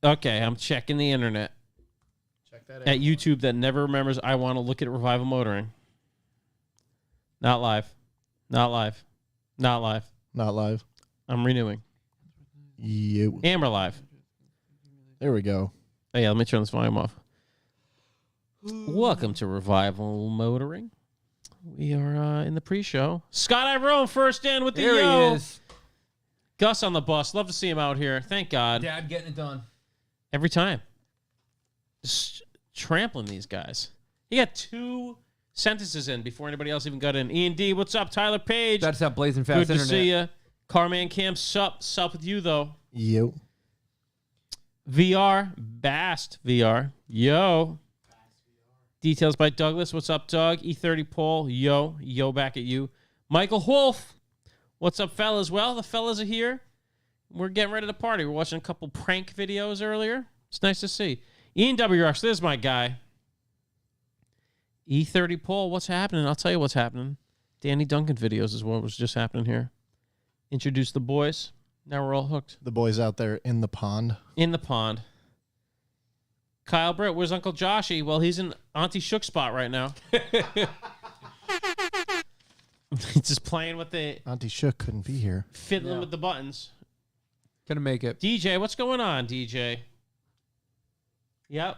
Okay, I'm checking the internet. Check that out. At YouTube that never remembers I want to look at Revival Motoring. Not live. Not live. Not live. Not live. I'm renewing. You. And we're live. There we go. Oh, yeah, let me turn this volume off. Welcome to Revival Motoring. We are in the pre-show. Scott Iverone first in with the There yo. he is. Gus on the bus. Love to see him out here. Thank God. Dad getting it done. Every time. Just trampling these guys. He got 2 sentences in before anybody else even got in. Ian D, what's up? Tyler Page. That's that blazing fast Good to internet. see you. Carman Cam, sup with you, though. You. VR, Bast VR. Yo. Details by Douglas. What's up, Doug? E30 Paul. Yo back at you. Michael Wolf. What's up, fellas? Well, the fellas are here. We're getting ready to party. We're watching a couple prank videos earlier. It's nice to see. Ian W. Rush, this is my guy. E30 Paul, what's happening? I'll tell you what's happening. Danny Duncan videos is what was just happening here. Introduce the boys. Now we're all hooked. The boys out there in the pond. In the pond. Kyle Britt, where's Uncle Joshy? Well, he's in Auntie Shook spot right now. He's just playing with the Auntie Shook couldn't be here. fiddling with the buttons. Gonna make it. DJ, what's going on, DJ? Yep.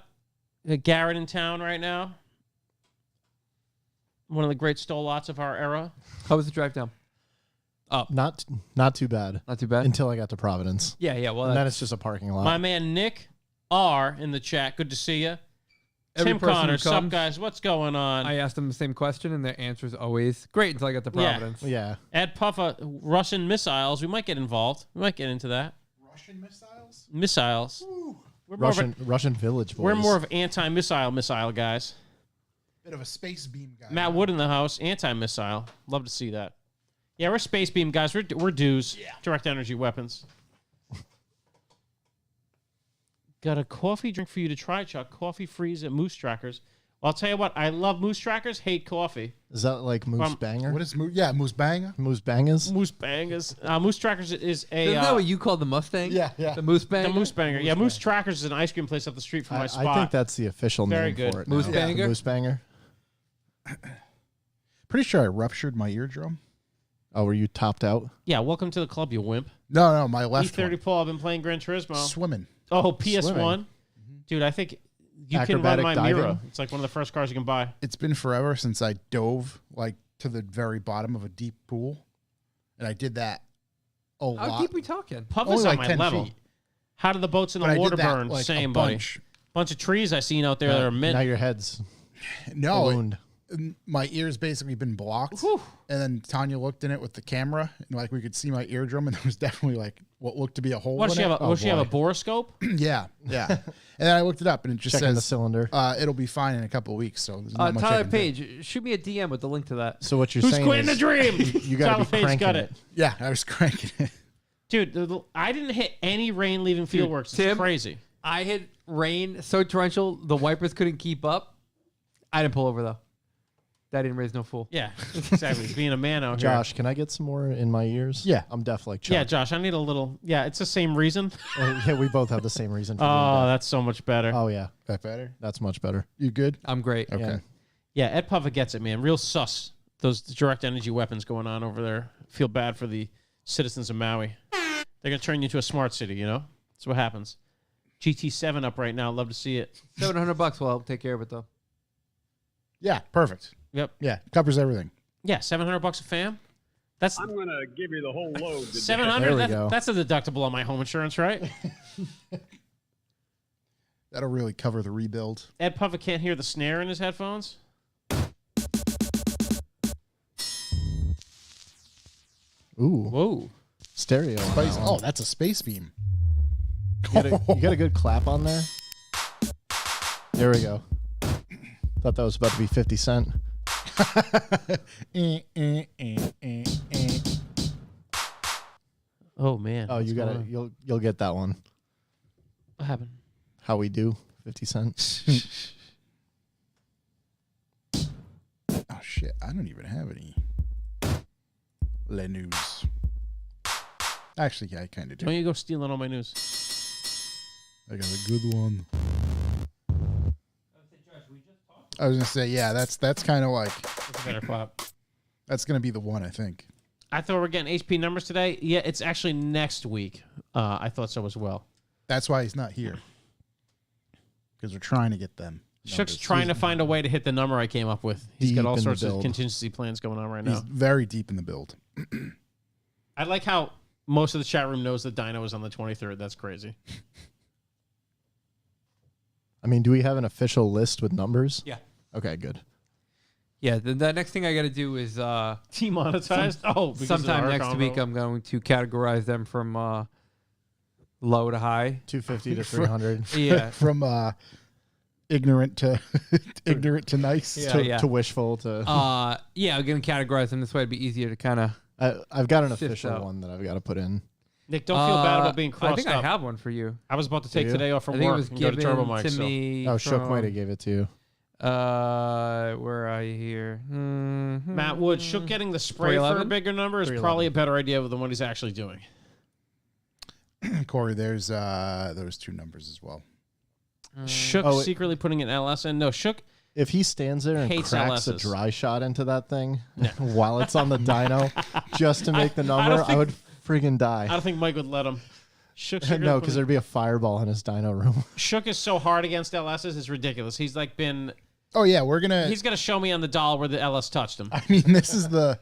Garrett in town right now. One of the great stolots of our era. How was the drive down? Not too bad. Not too bad. Until I got to Providence. Yeah. Well, And then it's just a parking lot. My man Nick R in the chat. Good to see you. Every Tim person who Connors, sup comes, guys? What's going on? I asked them the same question, and their answer is always great until I got to Yeah. Providence. Yeah. Ed Puffa, Russian missiles. We might get involved. We might get into that. Russian missiles? Missiles. We're more, Russian village boys. we're more of anti-missile guys. Bit of a space beam guy. Matt Wood in the house, anti-missile. Love to see that. Yeah, we're space beam guys. We're dudes. Yeah. Direct energy weapons. Got a coffee drink for you to try, Chuck. Coffee freeze at Moose Trackers. Well, I'll tell you what. I love Moose Trackers. Hate coffee. Is that like Moose Banger? What is Moose Bang? Moose Bangers? Moose Bangers. Moose Trackers is a Isn't that what you call the Mustang? Yeah. The Moose Banger? the Moose Banger. Yeah, Moose Trackers is an ice cream place up the street from my spot. I think that's the official Very name good. for it. Moose now. Banger? Moose Banger. Pretty sure I ruptured my eardrum. Oh, were you topped out? Yeah, welcome to the club, you wimp. No, my left E30 one. Paul, I've been playing Gran Turismo. Swimming. Oh, PS1. Swimming. Dude, I think you can Acrobatic run my diving? Mira. It's like one of the first cars you can buy. It's been forever since I dove like to the very bottom of a deep pool, and I did that a I'll lot. keep we talking. Puff Only is on like my 10 level. feet. How do the boats in But the I water did that, burn? like, Same, a buddy. bunch. Of trees I seen out there that are mint. Now your head's No, ballooned. my ear's basically been blocked. Whew. And then Tanya looked in it with the camera, and like we could see my eardrum, and there was definitely like what looked to be a hole. What does in she have? it. Does she have a boy. boroscope? Yeah. And then I looked it up, and it just checking the says cylinder. it'll be fine in a couple of weeks. So there's not much I Tyler can do. Page, shoot me a DM with the link to that. So what you're Who's saying quitting the is dream? you got Tyler to be Page cranking got it. Yeah, I was cranking it. Dude, I didn't hit any rain leaving Fieldworks. It's Tim? crazy. I hit rain so torrential the wipers couldn't keep up. I didn't pull over though. That didn't raise no fool. Yeah, exactly. Being a man out here. Josh, can I get some more in my ears? Yeah. I'm deaf like Chuck. Yeah, Josh, I need a little. Yeah, it's the same reason. Yeah, we both have the same reason for Oh, being deaf. that's so much better. Oh, yeah. That better? That's much better. You good? I'm great. Okay. Yeah. Yeah, Ed Puffa gets it, man. Real sus. Those direct energy weapons going on over there. Feel bad for the citizens of Maui. They're going to turn you into a smart city, you know? That's what happens. GT7 up right now. Love to see it. $700. Well, I'll take care of it though. Yeah, perfect. Yep. Yeah, covers everything. Yeah, $700 a fam. That's I'm going to give you the whole load today. 700. There we go. That's a deductible on my home insurance, right? That'll really cover the rebuild. Ed Puffa can't hear the snare in his headphones. Ooh. Whoa. Stereo. on Space, that one. oh, that's a space beam. You got a good clap on there? There we go. Thought that was about to be 50 Cent. Oh man. Oh, you got it. You'll get that one. What happened? How we do, 50 Cent. Oh shit! I don't even have any Le News. Actually, yeah, I kind of do. Don't you go stealing all my news? I got a good one. I was gonna say, yeah, that's kind of like That's a better clap. that's gonna be the one, I think. I thought we were getting HP numbers today. Yeah, it's actually next week. I thought so as well. That's why he's not here. Because we're trying to get them. Shook's numbers. trying to find a way to hit the number I came up with. He's got Deep all in the sorts of build. contingency plans going on right He's now. very deep in the build. I like how most of the chat room knows that Dino is on the 23rd. That's crazy. I mean, do we have an official list with numbers? Yeah. Okay, good. Yeah, the next thing I got to do is Demonetized? Because of sometime our next combo. week I'm going to categorize them from low to high. 250 to 300. Yeah. From ignorant to ignorant to nice. Yeah. to wishful to. Yeah, I'm going to categorize them this way. It'd be easier to kind of. I've got an sift official out. one that I've got to put in. Nick, don't feel bad about being crossed I think up. I have one for you. I was about to take you? today off from I think work it was and go to given Turbo Mike. to So. me. Oh, Shook might from, have gave it to you. Where are you here? Matt Wood, Shook getting the spray for a 311? bigger number is 311. probably a better idea than what he's actually doing. Corey, there's those two numbers as well. Shook Oh, secretly putting an LS in. No, Shook. If he stands there and Hates cracks a LSs. dry shot into that thing while it's on the dyno just to make the number, don't I would friggin' I die. don't think Mike would let him. Shook, No, because there'd be a fireball in his dyno room. Shook is so hard against LSs, it's ridiculous. He's like been. Oh yeah, we're gonna. He's gonna show me on the doll where the LS touched him. I mean, this is the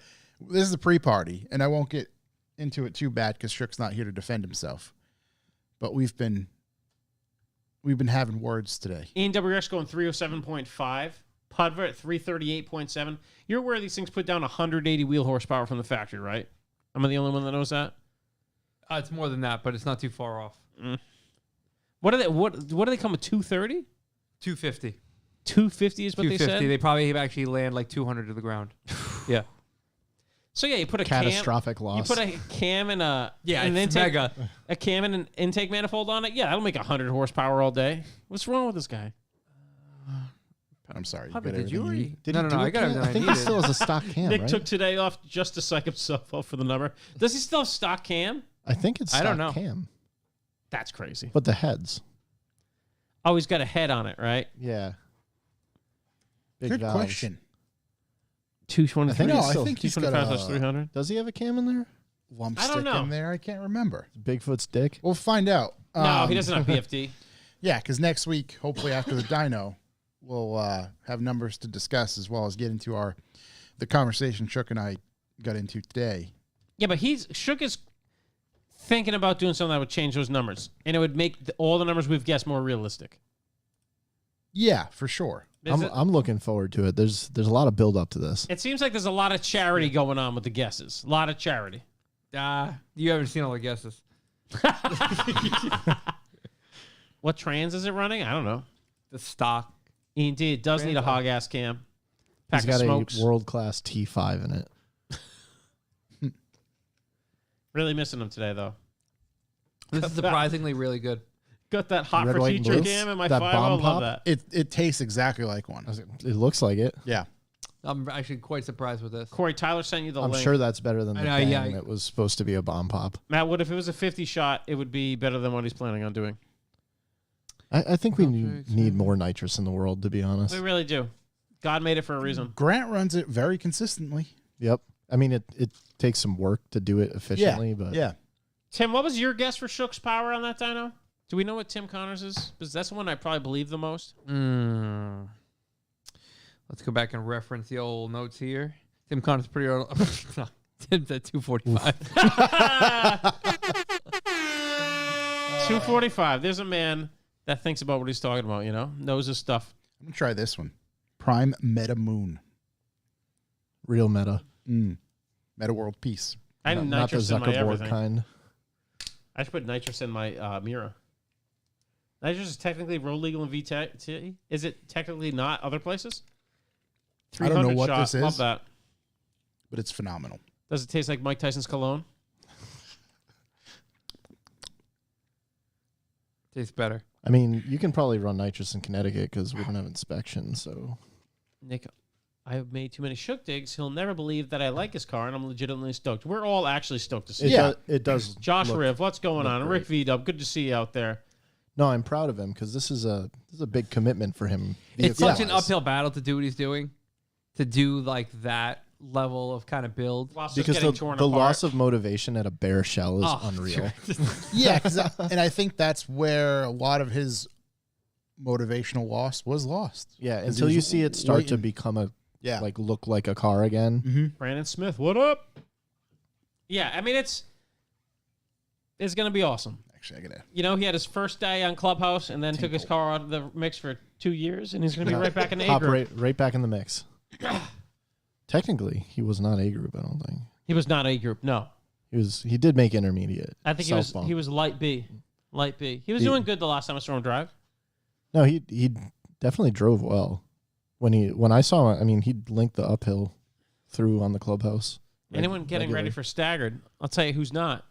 pre-party, and I won't get into it too bad because Shook's not here to defend himself. But we've been having words today. Ian WX going 307.5. Pudver at 338.7. You're aware these things put down 180 wheel horsepower from the factory, right? Am I the only one that knows that? It's more than that, but it's not too far off. What do they come with? 230? 250. 250 is what they 250. said. They probably actually land like 200 to the ground. Yeah. So yeah, you put a Catastrophic cam, loss. You put a cam and a an it's intake, mega. a cam and an intake manifold on it. Yeah, that'll make 100 horsepower all day. What's wrong with this guy? I'm sorry. Papa, got did you everything already? Did no, he no, do no. a I got cam? everything I I think he needed. still has a stock cam, Nick right? took today off just to psych himself up for the number. Does he still have stock cam? I think it's stock I don't know. cam. That's crazy. But the heads. Oh, he's got a head on it, right? Yeah. Big Good valves. question. 223. I think No, it's I still think he's got 225 plus a 300. Does he have a cam in there? lump I don't stick know. in there. I can't remember. Bigfoot's dick? We'll find out. No, he doesn't have BFD. Yeah, because next week, hopefully after the dyno, we'll have numbers to discuss as well as get into the conversation Shook and I got into today. Yeah, but Shook is thinking about doing something that would change those numbers, and it would make all the numbers we've guessed more realistic. Yeah, for sure. I'm looking forward to it. There's a lot of build up to this. It seems like there's a lot of charity going on with the guesses. A lot of charity. You haven't seen all the guesses. What trans is it running? I don't know. The stock. Indeed, it does need a hog ass cam. Pack He's of got smokes. a world class T5 in it. Really missing them today, though. This is surprisingly really good. Got that hot Red, for white, and teacher blue? cam in my That 5. bomb I pop? love that. It tastes exactly like one. It looks like it. Yeah. I'm actually quite surprised with this. Corey, Tyler sent you the I'm link. sure that's better than the I know, bang yeah. that was supposed to be a bomb pop. Matt Wood, if it was a 50 shot, it would be better than what he's planning on doing. I think we need more nitrous in the world, to be honest. We really do. God made it for a reason. Grant runs it very consistently. Yep. I mean, it takes some work to do it efficiently, but Yeah. Tim, what was your guess for Shook's power on that dyno? Do we know what Tim Connors is? Because that's the one I probably believe the most. Let's go back and reference the old notes here. Tim Connor's pretty early. Tim's at 245. 245. There's a man that thinks about what he's talking about, knows his stuff. I'm going to try this one. Prime Meta Moon. real meta. Meta World Peace. I have Not the nitrous in my Zuckerberg everything. kind. I should put nitrous in my Mira. Nitrous is technically road legal in VT. Is it technically not other places? I don't know 300 what shot. this is. Love that. But it's phenomenal. Does it taste like Mike Tyson's cologne? Tastes better. I mean, you can probably run nitrous in Connecticut because we don't have inspections. So Nick, I have made too many Shook digs. He'll never believe that I like his car, and I'm legitimately stoked. We're all actually stoked to see it you. Yeah. it does. Josh look- Riv, what's going look on? great. Rick V-Dub, good to see you out there. No, I'm proud of him because this is a big commitment for him. It's such an vehicle-wise. uphill battle to do what he's doing, to do like that level of kind of build. Whilst just Because getting the torn the apart. loss of motivation at a bare shell is Oh, unreal. Yeah, and I think that's where a lot of his motivational loss was lost. Yeah, 'Cause he until was you see it start to waiting. become a Yeah. like look like a car again. Brandon Smith, what up? Yeah, I mean it's going to be awesome. Actually, I gotta. You know, he had his first day on Clubhouse and then took his car out of the mix for 2 years, and he's going to be right back in the A Hop group. right back in the mix. Technically, he was not A group. I don't think He was not A group. No, he was. He did make intermediate. I think Southbound. he was light B. Light B. He was He- doing good the last time I saw him drive. No, he definitely drove well. When I saw him, I mean, he'd link the uphill through on the Clubhouse. Anyone getting ready for staggered? I'll tell you who's not.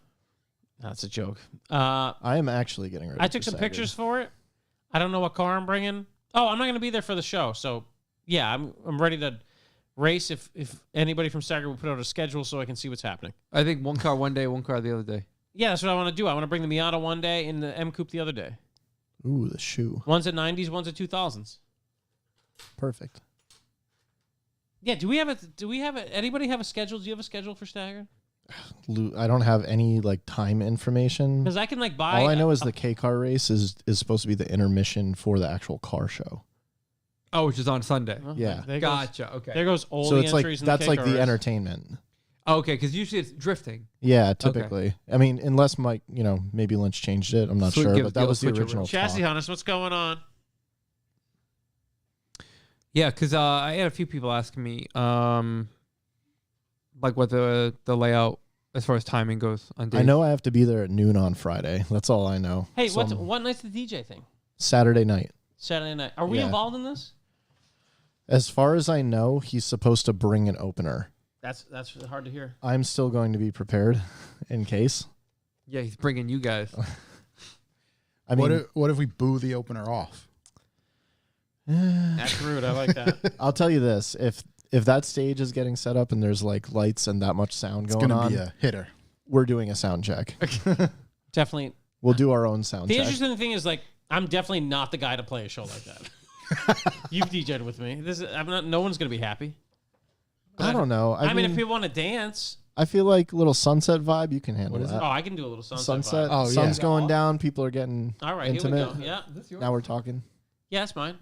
That's a joke. I am actually getting ready. I took for some Staggered. pictures for it. I don't know what car I'm bringing. Oh, I'm not going to be there for the show. So, yeah, I'm ready to race if anybody from Staggered will put out a schedule so I can see what's happening. I think one car one day, one car the other day. Yeah, that's what I want to do. I want to bring the Miata one day and the M Coupe the other day. Ooh, the shoe. One's at 90s, one's at 2000s. Perfect. Yeah, do we have anybody have a schedule? Do you have a schedule for Staggered? I don't have any like time information. Because I can like buy. All I know is the K car race is supposed to be the intermission for the actual car show. Oh, which is on Sunday. Oh, Yeah. There goes, Gotcha. Okay. there goes all So the it's like entries. that's in the like K-car the race. entertainment. Okay, because usually it's drifting. Yeah, typically. I mean, unless Mike, maybe Lynch changed it. I'm not Sweet, sure, give but us that the was the old switcheroo. original. Chassis talk. Hunters, what's going on? Yeah, because I had a few people asking me, like what the layout as far as timing goes on days. I know I have to be there at noon on Friday. That's all I know. Hey, So what night's the DJ thing? Saturday night. Saturday night. Are we Yeah. involved in this? As far as I know, he's supposed to bring an opener. That's hard to hear. I'm still going to be prepared in case. Yeah, he's bringing you guys. I mean, What if we boo the opener off? That's rude. I like that. I'll tell you this: if that stage is getting set up and there's like lights and that much sound It's going gonna on, be a hitter. we're doing a sound check. Definitely. We'll do our own sound The check. interesting thing is, like, I'm definitely not the guy to play a show like that. You've DJ'd with me. I'm not. No one's gonna be happy. I don't know. I mean, if people want to dance, I feel like little sunset vibe, you can handle What is that. oh, I can do a little sunset. Sunset, vibe. Oh, yeah. sun's going down. People are getting All right, intimate. here we go. Yeah, Now we're talking. yeah, that's mine.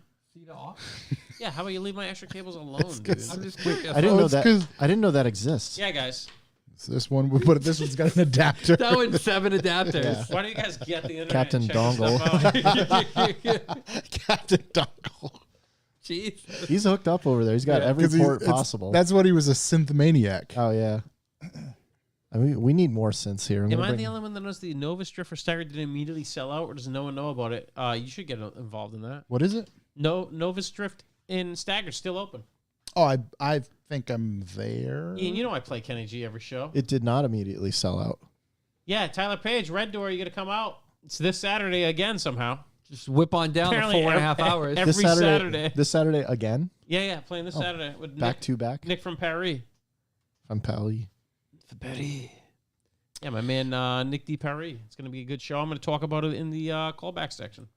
Yeah, how about you leave my extra cables alone, dude? I'm just quick. I didn't know it's that. 'cause- I didn't know that exists. Yeah, guys. So this one, this one's got an adapter. That one's 7 adapters. Why don't you guys get the internet? Captain and check this Dongle. stuff out? Captain Dongle. Jeez. He's hooked up over there. He's got every 'Cause port possible. That's what he was, a synth maniac. Oh yeah. I mean, we need more synths here. I'm Am gonna I bring- the only one that knows the Novus Drift for Staggered didn't immediately sell out, or does no one know about it? You should get involved in that. What is it? No, Novus Drift in Staggered still open. Oh, I think I'm there. Ian, you know I play Kenny G every show. It did not immediately sell out. Yeah, Tyler Page, Red Door, you got to come out. It's this Saturday again somehow. Just whip on down Apparently the 4.5 hours. every Saturday. This Saturday again. Yeah, playing this Saturday with Back Nick, to back. Nick from Paris. From Pally. Yeah, my man Nick D. Paris. It's going to be a good show. I'm going to talk about it in the callback section.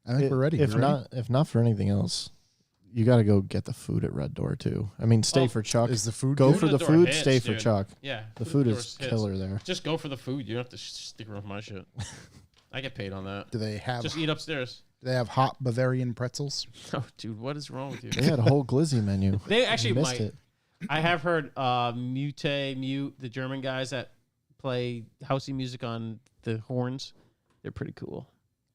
I think we're ready. If We're ready? if not for anything else, you got to go get the food at Red Door too. I mean, stay Oh, for Chuck. Is the food Go good? for the Door food. hits, Stay for dude. Chuck. Yeah, The food Doors is hits. killer there. Just go for the food. You don't have to stick around with my shit. I get paid on that. Do they have Just eat upstairs. do they have hot Bavarian pretzels? Oh, dude, what is wrong with you? They had a whole glizzy menu. They You actually missed might. it. I have heard Mute, the German guys that play housey music on the horns. They're pretty cool.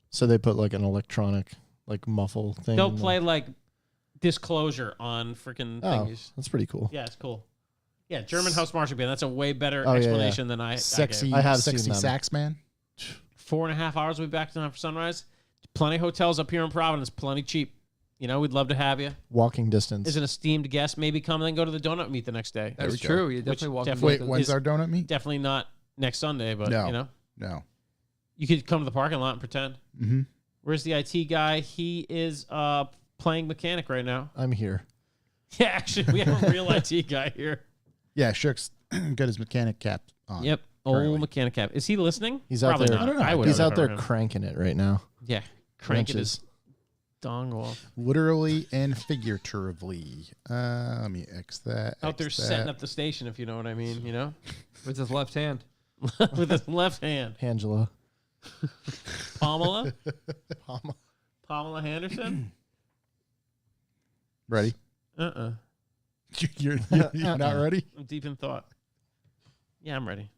So they put like an electronic like muffle thing. They'll in the- play like Disclosure on freaking Oh, thingies. that's pretty cool. Yeah, it's cool. Yeah, German house marching band. That's a way better Oh, yeah, explanation than I Sexy, gave. I have sexy seen them. sax man. 4.5 hours. We'll be back tonight for sunrise. Plenty of hotels up here in Providence. Plenty cheap. You know, we'd love to have you. Walking distance. As an esteemed guest, maybe come and then go to the donut meet the next day. That's we go. true. You definitely Which walk. definitely- Wait, when's is- our donut meet? Definitely not next Sunday, but No. you know, No. you could come to the parking lot and pretend. Mm-hmm. Where's the IT guy? He is playing mechanic right now. I'm here. Yeah, actually, we have a real IT guy here. Yeah, Shook's got his mechanic cap on. Yep, currently. old mechanic cap. Is he listening? He's out Probably there. Not. I don't know. I would He's have out there heard him. cranking it right now. Yeah, Cranking Wrenches. his dong off. Literally and figuratively. Let me X that. Out there X setting that. up the station, if you know what I mean, you know? With his left hand. With his left hand. Angela. Pamela? Pamela Henderson? Ready? Uh-uh. You're not ready? I'm deep in thought. Yeah, I'm ready.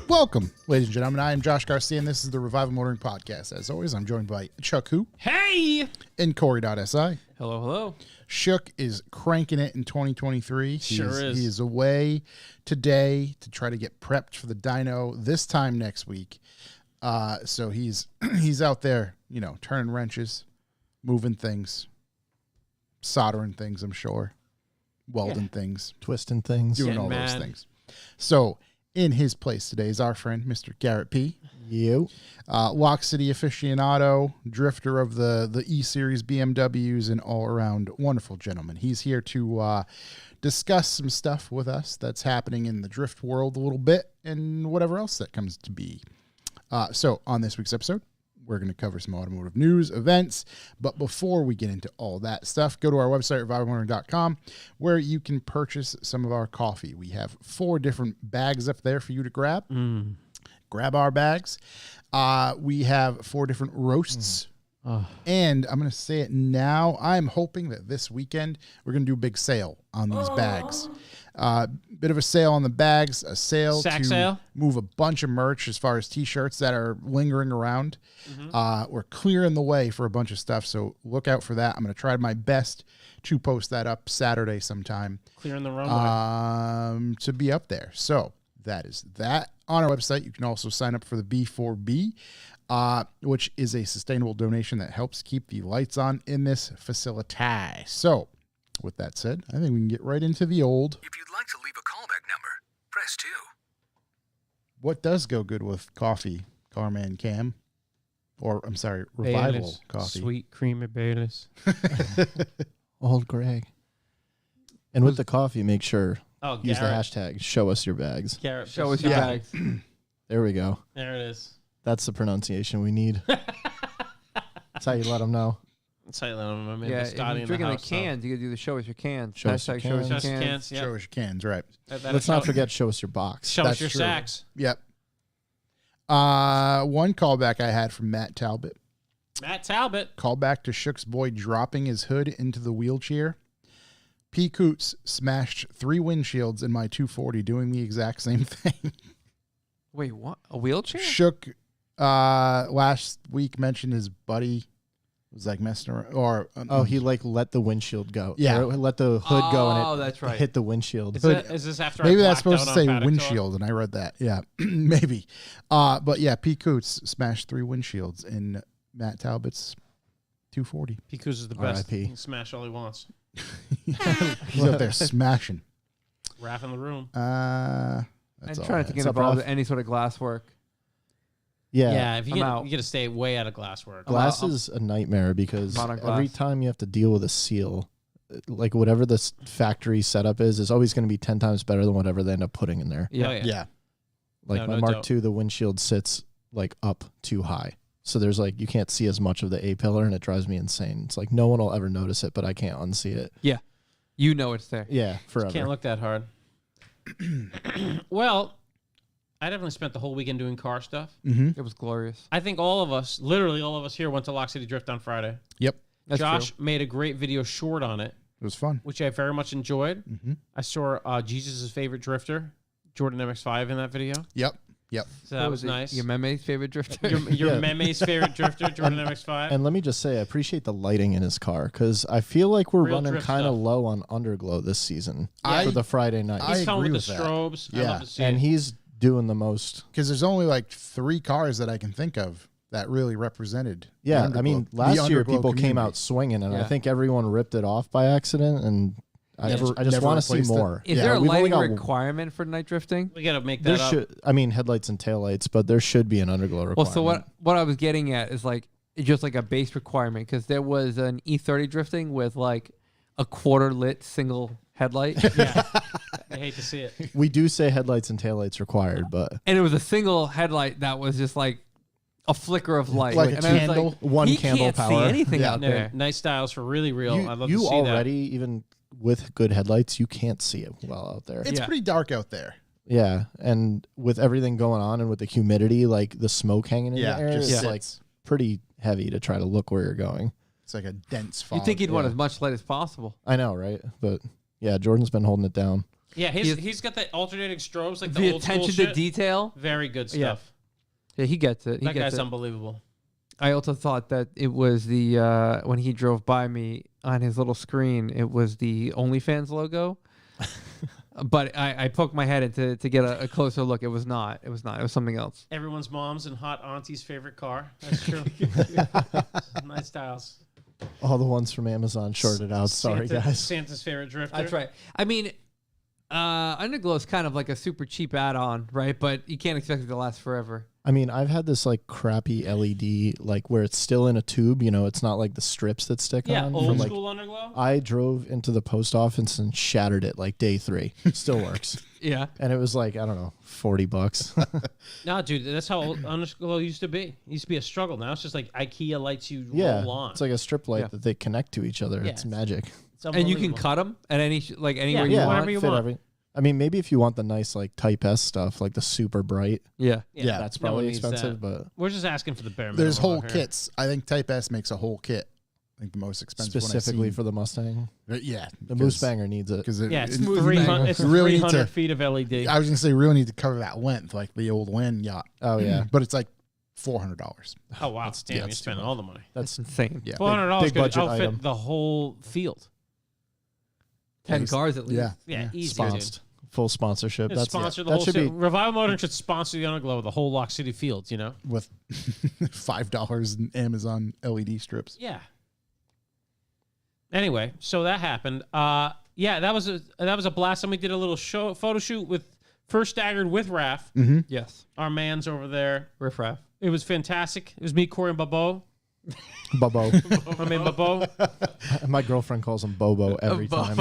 Welcome, ladies and gentlemen. I am Josh Garcia, and this is the Revival Motoring Podcast. As always, I'm joined by Chuck Who Hey! and Corey.si. Hello, hello. Shook is cranking it in 2023. Sure is. He is away today to try to get prepped for the dyno this time next week. So he's out there, you know, turning wrenches, moving things, soldering things, I'm sure, welding things, Twisting things. doing Getting all those mad. things. So in his place today is our friend, Mr. Garrett P. You. Lock City aficionado, drifter of the E-Series BMWs, and all-around wonderful gentleman. He's here to discuss some stuff with us that's happening in the drift world a little bit and whatever else that comes to be. So on this week's episode, we're going to cover some automotive news, events. But before we get into all that stuff, go to our website, revivalmotoring.com, where you can purchase some of our coffee. We have 4 different bags up there for you to grab. Grab our bags. We have 4 different roasts. And I'm going to say it now. I'm hoping that this weekend we're going to do a big sale on these bags. Bit of a sale on the bags, a sale Sack to sale? move a bunch of merch as far as T-shirts that are lingering around. We're clearing the way for a bunch of stuff, so look out for that. I'm going to try my best to post that up Saturday sometime Clearing the runway. to be up there. So that is that. On our website, you can also sign up for the B4B, which is a sustainable donation that helps keep the lights on in this facility. So with that said, I think we can get right into the old. If you'd like to leave a callback number, press 2. What does go good with coffee, Carman Cam? Or, I'm sorry, Revival Bayless. coffee. Sweet creamy Bayless. Old Greg. And with the coffee, make sure Oh, use the Garrett. hashtag show us your bags. Garrett. Show us your Yeah. bags. There we go. There it is. That's the pronunciation we need. That's how you let them know. Let's say that I'm Yeah, if Biscotti you're in the drinking the house, so- cans, you gotta do the show us your cans. Show us your Hashtag show us your Show us your cans. cans. Yeah. Show us your cans, right. Let's not forget show us your box. Show us That's your true. sacks. Yep. One callback I had from Matt Talbot. Matt Talbot. Callback to Shook's boy dropping his hood into the wheelchair. P. Coots smashed 3 windshields in my 240 doing the exact same thing. Wait, what? A wheelchair? Shook last week mentioned his buddy was like messing around. Or Oh, he like let the windshield go. Yeah. Or let the hood go and Oh, it that's right. hit the windshield. Is this after maybe I that's blacked supposed to out say on Paddock windshield, and I read that. Yeah, maybe. But yeah, P. Coots smashed 3 windshields in Matt Talbot's 240. Because is the best. R.I.P. He can smash all he wants. He's up there smashing. Raff in the room. That's I'm all trying I to had. get It's up involved off. in any sort of glass work. Yeah. If you I'm get, out. you got to stay way out of glass work. Glass I'm- is a nightmare because I'm out on every glass. time you have to deal with a seal, like whatever the factory setup is always going to be 10 times better than whatever they end up putting in there. Yeah. Oh, yeah. Yeah. Like No, my no Mark doubt. II, the windshield sits like up too high. So there's like, you can't see as much of the A-pillar and it drives me insane. It's like no one will ever notice it, but I can't unsee it. You know it's there. Yeah, forever. Can't look that hard. Well, I definitely spent the whole weekend doing car stuff. Mm-hmm. It was glorious. I think all of us, literally all of us here, went to Lock City Drift on Friday. Yep. That's Josh true. made a great video short on it, It was fun. which I very much enjoyed. Mm-hmm. I saw Jesus' favorite drifter, Jordan MX-5, in that video. Yep. Yep. So that What was it? nice. Your meme's favorite drifter? Your Yeah. meme's favorite drifter, Jordan MX-5. And let me just say, I appreciate the lighting in his car because I feel like we're Real running drift kind of stuff. low on underglow this season I- for the Friday night. I He's coming agree with the with that. strobes. I Yeah. love to see And it. he's doing the most. Because there's only like 3 cars that I can think of that really represented. the Yeah, I underglow- mean, the last year underglow people came community. out swinging, and I Yeah. think everyone ripped it off by accident. And I just Never want to see replaced it. more. Is Yeah, there a we've only lighting got- requirement for night drifting? We got to make There that up. should, I mean, headlights and taillights, but there should be an underglow requirement. Well, so what I was getting at is like just like a base requirement because there was an E30 drifting with like a quarter lit single headlight, Yeah. I hate to see it. We do say headlights and taillights required, but and it was a single headlight that was just like a flicker of light, Like a and I was candle? like, One he candle can't power. see anything Yeah. out No, there. nice styles for really real. I'd love to you see already, even with good headlights, you can't see it well out there. It's Yeah. pretty dark out there. Yeah, and with everything going on and with the humidity, like the smoke hanging in Yeah, the air, just it's sits. like pretty heavy to try to look where you're going. It's like a dense fog. You think he'd want yeah. as much light as possible? I know, right? But yeah, Jordan's been holding it down. that. Yeah, He- he's got that alternating strobes like the, The old school attention shit. to detail. Very good Yeah. stuff. Yeah, he gets it. He That gets guy's it. unbelievable. I also thought that it was the when he drove by me on his little screen, it was the OnlyFans logo. But I poked my head in to get a closer look. It was not. It was not. It was something else. Everyone's mom's and hot auntie's favorite car. That's true. Nice styles. All the ones from Amazon shorted out. Sorry, Santa- guys. Santa's favorite drifter. That's right. I mean, Underglow is kind of like a super cheap add-on, right? But you can't expect it to last forever. I mean, I've had this like crappy LED, like where it's still in a tube. You know, it's not like the strips that stick Yeah, on. old from, like, school underglow. I drove into the post office and shattered it like day 3. Still works. Yeah. And it was like, I don't know, $40. No, dude, that's how old underglow used to be. It used to be a struggle. Now it's just like IKEA lights you Yeah. roll on. It's like a strip light Yeah. that they connect to each other. Yeah, It's magic. It's And you can unbelievable. cut them at any like anywhere Yeah, you whatever want. you fit want. I mean, maybe if you want the nice like Type S stuff, like the super bright, Yeah. Yeah. that's no one probably needs expensive, that. but We're just asking for the bare minimum. There's whole out here. kits. I think Type S makes a whole kit. I think the most expensive specifically one for the Mustang. yeah, The Moose Banger needs it. because Yeah, it's you 300, it's really need 300 to. feet of LED. I was gonna say, you really need to cover that length, like the old Wen yacht. Oh, yeah. but it's like $400. Oh, wow. Damn, you're it's too spending much. all the money. That's That's insane. Yeah, $400 big could budget outfit item. the whole field. 10 cars at least. yeah, Yeah, easy, sponsored. Full sponsorship. dude. That's Sponsor the that whole should city. be Revival Motoring should sponsor the underglow of the whole Lock City field, you know? with $5 in Amazon LED strips. Yeah. Anyway, so that happened. Yeah, that was a blast. And we did a little photo shoot with First Staggered with Raph, Yes. our man's over there. Riff raff. It was fantastic. It was me, Corey, and Bobo. Bobo. My man Bobo. My girlfriend calls him Bobo every time.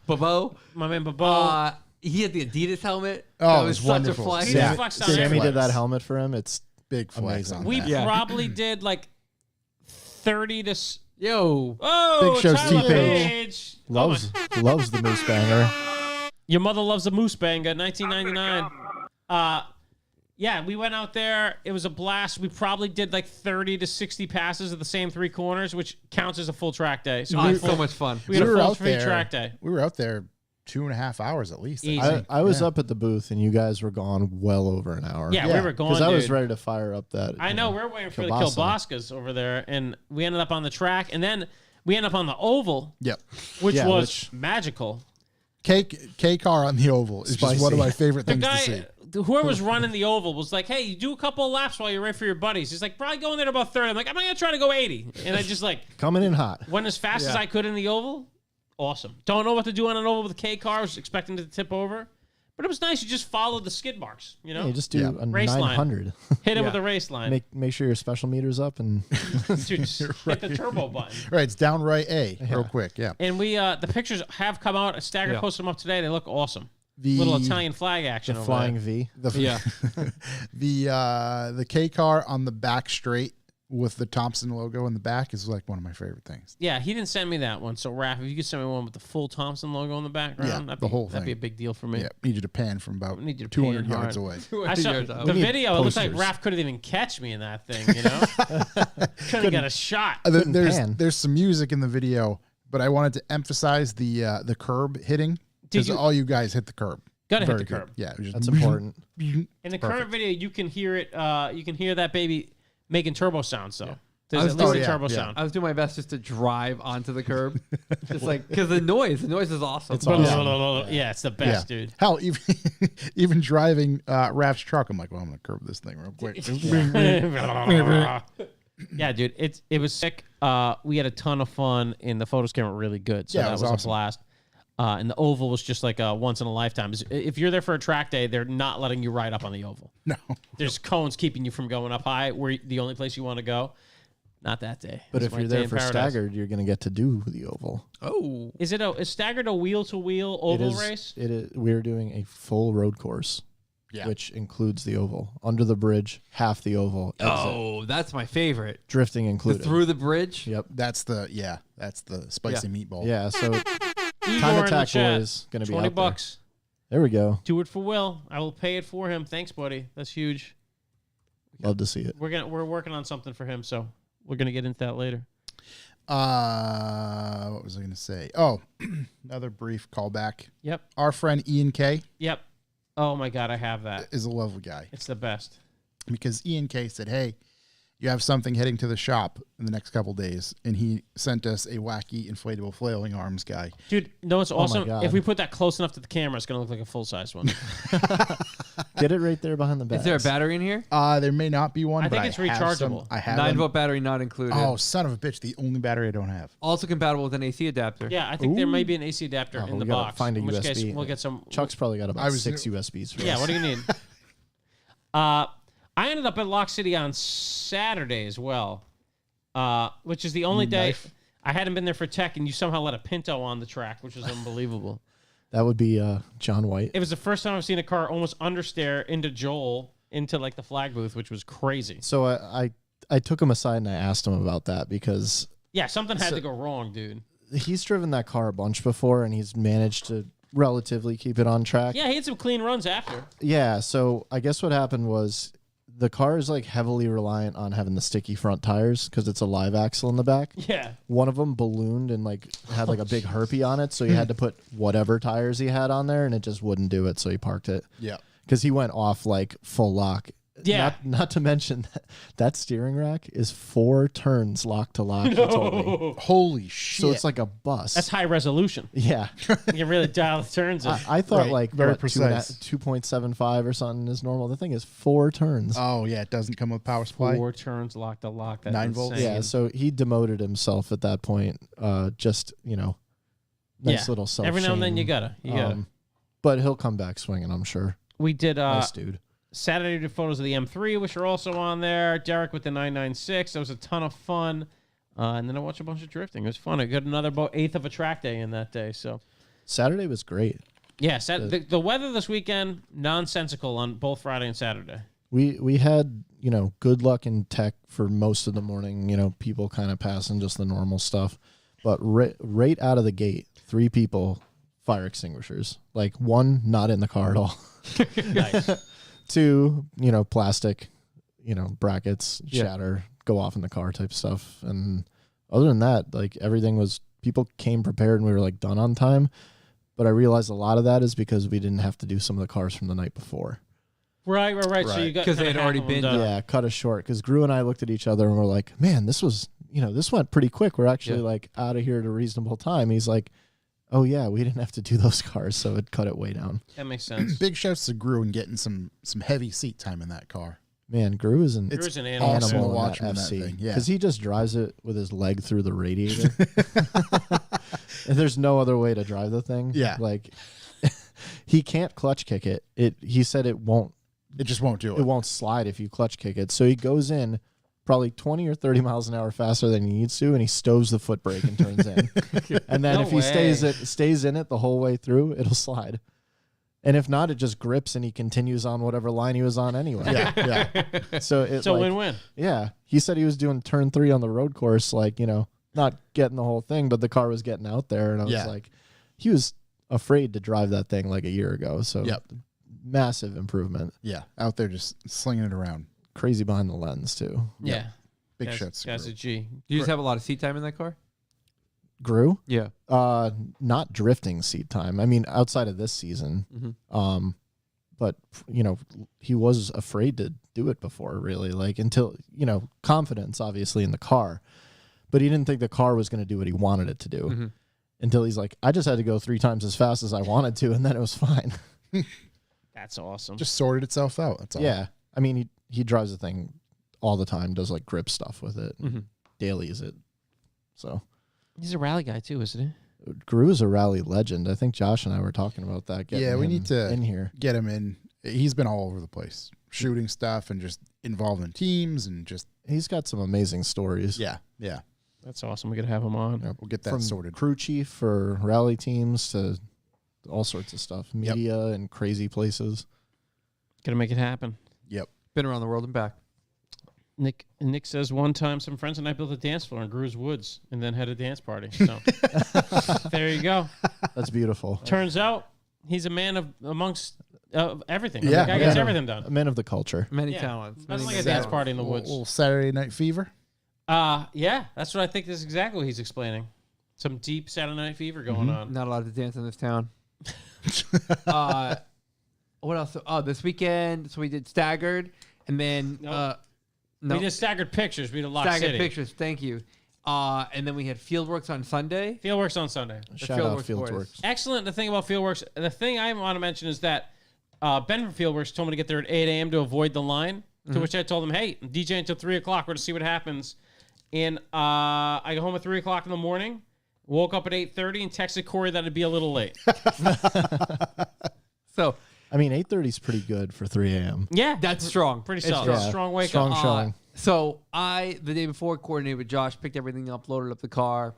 Bobo. My man Bobo. He had the Adidas helmet. Oh, that it was was such wonderful. a flex. He Yeah. just flexed on Big Sammy everyone. did flex. that helmet for him. It's Big flex Amazing. on We that. Yeah. probably did like 30 to. Yo. Oh, Big Show's Tyler T-Page. Page. loves the Moose Banger. Your mother loves a Moose Banger, 1999. Yeah, we went out there. It was a blast. We probably did like 30 to 60 passes of the same 3 corners, which counts as a full track day. So Oh, we it's had so much fun. we had We a were full out free there. track day. We were out there 2.5 hours at least. Easy. I was Yeah. up at the booth and you guys were gone well over an hour. Yeah, we Yeah, were going. Because I was dude. ready to fire up that. I know, we're waiting for the Kielbasa. Kielbasas over there, and we ended up on the track, and then we ended up on the oval, Yep. which Yeah, was magical. K car on the oval is just one of Spicy. my favorite The things to guy, see. whoever was running the oval, was like, "Hey, you do a couple of laps while you wait for your buddies." He's like, "Probably going there about 30." I'm like, "I'm gonna try to go 80," and I just like Coming in hot. went as fast as Yeah. I could in the oval. Awesome. Don't know what to do on an oval with a K car. I was expecting to tip over, but it was nice. You just follow the skid marks. You know, Yeah, you just do Yeah. a Race line. 900. hit it Yeah. with a race line. make sure your special meter's up and Dude, just hit the turbo button. Right, it's downright A, real quick. Yeah. And we the pictures have come out. Stagger Yeah. posted them up today. They look awesome. The Little Italian flag action. the over flying there. V. Yeah. the K car on the back straight with the Thompson logo in the back is like one of my favorite things. Yeah, he didn't send me that one. So Raph, if you could send me one with the full Thompson logo in the background, Yeah, that'd the be, whole that'd be a thing. big deal for me. Yeah, need you to pan from about Need you to 200 pan yards hard. away. I saw Yards out. the We need video. It looked like posters. Raph couldn't even catch me in that thing. You know, couldn't get a shot. Couldn't There's pan. there's some music in the video, but I wanted to emphasize the curb hitting because you- all you guys hit the curb. Gotta hit Very the good. curb. Yeah, it was just That's important. In the current video, you can hear it. You can hear that baby making turbo sounds though. There's I at was least doing- a yeah, turbo yeah. sound. I was doing my best just to drive onto the curb, just like because the noise is awesome. It's awesome. Yeah, it's the best, dude. Hell, even even driving Raph's truck, I'm like, well, I'm gonna curb this thing real quick. Yeah, dude, it was sick. We had a ton of fun, and the photos came out really good. So Yeah, it that was was awesome. a blast. And the oval was just like a once in a lifetime. If you're there for a track day, they're not letting you ride up on the oval. No, There's cones keeping you from going up high, where the only place you want to go. Not that day. But It's if my you're day there in for paradise. staggered, you're going to get to do the oval. Oh, Is staggered a wheel to wheel oval It is. race? It is. We're doing a full road course, Yeah. which includes the oval, under the bridge, half the oval, exit, oh, that's my favorite. drifting The included. through the bridge. Yep. that's the spicy meatball. Yeah. So Igor Time in the Attack chat, Boys going to be 20 out there. bucks. There we go. Do it for Will. I will pay it for him. Thanks, buddy. That's huge. Love to see it. We're working on something for him, so we're gonna get into that later. What was I gonna say? Oh, another brief callback. Yep. Our friend Ian K Yep. Oh my God, I have that. is a lovely guy It's the best. because Ian K said, "Hey, you have something heading to the shop in the next couple days," and he sent us a wacky inflatable flailing arms guy. Dude, no, it's awesome. God. If we put that close enough to the camera, it's gonna look like a full size one. Get it right there behind the bags. Is there a battery in here? There may not be one. I but think it's have some- rechargeable. I have 9-volt battery not included. Oh, son of a bitch! The only battery I don't have. Also compatible with an AC adapter. Yeah, I think there may be an AC adapter Oh, in we the gotta box. find a in which USB. case, we'll get some. Chuck's probably got I about was- 6 USBs for Yeah, us. what do you need? I ended up at Lock City on Saturday as well, which is the only day I hadn't been there for tech, and you somehow let a Pinto on the track, which is unbelievable. That would be John White. It was the first time I've seen a car almost understeer into Joel into like the flag booth, which was crazy. So I took him aside and I asked him about that because Yeah, something had to go wrong, dude. he's driven that car a bunch before and he's managed to relatively keep it on track. Yeah, he had some clean runs after. Yeah, so I guess what happened was the car is like heavily reliant on having the sticky front tires because it's a live axle in the back. Yeah. One of them ballooned and like had like a big herpy on it, so he had to put whatever tires he had on there, and it just wouldn't do it, so he parked it. Yeah. Because he went off like full lock. Yeah. Not to mention that steering rack is 4 turns lock to lock. He told me. Holy shit! So it's like a bus. That's high resolution. Yeah. You can really dial the turns in. I thought Right, like very what, precise. 2.75 or something is normal. The thing is 4 turns. oh yeah, it doesn't come with power supply. 4 turns lock to lock. That's 9 volts? insane. Yeah, so he demoted himself at that point. Just, nice Yeah. little self. Every now and then you gotta. But he'll come back swinging, I'm sure. We did Nice dude. Saturday did photos of the M3, which are also on there. Derek with the 996. That was a ton of fun. And then I watched a bunch of drifting. It was fun. I got another about eighth of a track day in that day. So Saturday was great. yeah, the weather this weekend nonsensical on both Friday and Saturday. We had, good luck in tech for most of the morning, people kind of passing just the normal stuff. But right out of the gate, 3 people, fire extinguishers. Like 1 not in the car at all. Nice. 2, plastic, brackets, Yeah. shatter, go off in the car type stuff. And other than that, like everything was, people came prepared and we were like done on time. But I realized a lot of that is because we didn't have to do some of the cars from the night before. Right. So Right. you got 'Cause they kinda had already half of them been- done. Yeah, cut us short. Because Gru and I looked at each other and we're like, man, this was, this went pretty quick. We're actually like out of here at a reasonable time. He's like, oh yeah, we didn't have to do those cars, so it cut it way down. That makes sense. Big shouts to Gru and getting some heavy seat time in that car. Man, Gru is an Gru's an animal. awesome to animal in watch that him in that FC thing, yeah. because he just drives it with his leg through the radiator. And there's no other way to drive the thing. Yeah. Like he can't clutch kick it. He said it won't It just won't do it. it won't slide if you clutch kick it. So he goes in probably 20 or 30 miles an hour faster than he needs to, and he stows the foot brake and turns in. And then No if he stays in it the whole way through, it'll slide. And if not, it just grips and he continues on whatever line he was on anyway. Yeah. So it's It's a win-win. Yeah. He said he was doing turn 3 on the road course, like, not getting the whole thing, but the car was getting out there. And I was Yeah. like, he was afraid to drive that thing like a year ago. So Yep. massive improvement. Yeah. Out there just slinging it around. Crazy behind the lens, too. Yeah. Big Guys- shouts to Guys, Gru. a G. Do you just have a lot of seat time in that car? Gru? Yeah. Not drifting seat time. I mean, outside of this season. Mhm. But he was afraid to do it before, really. Like until, confidence obviously in the car, but he didn't think the car was going to do what he wanted it to do Mm-hmm. until he's like, I just had to go 3 times as fast as I wanted to, and then it was fine. That's awesome. Just sorted itself out. That's all. Yeah. I mean, he drives the thing all the time, does like grip stuff with it, Mm-hmm. dailies it. So He's a rally guy too, isn't he? Gru is a rally legend. I think Josh and I were talking about that. Yeah, we him need to in here. get him in. He's been all over the place, shooting stuff and just involved in teams and just He's got some amazing stories. yeah. That's awesome. We could have him on. We'll get that From sorted. crew chief for rally teams to all sorts of stuff, media and crazy places. Gotta make it happen. Yep. Been around the world and back. Nick says one time some friends and I built a dance floor in Grew's Woods and then had a dance party. So there you go. That's beautiful. Turns out he's a man of amongst everything. Yeah, The guy gets yeah. everything A done. man of the culture. Many Yeah. talents. Nothing Many like a dance talents. party in the Little woods. Saturday Night Fever. Yeah, that's what I think. This is exactly what he's explaining. Some deep Saturday Night Fever going on. Not allowed to dance in this town. What else? Oh, this weekend. So we did staggered, and then Nope. no We did staggered pictures. We did Lock staggered City. pictures. Thank you. And then we had Fieldworks on Sunday. Fieldworks on Sunday. Shout out Fieldworks boys. Fieldworks. Excellent. The thing about Fieldworks, the thing I want to mention is that Ben from Fieldworks told me to get there at 8 a.m. to avoid the line, to which I told him, hey, I'm DJing until 3 o'clock. We're going to see what happens. And I go home at 3 o'clock in the morning, woke up at 8:30 and texted Corey that it'd be a little late. So I mean, 8:30 is pretty good for 3 a.m. Yeah. that's strong. Pretty It's solid. strong. Yeah. Strong wake Strong up. showing. So I, the day before, coordinated with Josh, picked everything up, loaded up the car,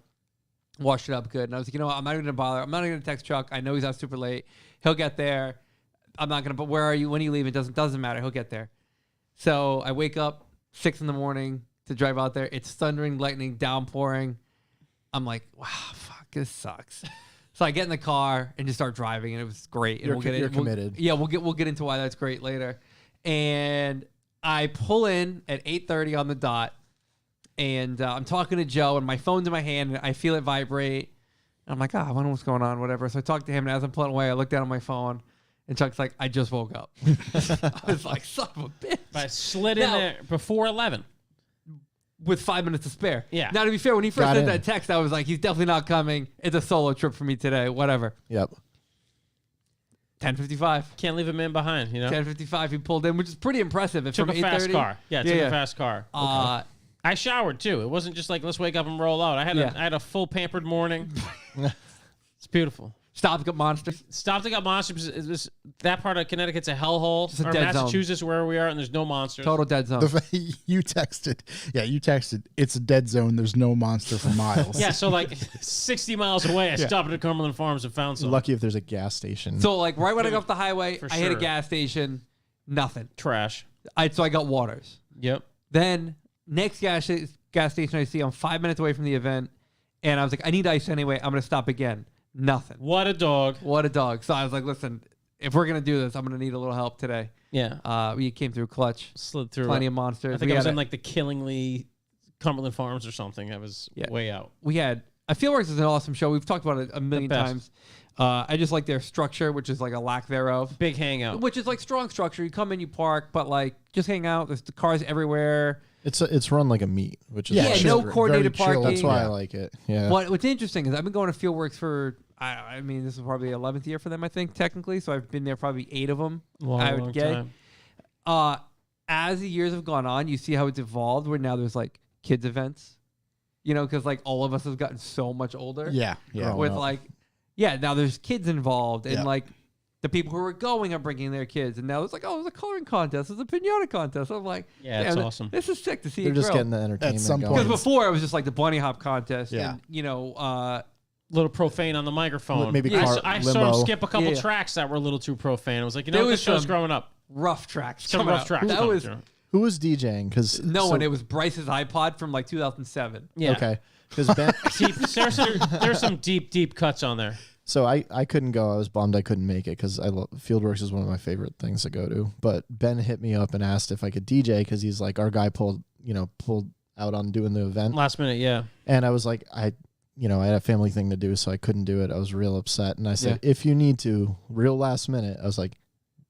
washed it up good. And I was like, you know what? I'm not even going to bother. I'm not even going to text Chuck. I know he's out super late. He'll get there. I'm not going to, but where are you? When are you leaving? Doesn't matter. He'll get there. So I wake up 6 in the morning to drive out there. It's thundering, lightning, downpouring. I'm like, wow, fuck, this sucks. So I get in the car and just start driving, and it was great. And You're committed. Yeah, we'll get into why that's great later. And I pull in at 8:30 on the dot, and I'm talking to Joe, and my phone's in my hand, and I feel it vibrate. And I'm like, I wonder what's going on, whatever. So I talk to him, and as I'm pulling away, I look down at my phone, and Chuck's like, I just woke up. I was like, son of a bitch. But I slid in Now- there before 11. With 5 minutes to spare. Yeah. Now, to be fair, when he first Got sent in. that text, I was like, he's definitely not coming. It's a solo trip for me today, whatever. Yep. 10:55. Can't leave a man behind, you know? 10:55, he pulled in, which is pretty impressive. Took From a fast 8:30 car. Yeah, took a fast car. I showered too. It wasn't just like let's wake up and roll out. I had a full pampered morning. It's beautiful. Stopped, got monsters. Stopped and got monsters. That part of Connecticut's a hellhole. Just a Or dead zone. Massachusetts, where we are, and there's no monsters. Total dead zone. You texted. Yeah, you texted. It's a dead zone. There's no monster for miles. Yeah, so like 60 miles away, I stopped at Cumberland Farms and found some Lucky if there's a gas station. So, like, right when I got off the highway, For I hit a sure. gas station. Nothing. trash. So I got waters. Yep. Then, next gas station I see, I'm 5 minutes away from the event. And I was like, I need ice anyway. I'm going to stop again. Nothing. What a dog. What a dog. So I was like, listen, if we're going to do this, I'm going to need a little help today. Yeah. We came through clutch. Slid through. Plenty of monsters. I think we I was had in like the Killingly Cumberland Farms or something. I was way out. we had Fieldworks is an awesome show. We've talked about it a million best. times. I just like their structure, which is like a lack thereof. Big hangout. Which is like strong structure. You come in, you park, but like just hang out. There's the cars everywhere. It's run like a meet, which is Yeah, why Yeah, it's no great. coordinated very chill. parking. That's why I Yeah. like it. Yeah. What's interesting is I've been going to Fieldworks for I mean this is probably the 11th year for them, I think, technically. So I've been there probably 8 of them. I would long get. time. As the years have gone on, you see how it's evolved. Where now there's like kids events, you know, because like all of us have gotten so much older. Yeah. Growing With up. like, now there's kids involved, and Yeah. like the people who are going are bringing their kids, and now it's like, oh, there's a coloring contest, there's a pinata contest. I'm like, Yeah, it's damn, awesome. This is sick to see. They're it just grow. getting the entertainment some going. Because point. before it was just like the bunny hop contest, Yeah. and you know, Little profane on the microphone. Maybe I, car- I saw him limo. skip a couple Yeah. tracks that were a little too profane. I was like, you know, There what, was this show's some- growing up. rough tracks. Some coming rough up. tracks. That coming was through. Who was DJing? Because no one. It was Bryce's iPod from like 2007. Yeah. Okay. Because Ben, There's some deep cuts on there. so I couldn't go. I was bummed I couldn't make it because Fieldworks is one of my favorite things to go to. But Ben hit me up and asked if I could DJ because he's like, our guy pulled out on doing the event, Last minute, yeah. and I was like, I had a family thing to do, so I couldn't do it. I was real upset, and I said, if you need to, real last minute, I was like,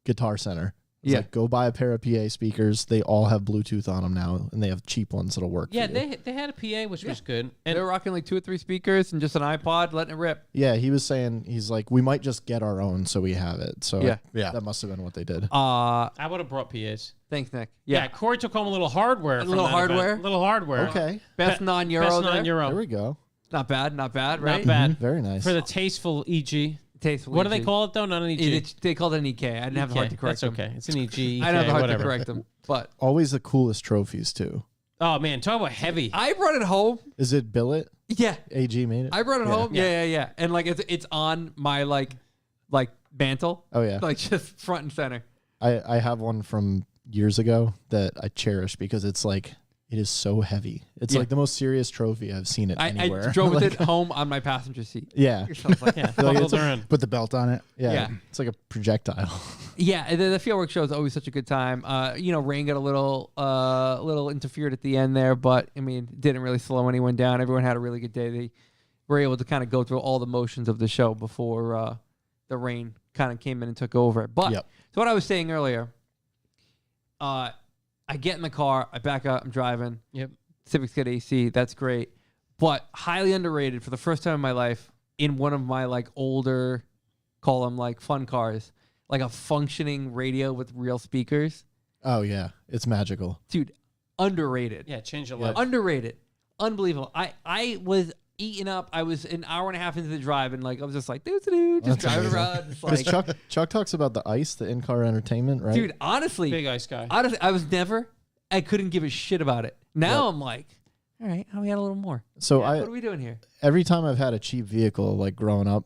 Guitar Center. It's Yeah. like, go buy a pair of PA speakers. They all have Bluetooth on them now, and they have cheap ones that'll work. Yeah, for you. they had a PA, which was good. And They're rocking like 2 or 3 speakers and just an iPod, letting it rip. Yeah, he was saying, he's like, we might just get our own so we have it. So Yeah. Yeah. that must have been what they did. I would have brought PAs. Thanks, Nick. Yeah, Yeah. Corey took home a little hardware. from little that event. hardware? Little hardware. Okay, Best Be- non-euro Best there. non-euro. there we go. Not bad, right? Not bad. Very nice. For the tasteful EG. Tasteful What do they EG. call it, though? Not an EG. They called it an EK. I didn't have the heart to correct That's them. okay. It's an EG, I didn't have the heart whatever. to correct them. But Always the coolest trophies too. Oh, man. Talk about heavy. I brought it home. Is it Billet? Yeah. AG made it. I brought it Yeah. home. Yeah. And like it's on my like mantle. Oh yeah. Like just front and center. I have one from years ago that I cherish because it's like, it is so heavy. It's Yeah. like the most serious trophy I've seen it anywhere. I drove with Like, it home on my passenger seat. Yeah. So I was like, Yeah, Like, buckled it's a- around. Put the belt on it. Yeah. Yeah. It's like a projectile. yeah, and the Fieldworks show is always such a good time. Rain got a little interfered at the end there, but I mean, didn't really slow anyone down. Everyone had a really good day. They were able to kind of go through all the motions of the show before the rain kind of came in and took over. But Yep. so what I was saying earlier, I get in the car, I back up, I'm driving. Yep. Civics get AC, that's great. But highly underrated for the first time in my life in one of my like older, call them like fun cars, like a functioning radio with real speakers. Oh yeah. It's magical. Dude, underrated. Yeah, change your life. Underrated. Unbelievable. I was eating up. I was an hour and a half into the drive and like I was just like, just That's driving amazing. around. It's Because like, Chuck talks about the ice, the in-car entertainment, right? dude, honestly, Big ice guy. I couldn't give a shit about it. Now Yep. I'm like, all right, we got a little more. So what are we doing here? every time I've had a cheap vehicle, like growing up,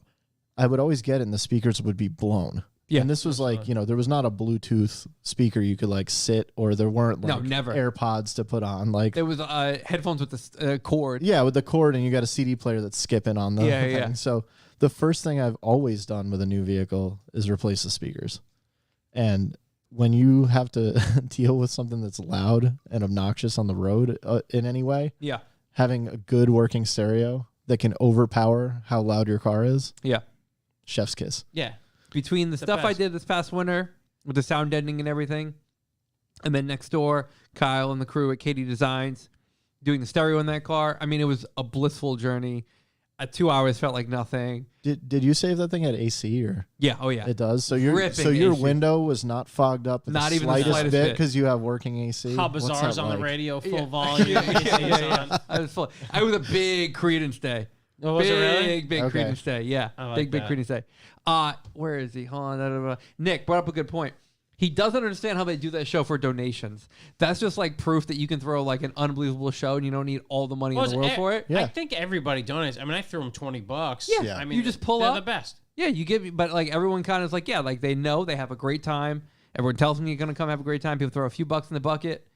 I would always get it and the speakers would be blown. Yeah. And this was like, there was not a Bluetooth speaker you could like sit, or there weren't No, like never. AirPods to put on. Like, There was headphones with the cord. yeah, with the cord, and you got a CD player that's skipping on the Yeah, thing. yeah. So the first thing I've always done with a new vehicle is replace the speakers. And when you have to deal with something that's loud and obnoxious on the road in any way, Yeah. having a good working stereo that can overpower how loud your car is, Yeah. chef's kiss. Yeah. Between the stuff I best. did this past winter with the sound ending and everything, and then next door, Kyle and the crew at Katie Designs doing the stereo in that car. I mean, it was a blissful journey. 2 hours felt like nothing. Did you save that thing at AC or Yeah. Oh yeah. it does? So Ripping your AC. window was not fogged up Not the even the slightest slightest bit bit. because you have working AC. How What's Bizarre's that on the like? radio, full Yeah. volume. yeah. I was full. I was a big Credence day. Oh, was it really? Big Okay. Credence day. Yeah. I like big that. Credence day. Where is he? Hold on. Da, da, da. Nick brought up a good point. He doesn't understand how they do that show for donations. That's just like proof that you can throw like an unbelievable show and you don't need all the money in the world for it. Yeah. I think everybody donates. I mean, I threw them $20. Yeah. Yeah. I mean, You just pull they're up. the best. Yeah, you give, but like everyone kind of is like, yeah, like they know they have a great time. Everyone tells them you're gonna come have a great time. People throw a few bucks in the bucket.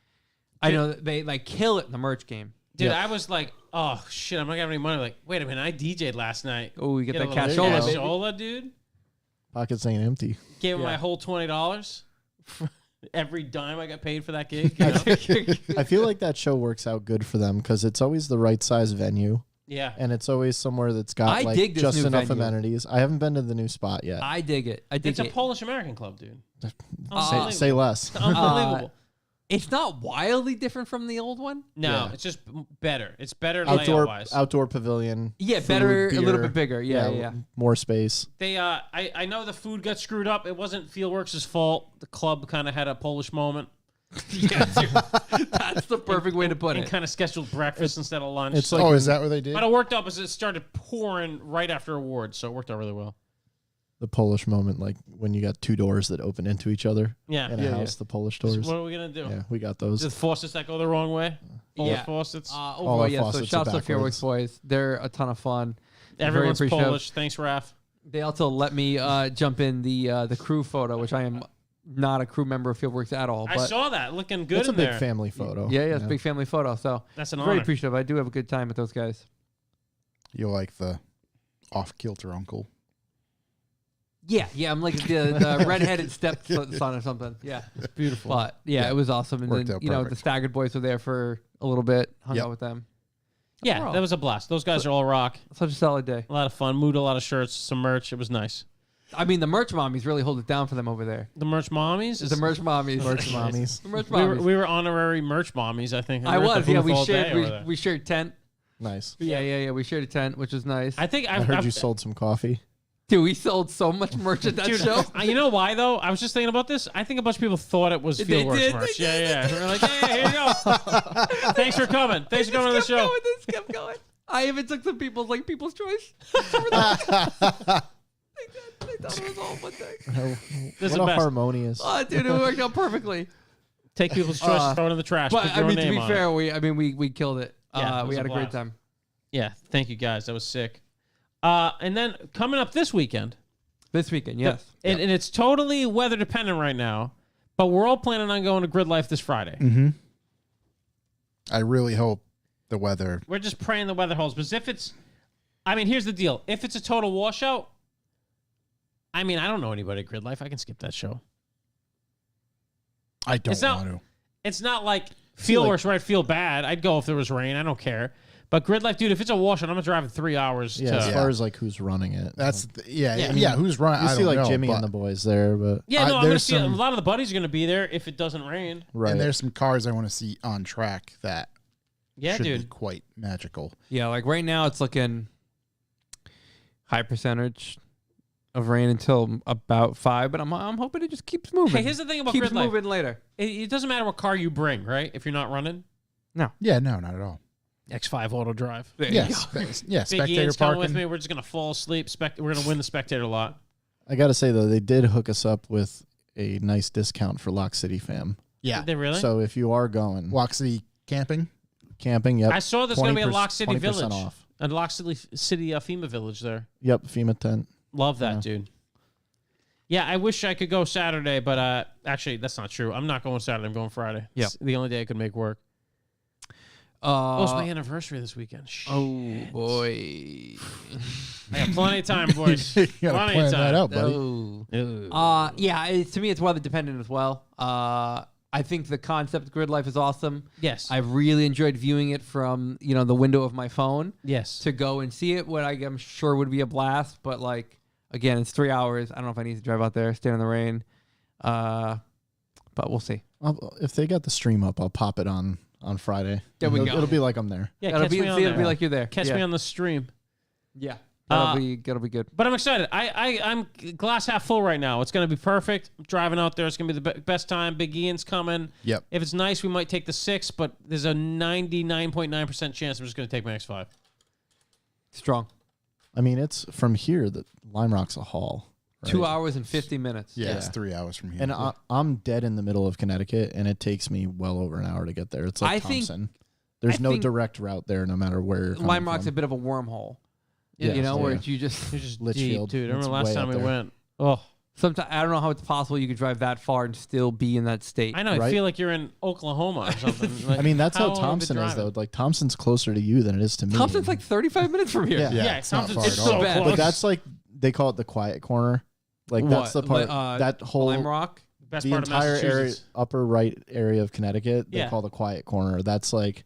I know that they like kill it in the merch game. Dude, Yeah. I was like, oh, shit, I'm not going to have any money. Like, wait a minute, I DJ'd last night. Oh, you get that a little cashola, baby. cashola, dude. Pockets ain't empty. Gave him Yeah. my whole $20. Every dime I got paid for that gig. You know? I feel like that show works out good for them because it's always the right size venue Yeah. and it's always somewhere that's got I like dig this just new enough venue. amenities. I haven't been to the new spot yet. I dig it. I dig It's a it. Polish American club, dude. Say less. Unbelievable. It's not wildly different from the old one. No, Yeah. it's just better. It's better Outdoor layout-wise. outdoor pavilion. Yeah, food, better, a little beer. bit bigger. Yeah. More space. They, I know the food got screwed up. It wasn't Fieldworks' fault. The club kind of had a Polish moment Yeah, dude. That's the perfect way to put and it. kind of scheduled breakfast instead of lunch. It's like Oh, is that what they did? but it worked out because it started pouring right after awards, so it worked out really well. the Polish moment, like when you got two doors that open into each other Yeah. in a house, the Polish So doors. what are we gonna do? Yeah, we got those. Just faucets that go the wrong way. Polish Yeah. faucets. Overall, our yeah. So faucets shouts are to Fieldworks backwards. boys. They're a ton of fun. Everyone's very appreciative. Polish. Thanks, Raph. They also let me jump in the crew photo, which I am not a crew member of Fieldworks at all. I But saw that. Looking good It's a in big there. family photo. yeah, it's a big family photo. So That's an very honor. appreciative. I do have a good time with those guys. You're like the off-kilter uncle. Yeah, I'm like the redheaded stepson or something. Yeah, It's beautiful. but yeah, Yeah. it was awesome. And Worked then out the perfect. Staggered boys were there for a little bit, hung Yep. out with them. Yeah, Overall, that was a blast. Those guys are all rock. such a solid day. A lot of fun. Moved a lot of shirts, some merch. It was nice. I mean, the merch mommies really hold it down for them over there. The merch mommies. The merch mommies. Merch mommies. The merch We were, mommies. we were honorary merch mommies. I think. I We were at was. the Yeah, booth we all day over shared. there. We shared tent. Nice. Yeah. We shared a tent, which was nice. I think I heard you sold some coffee. Dude, we sold so much merch at that Dude, show. you know why though? I was just thinking about this. I think a bunch of people thought it was They Fieldworks did, merch. they Yeah. We're like, hey, here you go. Thanks for coming. Thanks for coming to the show. They just kept going. I even took some People's Choice. They thought it was all one thing. This is What the a best. harmonious. Oh, dude, it worked out perfectly. Take people's choice, throw it in the trash. But put I your mean, own to name be on fair, it. we killed it. Yeah, it We was had a a great blast. time. Yeah, thank you guys. That was sick. And then coming up this weekend, This weekend, yes. and it's totally weather dependent right now, but we're all planning on going to Grid Life this Friday. Mm-hmm. I really hope the weather. We're just praying the weather holds. Because if it's, I mean, here's the deal. If it's a total washout, I mean, I don't know anybody at Grid Life. I can skip that show. I don't It's not- want to. It's not like feel worse, right? Feel bad. I'd go if there was rain. I don't care. But Grid Life, dude, if it's a washout, I'm gonna drive 3 hours. Yeah, as to, far as like who's running it. That's Yeah, I yeah. mean, Who's running? You I see don't like know, Jimmy but- and the boys there, but yeah, no, I'm gonna there's see a some- lot of the buddies are gonna be there if it doesn't rain. right. And there's some cars I want to see on track that Yeah, should be dude. quite magical. Yeah, like right now it's looking high percentage of rain until about 5, but I'm hoping it just keeps moving. Hey, here's the thing about keeps Grid Life. moving later. It doesn't matter what car you bring, right? If you're not running, Yeah, no, not at all. X5 auto drive. There you Yes, go. yeah. Big Spectator Ian's coming with parking. me. We're just gonna fall asleep. We're gonna win the spectator lot. I gotta say though, they did hook us up with a nice discount for Lock City fam. Yeah, Did they really? So if you are going Walk City camping. camping, yep. I saw there's gonna be a 20% Lock City 20% Village, off. a Lock City FEMA Village there. Yep, FEMA tent. Love that, Yeah. dude. Yeah, I wish I could go Saturday, but actually, that's not true. I'm not going Saturday. I'm going Friday. Yep. It's the only day I could make work. Oh, it's my anniversary this weekend. Shit. Oh boy. I got plenty of time, boys. You gotta Plenty plan of time. that out, buddy. Oh. Ooh. Yeah, to me it's weather dependent as well. I think the concept of Grid Life is awesome. Yes. I've really enjoyed viewing it from, the window of my phone. yes. To go and see it, what I'm sure would be a blast, but like again, it's 3 hours. I don't know if I need to drive out there, stand in the rain. But we'll see. If they got the stream up, I'll pop it on Friday. There we it'll, go. It'll be like I'm there. Yeah, It'll catch be, me on it'll there. be like you're there. Catch yeah. me on the stream. Yeah. Uh, That'll be good. But I'm excited. I'm glass half full right now. It's going to be perfect. I'm driving out there. It's going to be the best time. Big Ian's coming. Yep. If it's nice, we might take the 6, but there's a 99.9% chance I'm just going to take my X5. Strong. I mean, it's from here that Lime Rock's a haul. Right? 2 hours and 50 minutes. Yeah, it's Yeah. 3 hours from here. And I'm dead in the middle of Connecticut, and it takes me well over an hour to get there. It's like I think- Thompson. There's I no think direct route there, no matter where you're coming Lime Rock's from. a bit of a wormhole. Yeah, where yeah. you just You're just Litchfield. deep, dude. I It's remember last way time up we there. went. Oh, sometimes I don't know how it's possible you could drive that far and still be in that state. I know. I Right? feel like you're in Oklahoma or something. Like, I mean, that's how long have I been Thompson is, driving? though. Like, Thompson's closer to you than it is to me. Thompson's like 35 minutes from here. Yeah. Yeah, it's not Thompson's far it's at so all. bad. close. But that's like, they call it the quiet corner. Like, that's the part, that whole, Lime Rock. best the part of entire area, Massachusetts. upper right area of Connecticut, they Yeah. call the quiet corner. That's like,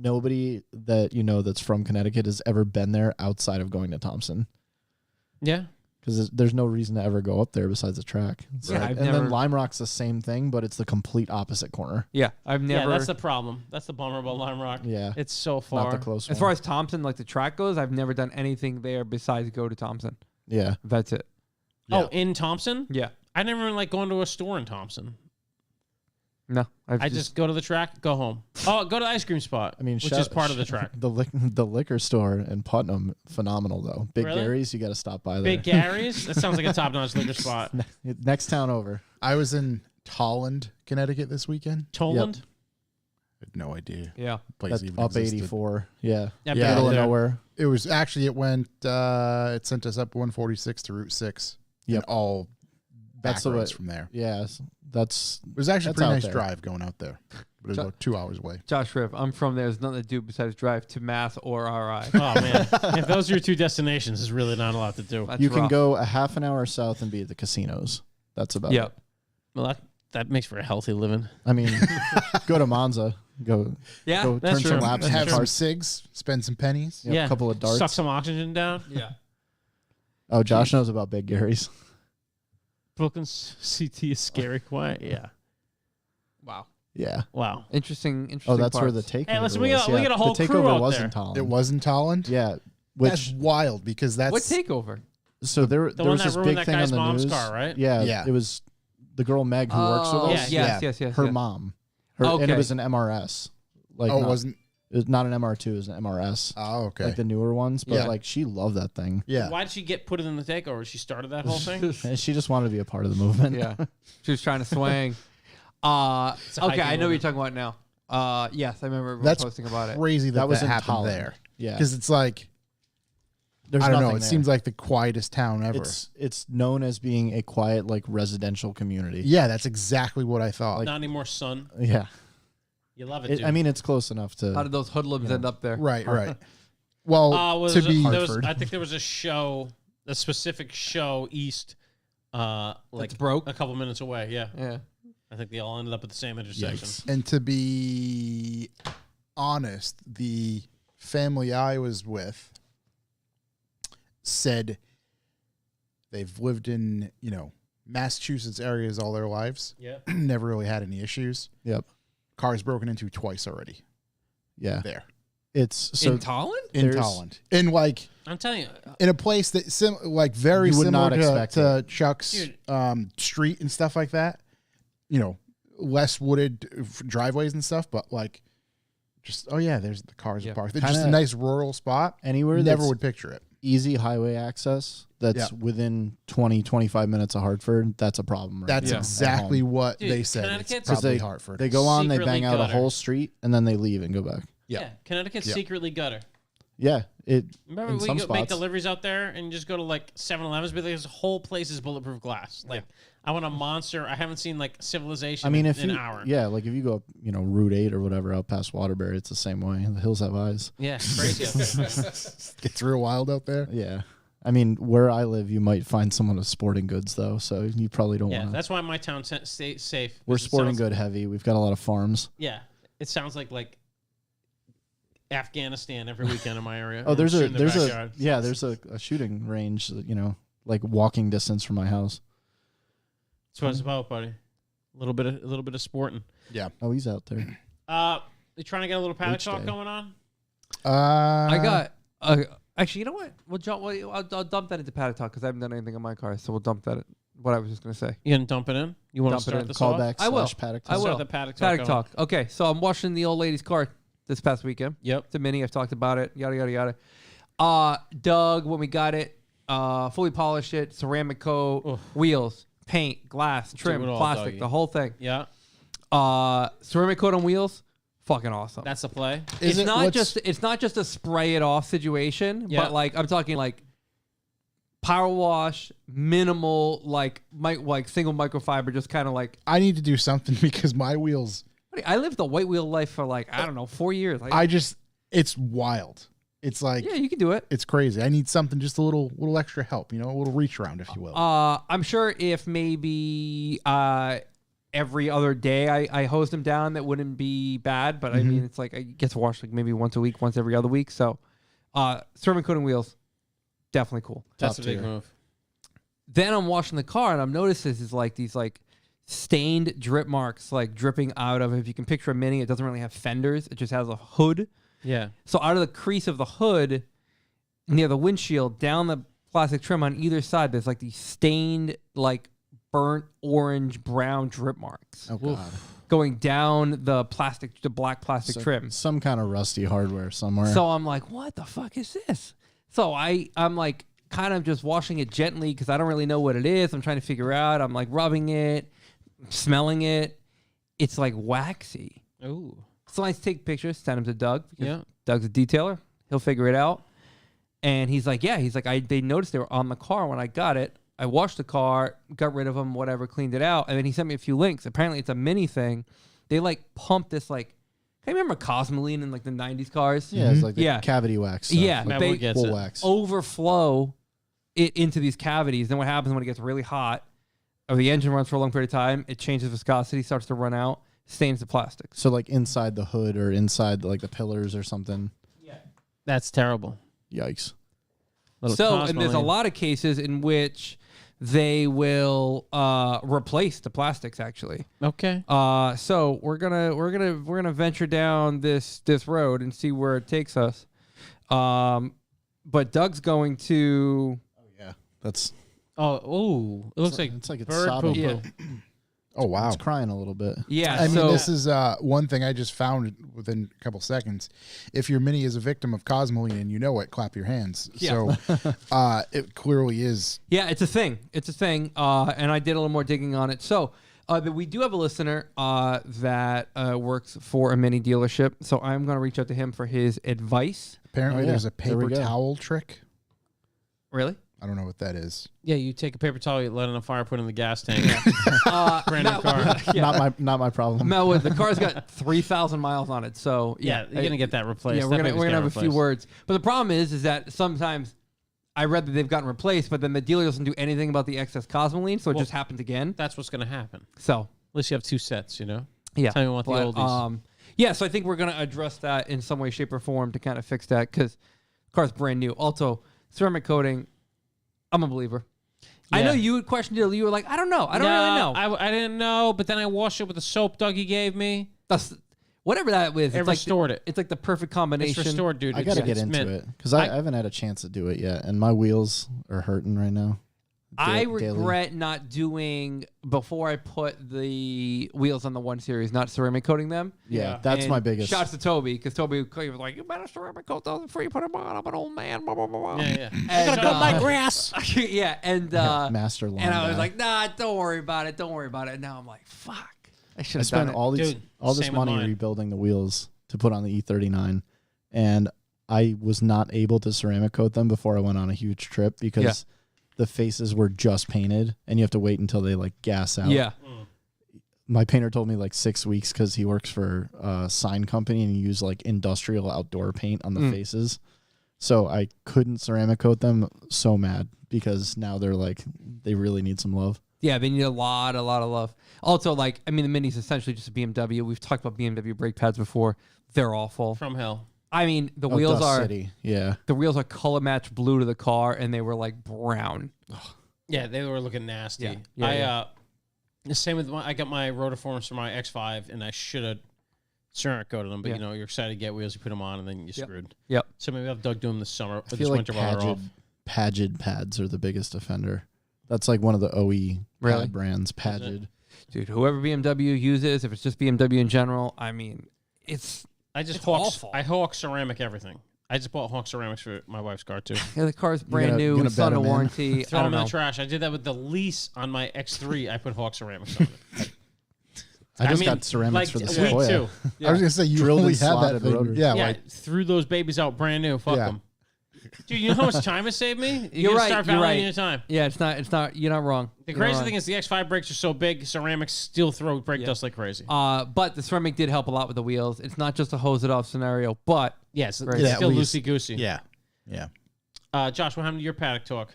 nobody that that's from Connecticut has ever been there outside of going to Thompson. Yeah. Because there's no reason to ever go up there besides the track. It's Yeah, like- I've and never- then Lime Rock's the same thing, but it's the complete opposite corner. Yeah, I've never. Yeah, that's the problem. That's the bummer about Lime Rock. Yeah. It's so far. Not the close as one. far as Thompson, like the track goes, I've never done anything there besides go to Thompson. Yeah. That's it. Oh, in Thompson? Yeah. I never even like going to a store in Thompson. No, I just go to the track, go home. Oh, go to the ice cream spot. I mean, which is part of the track. The liquor store in Putnam, phenomenal though. Big Really? Gary's, you got to stop by there. Big Gary's? That sounds like a top-notch liquor spot. Next town over. I was in Tolland, Connecticut this weekend. Toland? I had no idea. Yeah. Place That's even up existed. 84. Yeah. Yeah, Yeah, Middle of there. nowhere. It was actually it sent us up 146 to Route 6. Yep. And all back That's the roads way- from there. Yeah. That's It was actually a That's pretty out nice there. drive going out there. But it was about 2 hours away. Josh Riff, I'm from there. There's nothing to do besides drive to Mass or RI. Oh, man. If those are your two destinations, there's really not a lot to do. That's you can rough. go a half an hour south and be at the casinos. That's about Yep. it. Well, that makes for a healthy living. I mean, go to Monza. Go Yeah. go that's turn true. some laps in That's the Have true. some cars. cigs, spend some pennies. Yep, a couple of darts. Suck some oxygen down. Yeah. Oh, Josh knows about Big Gary's. Brooklyn CT is scary quiet. Yeah. Wow. Yeah. Wow. Interesting. Oh, that's where the parts. takeover Hey, listen, was. we got a whole the crew takeover out wasn't there. Holland. It wasn't Holland. Yeah. That's Which wild because that's What takeover? so there The there one was that this ruined big that thing guy's on the mom's news. car, right? Yeah. Yeah. It was the girl Meg who works with Oh, us. Yeah. yes. Her mom. And Okay. it was an MRS. Like Oh, it not, wasn't. it was not an MR2, it was an MRS. Oh, okay. Like the newer ones, but Yeah. like she loved that thing. Yeah. Why did she get put in the takeover? She started that whole thing. And she just wanted to be a part of the movement. Yeah. She was trying to swing. a Okay, hiking I know what you're movement. talking about now. Yes, I remember everyone That's posting about it. crazy that was in happened Holland. there. Yeah. Because it's like, There's I don't know. nothing It there. seems like the quietest town ever. it's known as being a quiet like residential community. Yeah, that's exactly what I thought. Not anymore, son. Yeah. You love it, dude. I mean, it's close enough to. How did those hoodlums end up there? Right, right. Well, to be I think there was a show, a specific show east, like That's broke? a couple minutes away. Yeah, Yeah. I think they all ended up at the same intersection. and to be honest, the family I was with said they've lived in, Massachusetts areas all their lives. Yeah. Never really had any issues. Yep. Cars broken into twice already Yeah. there It's so In Tolland? in There's- Holland. In I'm telling you, in a place that very You would similar not to, expect to Chuck's Dude. street and stuff like that. Less wooded driveways and stuff, but just there's the cars Yeah. parked. It's just a Kinda nice rural spot. anywhere Never that's would picture it. easy highway access that's Yeah. within 20, 25 minutes of Hartford. That's a problem. Right That's now at exactly home. what Dude, they said. It's Connecticut's- probably they, Hartford. They go on, they Secretly bang out a gutter. whole street, and then they leave and go back. Yeah. Connecticut's Yeah. secretly gutter. Yeah, it. Remember in we some go make spots. deliveries out there and you just go to 7-Elevens, but this whole place is bulletproof glass. I want a monster. I haven't seen Civilization I mean, if in you, an hour. if you go up, Route 8 or whatever out past Waterbury, it's the same way. The hills have eyes. Yeah, it's crazy out there. It's real wild out there. Yeah, I mean, where I live, you might find someone with sporting goods though, so you probably don't Yeah, want to. that's why my town stays safe. We're It sporting sounds- good heavy. We've got a lot of farms. Yeah, it sounds like Afghanistan every weekend in my area. Oh, there's Shoot a in the there's backyard. a shooting range, like walking distance from my house. That's what it's about, buddy. A little bit of sporting. Oh, he's out there. You trying to get a little paddock Each talk day. going on? I got. Actually, you know what? I'll dump that into paddock talk because I haven't done anything on my car, so we'll dump that. What I was just gonna say. You gonna dump it in? You want to Dump it start in. this off? Callback I will. / paddock. I will. Start the paddock talk. Paddock going. talk. Okay, so I'm washing the old lady's car this past weekend. Yep. It's a Mini. I've talked about it. Yada yada yada. Doug, when we got it, fully polished it, ceramic coat, Oof. wheels, paint, glass, trim, it all, plastic, Dougie. the whole thing. Yeah, Ceramic coat on wheels, fucking awesome. that's the play. Is it's it not just a spray it off situation, Yeah. but I'm talking power wash, minimal single microfiber, just kind of I need to do something because my wheels. I lived the white wheel life for 4 years. It's wild. It's yeah, you can do it. it's crazy. I need something, just a little extra help, a little reach around, if you will. I'm sure if maybe every other day I hose them down, that wouldn't be bad. But I mean, it's I get to wash maybe once a week, once every other week. So, ceramic coating wheels, definitely cool. That's Top a big tier. move. Then I'm washing the car and I'm noticing these stained drip marks dripping out of. If you can picture a Mini, it doesn't really have fenders; it just has a hood. Yeah. So out of the crease of the hood, near the windshield, down the plastic trim on either side, there's these stained, burnt orange, brown drip marks Oh god. going down the black plastic So- trim. Some kind of rusty hardware somewhere. So I'm like, what the fuck is this? So I'm kind of just washing it gently because I don't really know what it is. I'm trying to figure out. I'm rubbing it, smelling it. It's waxy. Ooh. So I take pictures, send them to Doug. Because Yeah. Doug's a detailer. He'll figure it out. And he's like, yeah. He's like, they noticed they were on the car when I got it. I washed the car, got rid of them, whatever, cleaned it out. And then he sent me a few links. Apparently it's a Mini thing. They pump this can you remember Cosmoline in the 90s cars? yeah, it's like the Yeah. cavity wax. Stuff, Yeah, like Matt they Wood gets full it. wax. overflow it into these cavities. Then what happens when it gets really hot or the engine runs for a long period of time, it changes viscosity, starts to run out, stains the plastic. So inside the hood or inside the pillars or something. That's terrible. Yikes. Little So, and there's a Cosmoline. lot of cases in which they will replace the plastics actually. Okay. So we're gonna venture down this road and see where it takes us. But Doug's going to. Yeah, that's It looks like it's like it's bird sobbing. poo. Yeah. Oh wow. It's crying a little bit. Yeah. I mean, so this is one thing I just found within a couple seconds. If your mini is a victim of cosmoline and you know it, clap your hands. Yeah. So it clearly is. yeah, it's a thing. It's a thing. And I did a little more digging on it. So but we do have a listener that works for a mini dealership. So I'm going to reach out to him for his advice. Apparently, Oh, yeah. there's a There we paper go. towel trick. Really? I don't know what that is. Yeah, you take a paper towel, you let it on the fire, put it in the gas tank. Brand new Mel- car. yeah. Not my problem. Mel, the car's got 3,000 miles on it. So Yeah, you're gonna get that replaced. Yeah, That we're baby's gonna have a getting few replaced. words. But the problem is that sometimes I read that they've gotten replaced, but then the dealer doesn't do anything about the excess cosmoline, so it Well, just happens again. That's what's gonna happen. So Unless you have two sets, you know. yeah, Tell me what the but, oldies. yeah, so I think we're gonna address that in some way, shape, or form to kind of fix that because the car's brand new. Also, ceramic coating, I'm a believer. I Yeah. know you would question it. You were like, I don't know. I don't really know. I didn't know, but then I washed it with the soap Dougie gave me. That's whatever that is. It It's like restored it. It's like the perfect It's combination. restored, dude. I got to It's get into mint. it because I I- haven't had a chance to do it yet, and my wheels are hurting right now. I Daily. regret not doing before I put the wheels on the 1 Series, not ceramic coating them. Yeah, that's And my biggest. Shouts to Toby because Toby was like, "You better ceramic coat those before you put them on. I'm an old man." Blah, blah, blah, blah. Yeah, yeah. And, grass. yeah, and Master lawn and I was guy. like, "Nah, don't worry about it. Don't worry about it." And now I'm like, "Fuck, I should I have done spent it." all these Dude, all this same with money mine. rebuilding the wheels to put on the E39, and I was not able to ceramic coat them before I went on a huge trip because the faces were just painted, and you have to wait until they like gas out. Yeah, My painter told me like 6 weeks because he works for a sign company and he used like industrial outdoor paint on the faces. So I couldn't ceramic coat them. So mad because now they're like they really need some love. yeah, they need a lot of love. Also, like, I mean, the Mini's essentially just a BMW. We've talked about BMW brake pads before. They're awful. From hell. I mean, the Oh, wheels Dust are City. Yeah. the wheels are color matched blue to the car, and they were like brown. Yeah, they were looking nasty. Yeah. Yeah, The same with I got my rotiforms for my X5, and I should have ceramic coated them. But Yeah. you know, you're excited to get wheels, you put them on, and then you're screwed. Yep. So maybe I'll have Doug do them this summer, or I this feel like winter while they're off. Pagid pads are the biggest offender. That's like one of the OE Really? pad brands. Pagid. Dude, whoever BMW uses, if it's just BMW in general, I mean, it's I just It's hawk. awful. I hawk ceramic everything. I just bought Hawk ceramics for my wife's car too. yeah, the car's brand gonna- new, gonna it's bet under 'em in? warranty. Throw I them don't in know. the trash. I did that with the lease on my X3. I put Hawk ceramics on it. I just mean, got ceramics like for the week Sequoia. two. I was gonna say you Drilled only and had that slotted thing. rotors. Yeah, Yeah, like threw those babies out brand new. Fuck Yeah. them. Dude, you know how much time it saved me? You're gotta right, Start you're valuing right. your time. Yeah, it's not. You're not wrong. The crazy thing is the X5 brakes are so big, ceramics still throw brake Yeah. dust like crazy. But the ceramic did help a lot with the wheels. It's not just a hose it off scenario, but Yes, Right. it's Yeah, still at least. loosey goosey. yeah, yeah. Josh, what happened to your paddock talk?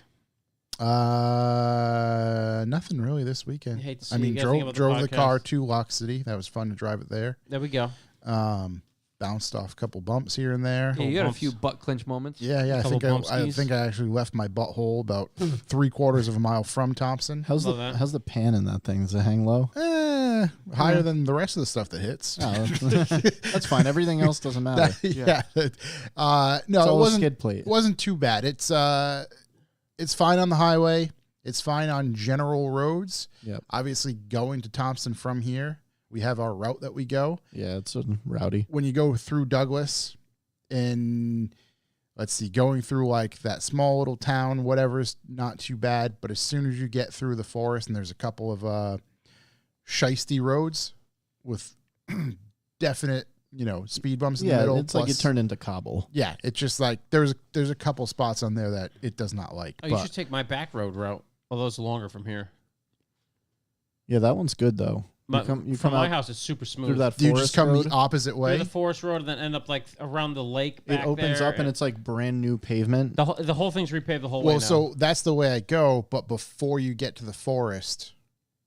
Nothing really this weekend. You hate to see I you mean, guys think about drove the the car podcast. to Lock City. That was fun to drive it there. There we go. Bounced off a couple bumps here and there. yeah, you got a bumps. few butt clinch moments. Yeah, yeah. I Couple think I bumpskis. think I actually left my butthole about 3/4 of a mile from Thompson. How's Love the that. how's the pan in that thing? Does it hang low? Higher than the rest of the stuff that hits. Oh, that's fine. Everything else doesn't matter. yeah. No, It's it all a wasn't. skid plate. It wasn't too bad. It's fine on the highway. It's fine on general roads. Yep. Obviously, going to Thompson from here, we have our route that we go. Yeah, it's rowdy. When you go through Douglas and let's see, going through like that small little town, whatever, is not too bad. But as soon as you get through the forest and there's a couple of shiesty roads with definite, speed bumps in the Yeah, middle. it's like it plus- turned into cobble. Yeah, it's just like there's a couple spots on there that it does not like. Oh, you but should take my back road route. Although it's longer from here. Yeah, that one's good though. But you from come my out house, it's super smooth. through that do you forest just come road. the opposite Through way? the forest road and then end up like around the lake It back opens there, up and it's like brand new pavement. the whole thing's repaved the whole way Well, now. so that's the way I go, but before you get to the forest,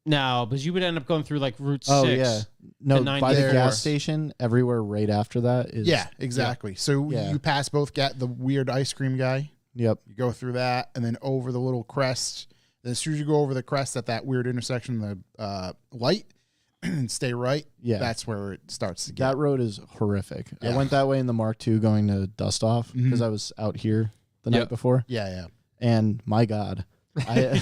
No, because you would end up going through like Route 6. Oh yeah, no, to by the 94. gas station, everywhere right after that is. yeah, exactly. So Yeah. you pass both the weird ice cream guy. Yep. You go through that, and then over the little crest. Then as soon as you go over the crest at that weird intersection, the light, and stay right. Yeah. That's where it starts to get. That road is horrific. Yeah. I went that way in the Mark II going to Dust Off because I was out here the night before. Yeah. And my God, I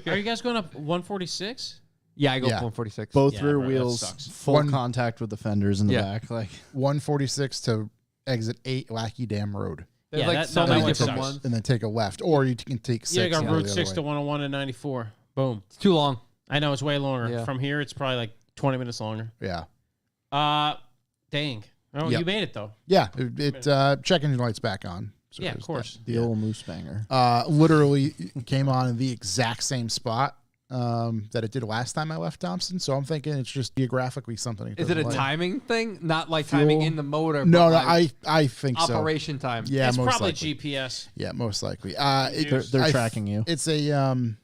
Are you guys going up 146? Yeah, I go Yeah. 146. both Yeah, rear bro, that wheels sucks. full contact with the fenders in the Yeah. back. Like 146 to exit 8 Lackey Dam Road. There's Yeah, like that- so that many one different sucks. ones. And then take a left. Or you can take 6. Yeah, you got and go Route the other 6 way. to 101 and 94. Boom. It's too long. I know it's way longer. Yeah. From here, it's probably like 20 minutes longer. Yeah. Dang. Oh, Yep. you made it though. Yeah. It check engine light's back on. So Yeah, of there's course. the old moose banger. that. Literally came on in the exact same spot that it did last time I left Thompson. So I'm thinking it's just geographically something. Is it a doesn't like. timing thing? Not like timing Fuel? in the motor. No, but no, like I think so. operation time. Yeah, it's most probably likely. GPS. Yeah, most likely. They're tracking you. It's a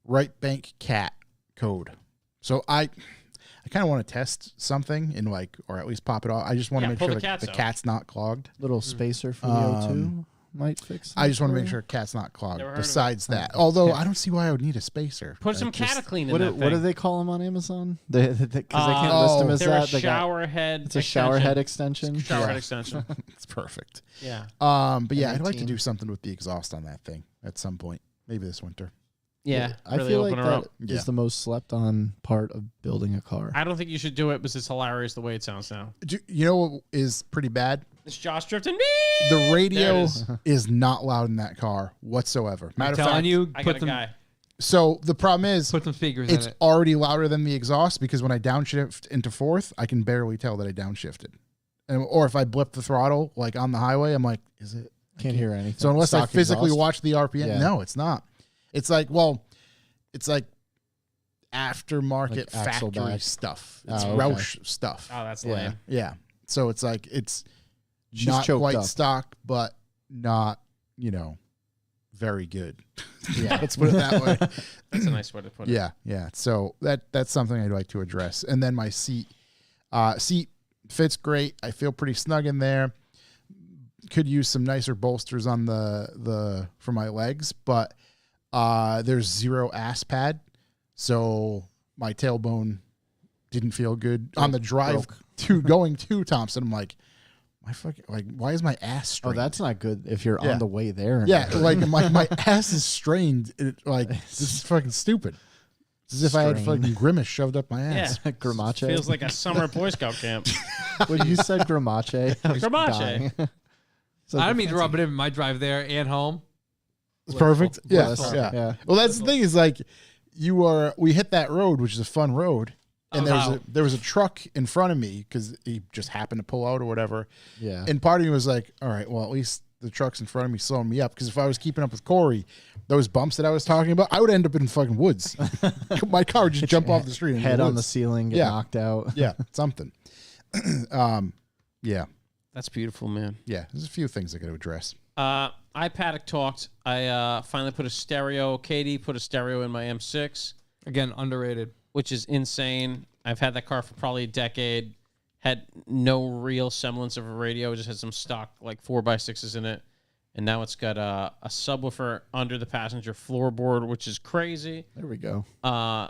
right bank cat code. So I kind of want to test something and or at least pop it off. I just want to Yeah, make pull sure the the cats out. cat's not clogged. Little spacer for the O2 Um, might fix. I just want to that make for sure you. cat's not clogged. Never heard of it. Besides that, although I don't see why I would need a spacer. Put some Just- cataclean in What, that what do thing. they call them on Amazon? Because they can't list them as They're that. a They got- shower head. it's a shower head extension. extension. Shower head extension. It's perfect. Yeah. But yeah, I'd like to 18. do something with the exhaust on that thing at some point. Maybe this winter. Yeah. I really feel like open her that up. is Yeah. the most slept on part of building a car. I don't think you should do it because it's hilarious the way it sounds now. You know what is pretty bad? It's Josh drifting. The There radio it is. is not loud in that car whatsoever. Matter I'm of telling fact, you, I got put a some guy. so the problem is put some speakers it's in it. already louder than the exhaust because when I downshift into fourth, I can barely tell that I downshifted. Or if I blip the throttle like on the highway, I'm like, is it? Can't hear anything. So unless I Stock physically exhaust. watch the RPM, Yeah. no, it's not. It's like aftermarket Like axle factory back. stuff. It's Oh, okay. Roush stuff. Oh, that's Yeah. lame. Yeah. So it's like it's She's not choked quite up. stock, but not, very good. Yeah, let's put it that way. That's a nice way to put it. Yeah. So that's something I'd like to address. And then my seat fits great. I feel pretty snug in there. Could use some nicer bolsters on the for my legs, but there's zero ass pad, so my tailbone didn't feel good on the drive going to Thompson. I'm like, why is my ass Oh, strained? that's not good if you're Yeah. on the way there. Yeah, like my ass is strained. This is fucking stupid. It's as if I had Strained. fucking grimace shoved up my ass. Yeah. Gramache. Feels like a summer Boy Scout camp. When you said Gramache, I was Gramache. dying. It's I like don't a mean to fancy- rub it in my drive there and home. It's perfect. Yeah, Blissful. yeah. Yeah. Well, that's the thing is we hit that road, which is a fun road, and there was a truck in front of me because he just happened to pull out or whatever. Yeah. And part of me was like, all right, well, at least the truck's in front of me slowing me up because if I was keeping up with Corey, those bumps that I was talking about, I would end up in fucking woods. My car would just jump off the street. into Head on the woods. ceiling, get Yeah. knocked out. Yeah, something. Yeah, That's beautiful, man. yeah. There's a few things I got to address. I paddock talked. I finally put a stereo. Katie put a stereo in my M6, Again, underrated. which is insane. I've had that car for probably a decade. Had no real semblance of a radio. It just had some stock 4x6s in it. And now it's got a subwoofer under the passenger floorboard, which is crazy. There we go.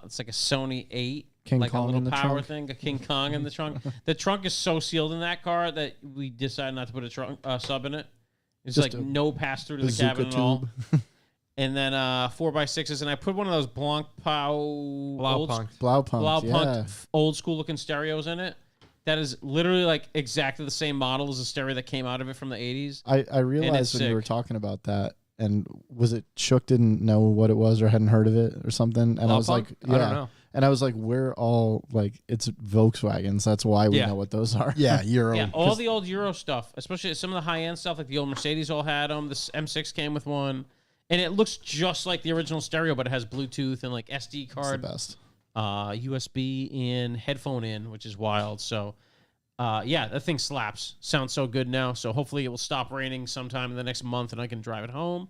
It's like a Sony 8. King like Kong a little in the power trunk? thing, a King Kong in the trunk. The trunk is so sealed in that car that we decided not to put a trunk sub in it. It's Just like a no pass through to the bazooka cabin at all. tube. And then 4x6s, and I put one of those Blanc Pau Blaupunkt. Blaupunkt, yeah. old school looking stereos in it. That is literally like exactly the same model as the stereo that came out of it from the 80s. I realized when you were sick. talking about that, and was it Shook didn't know what it was or hadn't heard of it or something? And I was like, Blaupunkt? I don't know. And I was like, we're all like, it's Volkswagens. That's why we Yeah. know what those are. Yeah, Euro. Yeah, all the old Euro stuff, especially some of the high end stuff, like the old Mercedes all had them. This M6 came with one, and it looks just like the original stereo, but it has Bluetooth and like SD It's the card, best. USB in, headphone in, which is wild. So, yeah, that thing slaps. Sounds so good now. So hopefully it will stop raining sometime in the next month, and I can drive it home.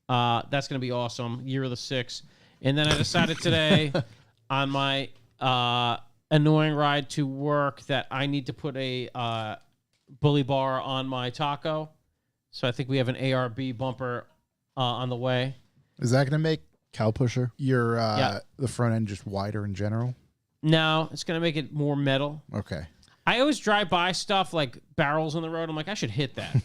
That's gonna be awesome. Year of the 6, and then I decided today on my annoying ride to work that I need to put a bully bar on my taco. So I think we have an ARB bumper on the way. Is that going to make Cow pusher. Your Yeah. the front end just wider in general. No, it's gonna make it more metal. Okay. I always drive by stuff like barrels on the road. I'm like, I should hit that.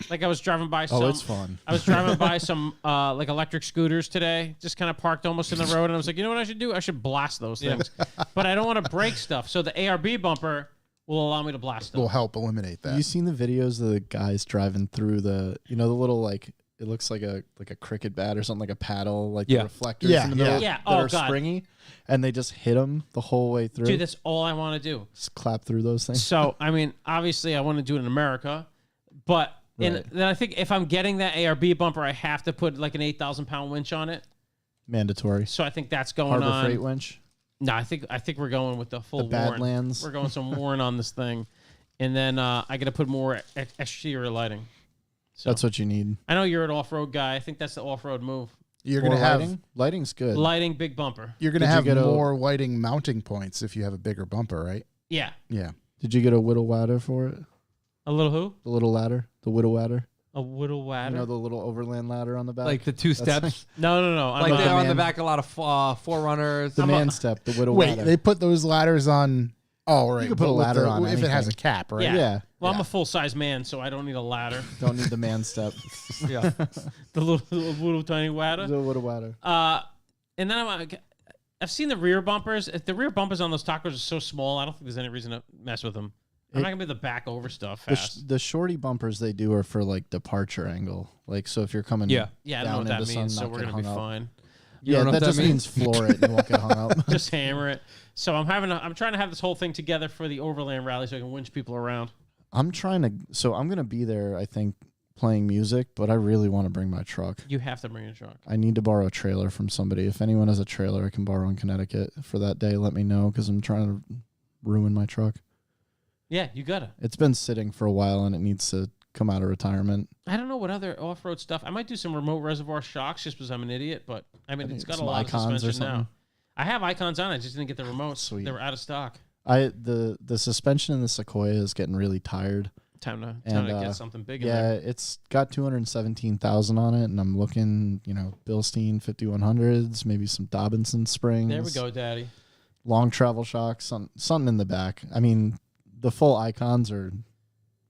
Like I was driving by some. Oh, it's fun. I was driving by some like electric scooters today, just kind of parked almost in the road, and I was like, you know what I should do? I should blast those things. But I don't want to break stuff. So the ARB bumper will allow me to blast Will them. help eliminate that. You seen the videos of the guys driving through the the little like it looks like a cricket bat or something, like a paddle, like the Yeah. reflectors Yeah, in the middle yeah. that Oh, are God. springy, and they just hit them the whole way through. Dude, that's all I want to do. Just clap through those things. So, I mean, obviously, I want to do it in America, but Right. then I think if I'm getting that ARB bumper, I have to put like an 8,000-pound winch on it. Mandatory. So I think that's going Harbor on. Freight winch. No, I think we're going with the full The Warren. Badlands. We're going some Warren on this thing, and then I got to put more exterior lighting. So That's what you need. I know you're an off-road guy. I think that's the off-road move. You're Or gonna have lighting. Lighting's good. Lighting, big bumper. you're gonna Did you have get a- more lighting mounting points if you have a bigger bumper, right? Yeah, Yeah. Did you get a whittle ladder for it? a little who? The little ladder, the whittle ladder. A whittle ladder. You know the little overland ladder on the back. Like the two That's steps. no. I'm Like not- they're on the man- back a lot of Forerunners. the I'm a- man step, the whittle Wait, ladder. they put those ladders on. Oh, right. You could put but a with ladder on if it has a anything. cap, right? Yeah. Yeah. Well, I'm a full-size man, so I don't need a ladder. Don't need the man step. Yeah. The little tiny ladder. The whittle ladder. And then I've seen the rear bumpers. If the rear bumpers on those tacos are so small, I don't think there's any reason to mess with them. I'm not gonna be the back over stuff fast. The shorty bumpers they do are for like departure angle. Like so if you're coming Yeah. Yeah, I don't know down what that into means, sun, so not we're get gonna be hung up. fine. You Yeah, don't know that what just that means floor it and you won't get hung up. Just hammer it. So I'm trying to have this whole thing together for the Overland Rally, so I can winch people around. I'm gonna be there, I think, playing music, but I really want to bring my truck. You have to bring a truck. I need to borrow a trailer from somebody. If anyone has a trailer I can borrow in Connecticut for that day, let me know because I'm trying to ruin my truck. Yeah, you gotta. It's been sitting for a while and it needs to come out of retirement. I don't know what other off-road stuff. I might do some remote reservoir shocks just because I'm an idiot, but I mean, I it's think got a some lot of Icons or suspension now. something. I have Icons on. I just didn't get the remotes. Sweet. They were out of stock. The suspension in the Sequoia is getting really tired. Time to And, get something big in Yeah, there. it's got 217,000 on it, and I'm looking, Bilstein 5100s, maybe some Dobinson springs. There we go, Daddy. Long travel shocks, something in the back. I mean, the full Icons are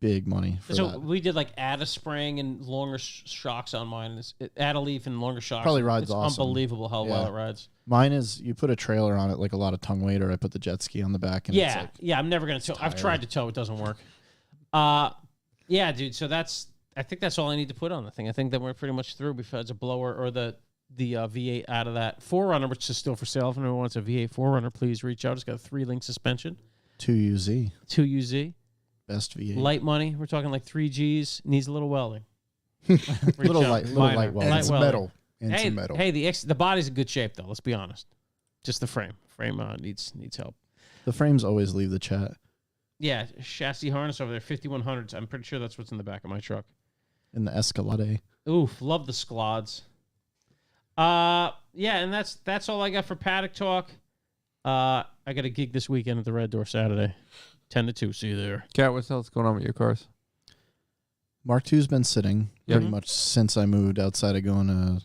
big money for So that. we did like add a spring and longer shocks on mine. Add a leaf and longer shocks. Probably rides it's awesome. unbelievable how well Yeah. it rides. Mine is you put a trailer on it, like a lot of tongue weight, or I put the jet ski on the back. And it's like, I'm never gonna tow. I've tired. tried to tow, it doesn't work. Yeah, dude. So I think that's all I need to put on the thing. I think that we're pretty much through. Besides a blower or the V8 out of that 4Runner, which is still for sale. If anyone wants a V8 4Runner, please reach out. It's got a 3-link suspension, 2UZ, 2UZ, best V8. light money. We're talking like 3Gs. Needs a little welding. Reach little out. light, little Minor. light welding. And Light some welding. metal. And Hey, some metal. hey, the body's in good shape though. Let's be honest. Just the frame. Frame needs help. The frames always leave the chat Yeah, chassis harness over there, 5100s. I'm pretty sure that's what's in the back of my truck. in the Escalade. Oof, love the Sklods. Yeah, and that's all I got for paddock talk. I got a gig this weekend at the Red Door Saturday, 10 to 2. See you there. Cat, what else going on with your cars? Mark II's been sitting Yep. pretty much since I moved outside of going to.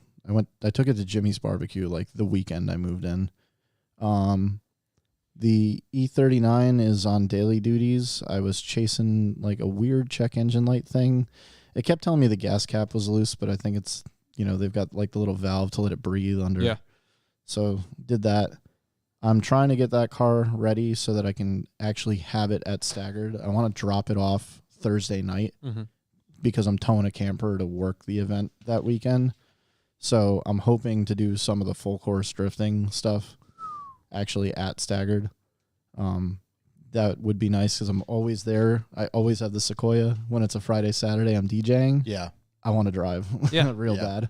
I took it to Jimmy's Barbecue like the weekend I moved in. The E39 is on daily duties. I was chasing like a weird check engine light thing. It kept telling me the gas cap was loose, but I think it's they've got like the little valve to let it breathe under. Yeah. So did that. I'm trying to get that car ready so that I can actually have it at staggered. I want to drop it off Thursday night Mm-hmm. because I'm towing a camper to work the event that weekend. So I'm hoping to do some of the full course drifting stuff actually at staggered. That would be nice because I'm always there. I always have the Sequoia. When it's a Friday, Saturday, I'm DJing. Yeah. I want to drive Yeah. real Yeah. bad.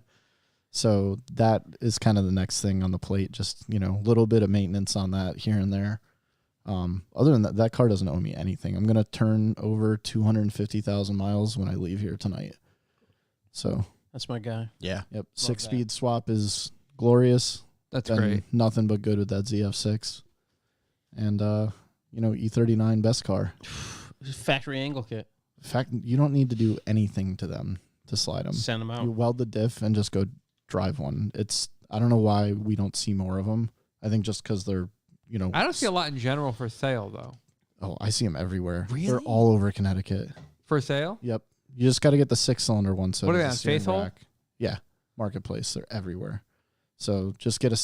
So that is kind of the next thing on the plate. Just, a little bit of maintenance on that here and there. Other than that car doesn't owe me anything. I'm going to turn over 250,000 miles when I leave here tonight. So, That's my guy. Yeah. yep. that. 6-speed swap is glorious. That's Been great. nothing but good with that ZF6. And, E39 best car. Factory angle kit. In fact, you don't need to do anything to them to slide them. Send them You out. weld the diff and just go drive one. It's I don't know why we don't see more of them. I think just because they're, you know. I don't see a lot in general for sale though. Oh, I see them everywhere. Really? They're all over Connecticut. For sale? Yep. You just got to get the 6-cylinder one. So What are it they has on, a steering Faithful? rack. Yeah, Marketplace. They're everywhere. So just get a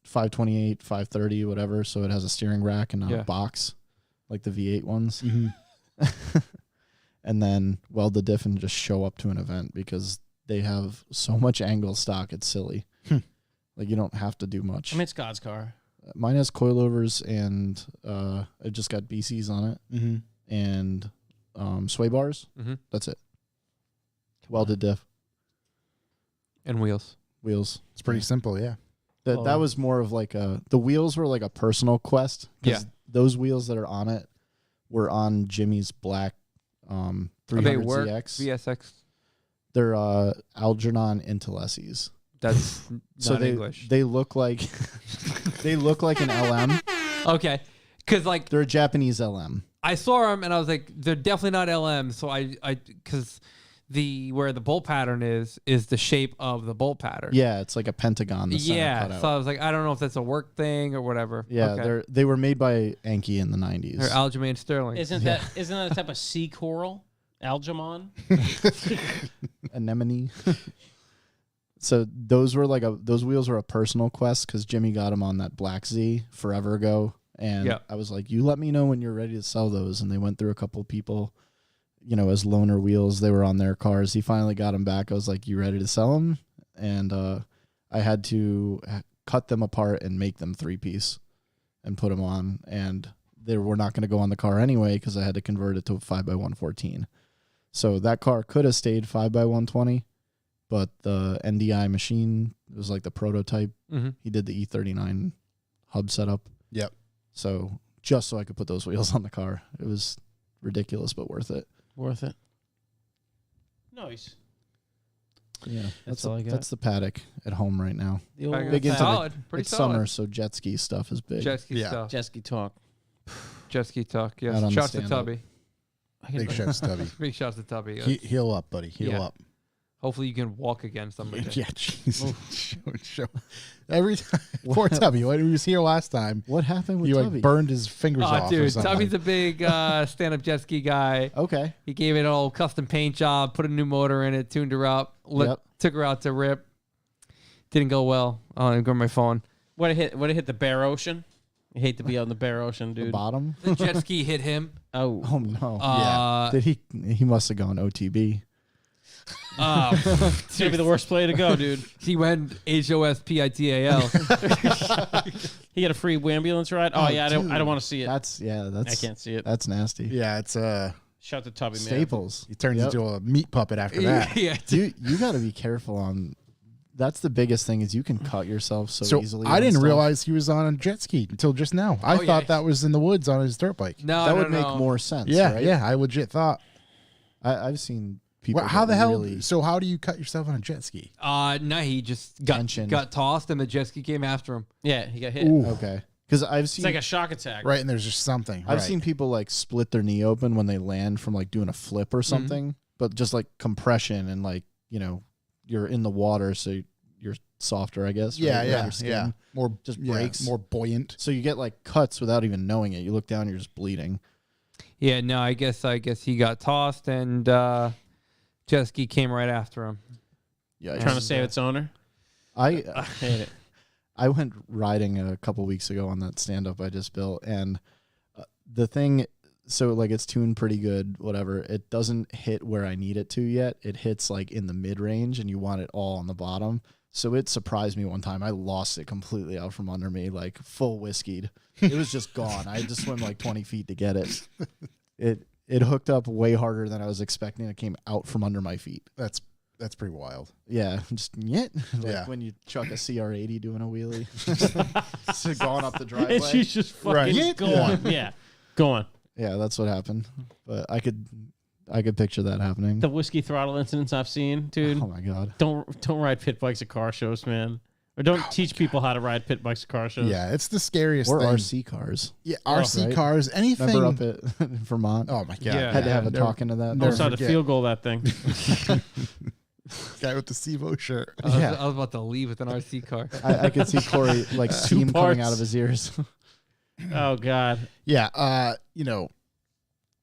528, 530, whatever. So it has a steering rack and not Yeah. a box, like the V8 ones. Mm-hmm. And then weld the diff and just show up to an event because they have so much angle stock. It's silly. Like you don't have to do much. I mean, it's God's car. Mine has coilovers and it just got BCs on it Mm-hmm. and sway bars. Mhm. That's it. Welded diff, And wheels. wheels. It's pretty simple, yeah. That was more of like the wheels were like a personal quest. 'Cause Yeah. those wheels that are on it were on Jimmy's black 300 work ZX. VSX. They're Algernon Intelessis. That's So not they English. they look like they look like an LM. Okay. Because like They're a Japanese LM. I saw them and I was like, they're definitely not LM. So because where the bolt pattern is the shape of the bolt pattern. Yeah, it's like a pentagon. The center cut Yeah. out. So I was like, I don't know if that's a work thing or whatever. Yeah, Okay. they were made by Enki in the 90s. Or Aljamain Sterling. Isn't that a type of sea coral? Algemon? Anemone. So those were those wheels were a personal quest because Jimmy got them on that Black Z forever ago, and Yeah. I was like, "You let me know when you're ready to sell those." And they went through a couple people, you know, as loaner wheels. They were on their cars. He finally got them back. I was like, "You ready to sell them?" And I had to cut them apart and make them 3-piece and put them on, and they were not going to go on the car anyway because I had to convert it to a 5x114. So that car could have stayed 5x120. But the NDI machine, it was like the prototype. Mm-hmm. He did the E39 hub setup. Yep. So just so I could put those wheels on the car. It was ridiculous, but worth it. Worth it. Nice. Yeah. That's all I got. That's the paddock at home right now. The old Big into solid. Pretty it's solid. summer, so jet ski stuff is big. Jet ski Yeah. stuff. jet ski talk. Jet ski talk. Yes. Out on the Shouts to stand-up. Tubby. Big shots, Tubby. Big shouts to Tubby. Heal up, buddy. Heal Yeah. up. Hopefully you can walk again someday. Yeah, jeez. show. Every time. Poor Tubby. When he was here last time, What happened with you Tubby? like burned his fingers Oh, off or dude, something. Tubby's a big stand-up jet ski guy. Okay. He gave it an old custom paint job, put a new motor in it, tuned her up, Yep. took her out to rip. Didn't go well. Oh, I got my phone. What it hit the Bear Ocean? I hate to be on the Bear Ocean, The dude. bottom. The jet ski hit him. Oh. Oh no. Uh, He must have gone OTB. It's gonna be the worst play to go, dude. He went HOSPITAL. He got a free ambulance ride. Oh, yeah, I don't dude. want to see it. That's I can't see it. That's nasty. Yeah, it's Shout to Tubby, man. Staples. he turns Yep. into a meat puppet after that. yeah. You got to be careful on. That's the biggest thing is you can cut yourself so easily. I on didn't stuff. realize he was on a jet ski until just now. I Oh, yeah. thought that was in the woods on his dirt bike. No, that no, would make no. more sense. Yeah, right? yeah. I legit thought. I've seen people. Well, how that the hell? Really, So how do you cut yourself on a jet ski? No, he just Tension. got tossed and the jet ski came after him. Yeah, he got hit. Ooh. okay, because I've It's seen like a shock attack. Right, and there's just something. I've right. seen people like split their knee open when they land from like doing a flip or something, but just like compression and like you're in the water, so you're softer, I guess. Yeah, right? yeah, Your skin. yeah. More Just yeah, breaks. more buoyant. So you get like cuts without even knowing it. You look down, you're just bleeding. Yeah, no, I guess he got tossed and jet ski came right after him. Yeah, Trying to save its owner. I Hate it. I went riding a couple weeks ago on that stand up I just built, and the thing, so like it's tuned pretty good, whatever. It doesn't hit where I need it to yet. It hits like in the mid range, and you want it all on the bottom. So it surprised me one time. I lost it completely out from under me, like full whiskeyed. It was just gone. I had to swim like 20 feet to get it. It hooked up way harder than I was expecting. It came out from under my feet. That's pretty wild. Yeah, just yet. Like Yeah. when you chuck a CR80 doing a wheelie, just going up the driveway. And she's just fucking Right. going. Yeah. Going. Yeah, that's what happened. But I could picture that happening. The whiskey throttle incidents I've seen, dude. Oh my god. Don't ride pit bikes at car shows, man. Or don't teach people how to ride pit bikes at car shows. Yeah, it's the scariest Or thing. RC cars. Yeah, RC right? cars, anything. Remember up at Vermont? Oh my god. Yeah. Had to have a Never- talk into that. Almost had to forget. field goal that thing. Guy with the SIVO shirt. I was about to leave with an RC car. I could see Corey like steam coming out of his ears. Oh God. Yeah.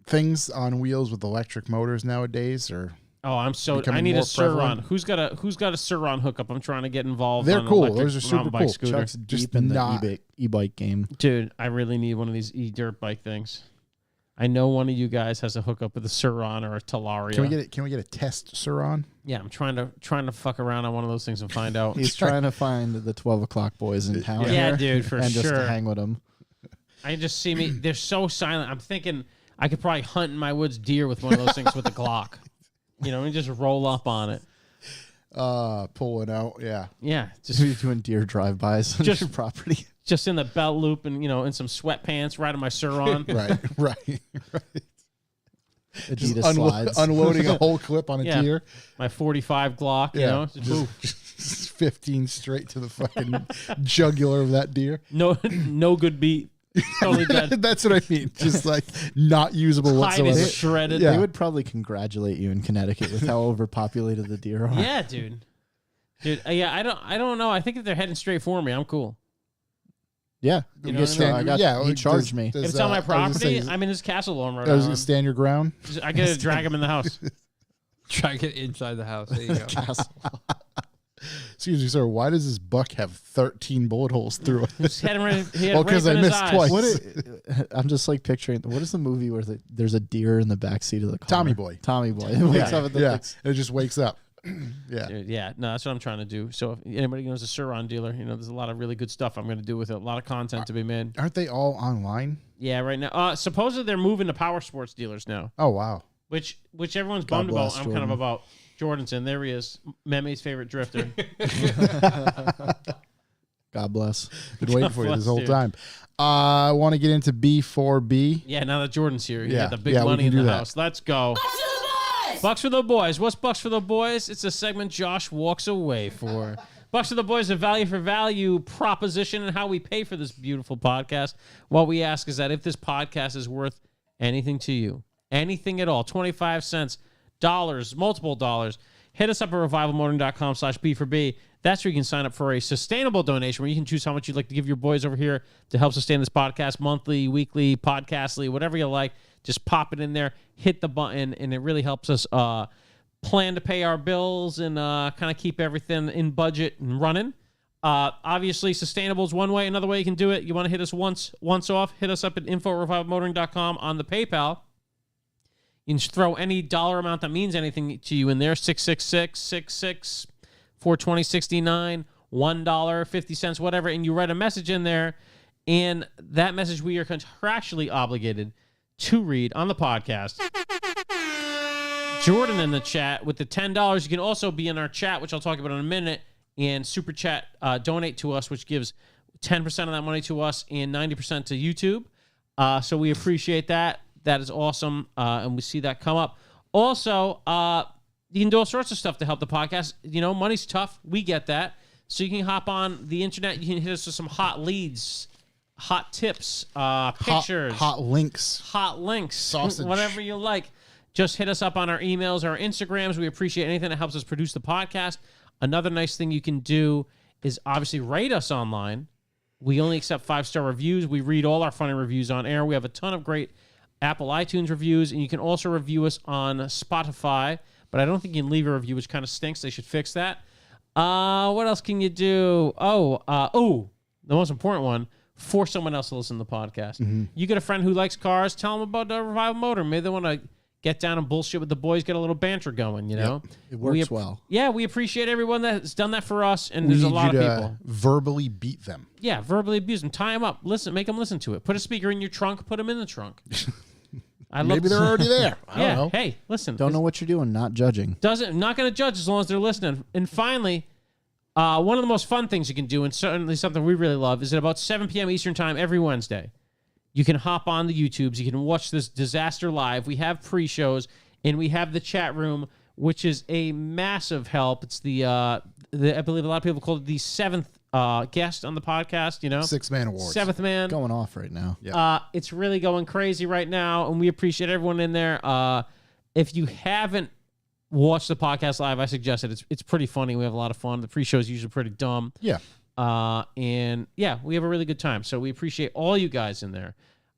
Things on wheels with electric motors nowadays are Oh, I'm so. I becoming need a more Sur-Ron. prevalent. Who's got a Sur-Ron hookup? I'm trying to get involved. They're on an cool. electric Those are super mountain bike cool. scooter. Chuck's Just deep in the not- e-bike game. Dude, I really need one of these e-dirt bike things. I know one of you guys has a hookup with a Sur-Ron or a Talaria. Can we get a test Sur-Ron? Yeah, I'm trying to fuck around on one of those things and find out. He's trying to find the 12 o'clock boys in town. Yeah, here dude, for and just sure. to hang with them. I just see me. They're so silent. I'm thinking I could probably hunt in my woods deer with one of those things with a Glock. And just roll up on it. Pulling out. Yeah. Yeah, Just be doing deer drive-bys on Just- your property. just in the belt loop and in some sweatpants, riding my Sur-Ron. Right. Just Adidas slides. unloading a whole clip on a Yeah. deer. My 45 Glock. Just poof. Just 15 straight to the fucking jugular of that deer. No good beat. Totally dead. That's what I mean. Just like not usable Hide whatsoever. is shredded. Yeah. They would probably congratulate you in Connecticut with how overpopulated the deer are. Yeah, dude. Yeah, I don't know. I think if they're heading straight for me, I'm cool. Yeah. You know what I mean? He charged me. If it's on my property, I I'm in his castle on Rhode was gonna Island. stand your ground. I gotta drag him in the house. Try to get inside the house. There you go. Excuse me, sir. Why does this buck have 13 bullet holes through it? He had Well, 'cause I rape in his missed eyes. twice. What I'm just like picturing. What is the movie where there's a deer in the backseat of the car? Tommy Boy. Tommy Boy. It wakes up at the Yeah, fix- it just wakes up. Yeah. Dude, yeah, no, that's what I'm trying to do. So if anybody knows a Sur-Ron dealer, there's a lot of really good stuff I'm going to do with it. A lot of content to be made. Aren't they all online? Yeah, right now. Supposedly they're moving to power sports dealers now, Oh wow. which everyone's God bummed about. bless I'm kind of Jordan. about. Jordan's in. There he is. Meme's favorite drifter. God bless. Been waiting for you this whole Dude. time. I want to get into B4B. Yeah, now that Jordan's here, you Yeah, got the big yeah, we money can in do the that. house. Let's go. Bucks for the boys. What's Bucks for the boys? It's a segment Josh walks away for. Bucks for the boys, a value for value proposition and how we pay for this beautiful podcast. What we ask is that if this podcast is worth anything to you, anything at all, 25 cents, dollars, multiple dollars, hit us up at revivalmotoring.com/B4B. That's where you can sign up for a sustainable donation where you can choose how much you'd like to give your boys over here to help sustain this podcast monthly, weekly, podcastly, whatever you like. Just pop it in there, hit the button, and it really helps us plan to pay our bills and kind of keep everything in budget and running. Obviously, sustainable is one way. Another way you can do it, you want to hit us once off, hit us up at info@revivalmotoring.com on the PayPal. You can just throw any dollar amount that means anything to you in there. 666, 66, 420, 69, $1, 50 cents, whatever. And you write a message in there. And that message we are contractually obligated to read on the podcast. Jordan in the chat with the $10. You can also be in our chat, which I'll talk about in a minute. And super chat, donate to us, which gives 10% of that money to us and 90% to YouTube. So we appreciate that. That is awesome, and we see that come up. Also, you can do all sorts of stuff to help the podcast. Money's tough. We get that. So you can hop on the internet. You can hit us with some hot leads, hot tips, pictures, Hot links. hot links, Sausage. whatever you like. Just hit us up on our emails, our Instagrams. We appreciate anything that helps us produce the podcast. Another nice thing you can do is obviously rate us online. We only accept 5-star reviews. We read all our funny reviews on air. We have a ton of great Apple iTunes reviews, and you can also review us on Spotify, but I don't think you can leave a review, which kind of stinks. They should fix that. What else can you do? The most important one, force someone else to listen to the podcast. You get a friend who likes cars, tell them about the Revival Motor. Maybe they want to get down and bullshit with the boys, get a little banter going, It works well. Yeah, we appreciate everyone that's done that for us, and We there's a need lot you of to people. verbally beat them. Yeah, verbally abuse them. Tie them up. Listen, make them listen to it. Put a speaker in your trunk. Put them in the trunk. Maybe they're already there. I don't know. Hey, listen. Don't know what you're doing, not judging. Not going to judge as long as they're listening. And finally, one of the most fun things you can do, and certainly something we really love, is at about 7 p.m. Eastern Time every Wednesday. You can hop on the YouTubes. You can watch this disaster live. We have pre-shows, and we have the chat room, which is a massive help. It's I believe a lot of people call it the seventh guest on the podcast. 6-man awards. Seventh man. Going off right now. Yeah. It's really going crazy right now, and we appreciate everyone in there. If you haven't watch the podcast live, I suggest it. It's pretty funny. We have a lot of fun. The pre-show is usually pretty dumb. Yeah. And yeah, we have a really good time. So we appreciate all you guys in there.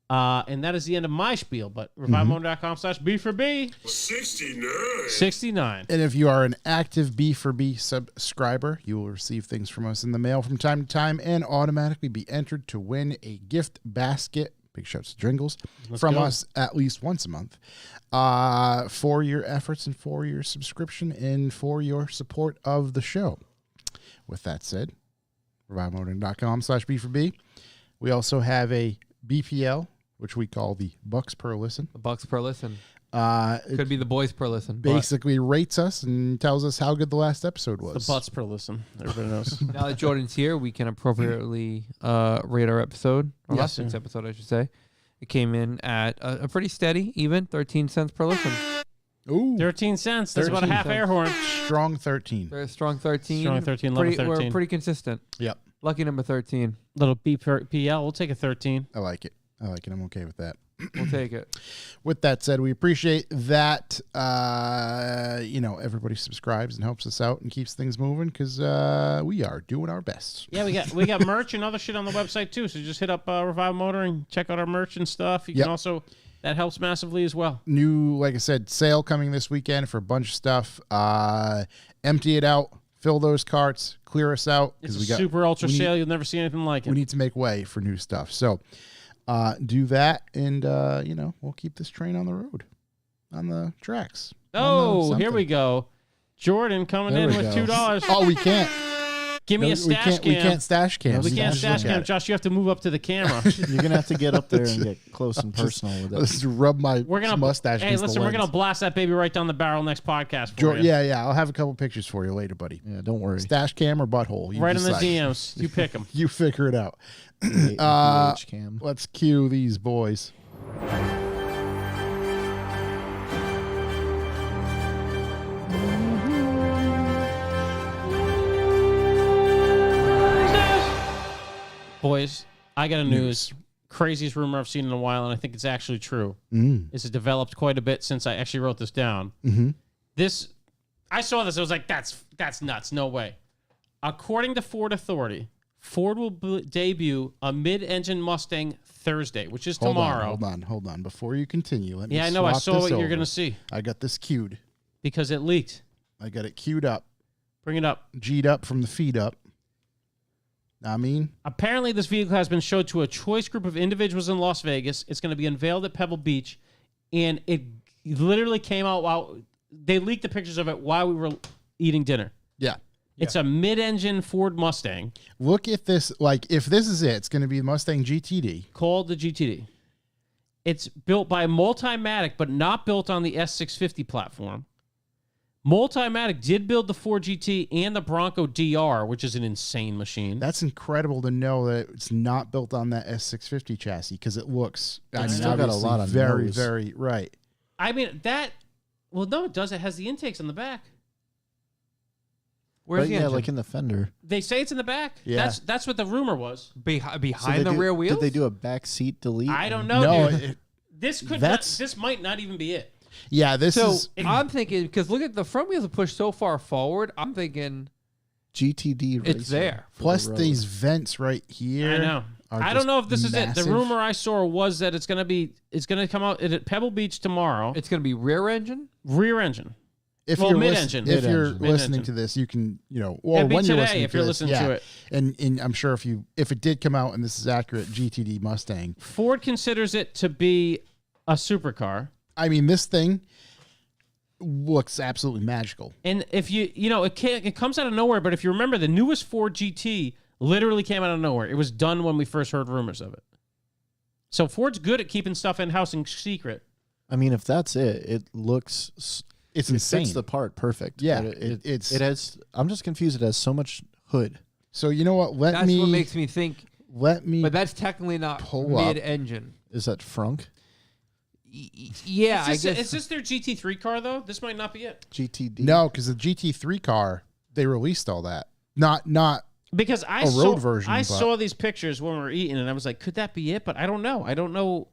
And that is the end of my spiel. But revivemotor.com/B4B 69. And if you are an active B4B subscriber, you will receive things from us in the mail from time to time and automatically be entered to win a gift basket. Big shouts to Dringles from go. us at least once a month for your efforts and for your subscription and for your support of the show. With that said, revivemotor.com/B4B. We also have a BPL, which we call the Bucks per listen. The bucks per listen. It Could be the boys per listen. but basically rates us and tells us how good the last episode The was. butts per listen. Everybody knows. now that Jordan's here, we can appropriately rate our episode, or Yes, last week's episode, I should say. It came in at a pretty steady, even 13 cents per listen. Ooh, 13 cents. That's about a 13 half cents. air horn. strong 13. Very strong 13. Strong 13, love a Pretty, 13. We're pretty consistent. Yep, Lucky number 13. Little BPL. We'll take a 13. I like it. I'm okay with that. We'll take it. With that said, we appreciate that. Everybody subscribes and helps us out and keeps things moving because we are doing our best. Yeah, we got merch and other shit on the website too. So just hit up Revive Motor and check out our merch and stuff. You Yep. can also, that helps massively as well. New, like I said, sale coming this weekend for a bunch of stuff. Empty it out, fill those carts, clear us out It's a we got super ultra we need- sale. You'll never see anything like it. We need to make way for new stuff. So do that, and we'll keep this train on the road, on the tracks. Oh, On the here we go. Jordan coming There in we with go. $2. Oh, we can't. Give me No, a stash we cam. can't stash cam. We can't Stash stash cam. cam. Josh, you have to move up to the camera. You're gonna have to get up there and get close and personal with it. Let's rub my We're gonna mustache. Hey, against listen, the we're gonna lens. blast that baby right down the barrel next podcast for you. Yeah. I'll have a couple pictures for you later, buddy. Yeah, don't worry. Stash cam or butthole? You Right in the decide. DMs. You pick them. You figure it out. BH cam. Let's cue these boys. Boys, I got a news. Craziest rumor I've seen in a while, and I think it's actually true. This has developed quite a bit since I actually wrote this down. This, I saw this. I was like, that's nuts. No way. According to Ford Authority, Ford will debut a mid-engine Mustang Thursday, which is tomorrow. Hold on. Before you continue, let me Yeah, I know. I swap saw this what you're over. going to see I got this queued. because it leaked. I got it queued up, Bring it up. G'd up from the feet up. I mean, Apparently, this vehicle has been showed to a choice group of individuals in Las Vegas. It's going to be unveiled at Pebble Beach, and it literally came out while they leaked the pictures of it while we were eating dinner. yeah. It's a mid-engine Ford Mustang Look at this. Like, if this is it, it's going to be the Mustang GTD. called the GTD. It's built by Multimatic, but not built on the S650 platform. Multimatic did build the Ford GT and the Bronco DR, which is an insane machine. That's incredible to know that it's not built on that S650 chassis because it looks. It's still got a obviously lot of very, nose. very right. I mean, that... Well, no, it does. It has the intakes on the back. Where's But the yeah, engine? like in the fender. They say it's in the back. Yeah. That's what the rumor was. Behind So they the do- rear wheels? Did they do a back seat delete? I don't know, No, dude. This could not, that's- this might not even be it. yeah, this So is. I'm thinking, because look at the front wheels are pushed so far forward, I'm thinking GTD. it's racer there. for the Plus road. these vents right here. I know. are I just don't know if this is it. massive. The rumor I saw was that it's going to come out at Pebble Beach tomorrow. It's going to be rear engine? Rear engine. If Well, you're mid-engine. if you're Mid-engine. listening Mid-engine. to this, you can or It'd be when you're today listening if to you're this, listening to yeah. it. And I'm sure if it did come out and this is accurate, GTD Mustang. Ford considers it to be a supercar. I mean, this thing looks absolutely magical. And if it comes out of nowhere, but if you remember, the newest Ford GT literally came out of nowhere. It was done when we first heard rumors of it. So Ford's good at keeping stuff in-house and secret. I mean, if that's it, it looks. It's It insane. fits the part perfect. Yeah, but it's- it has. I'm just confused. It has so much hood. So you know what? That's what makes me think. let me But that's technically not Pull up. mid-engine. Is that frunk? Yeah, Is I guess. this their GT3 car, though? This might not be it. GTD. no, because the GT3 car they released all that. Not Because I A saw road version, I but- saw these pictures when we were eating, and I was like, could that be it? But I don't know. I don't know.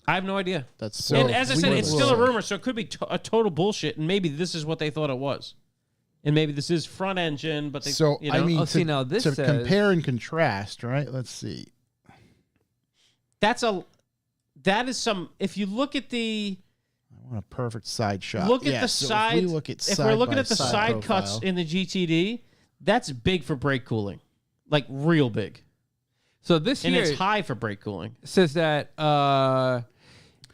I have no idea. That's So and as I we said, will it's still a see. rumor, so it could be a total bullshit, and maybe this is what they thought it was. And maybe this is front engine, but they, So you know, I mean, Oh, to, see, now this to says- compare and contrast, right? Let's see. that is some. If you look at the I want a perfect side shot. look at Yeah, the so side, If we look at if side we're looking by at the side side cuts profile. in the GTD, that's big for brake cooling, like real big, So this and here it's high for brake cooling. says that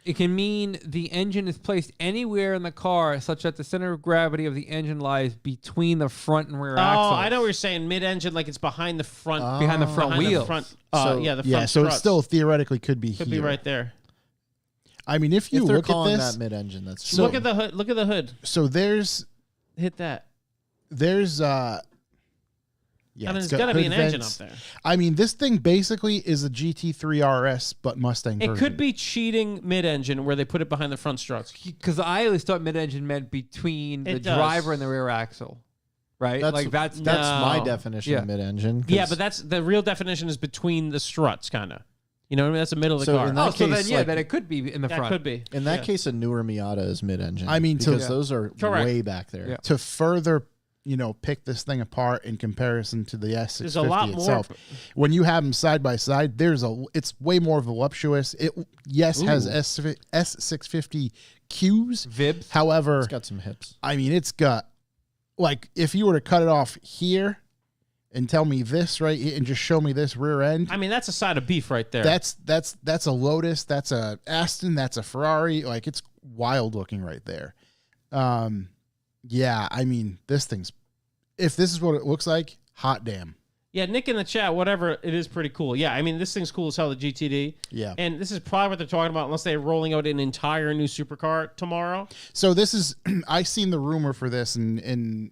it can mean the engine is placed anywhere in the car such that the center of gravity of the engine lies between the front and rear Oh, axles. I know what you're saying. Mid-engine, like it's behind the front, Behind the front behind wheels. The front, So- yeah, the front Yeah, so it struts. still theoretically could be could here. be right there. I mean, if you if they're look at calling this, that mid-engine, that's So- Look at the hood. Look at the hood. so there's Hit that. yeah, and it's there's got to be an hood engine up vents. there. I mean, this thing basically is a GT3 RS, but Mustang It version. could be cheating mid-engine where they put it behind the front struts. Because I always thought mid-engine meant between the It does. driver and the rear axle, right? That's like that's No. my definition Yeah. of mid-engine. 'cause- Yeah, but that's the real definition is between the struts, kind of. You know what I mean? That's the middle of the So car. in that Oh, so then case, yeah, like- then it could be in the that front. could be. in that Yeah. case, a newer Miata is mid-engine. I mean, to- because Yeah. those are Correct. way back there. Yeah. to further, pick this thing apart in comparison to the S650 There's a lot more. itself. When you have them side by side, it's way more voluptuous. It has Ooh. S650 Qs. Vibs. However, It's got some hips. I mean, it's got, like, if you were to cut it off here and tell me this right here and just show me this rear end, I mean, that's a side of beef right there. that's a Lotus, that's a Aston, that's a Ferrari. Like, it's wild looking right there. Yeah, I mean, this thing's, if this is what it looks like, hot damn. yeah, Nick in the chat, whatever, it is pretty cool. Yeah, I mean, this thing's cool as hell, the GTD. Yeah. And this is probably what they're talking about, unless they're rolling out an entire new supercar tomorrow. So this is, I seen the rumor for this, and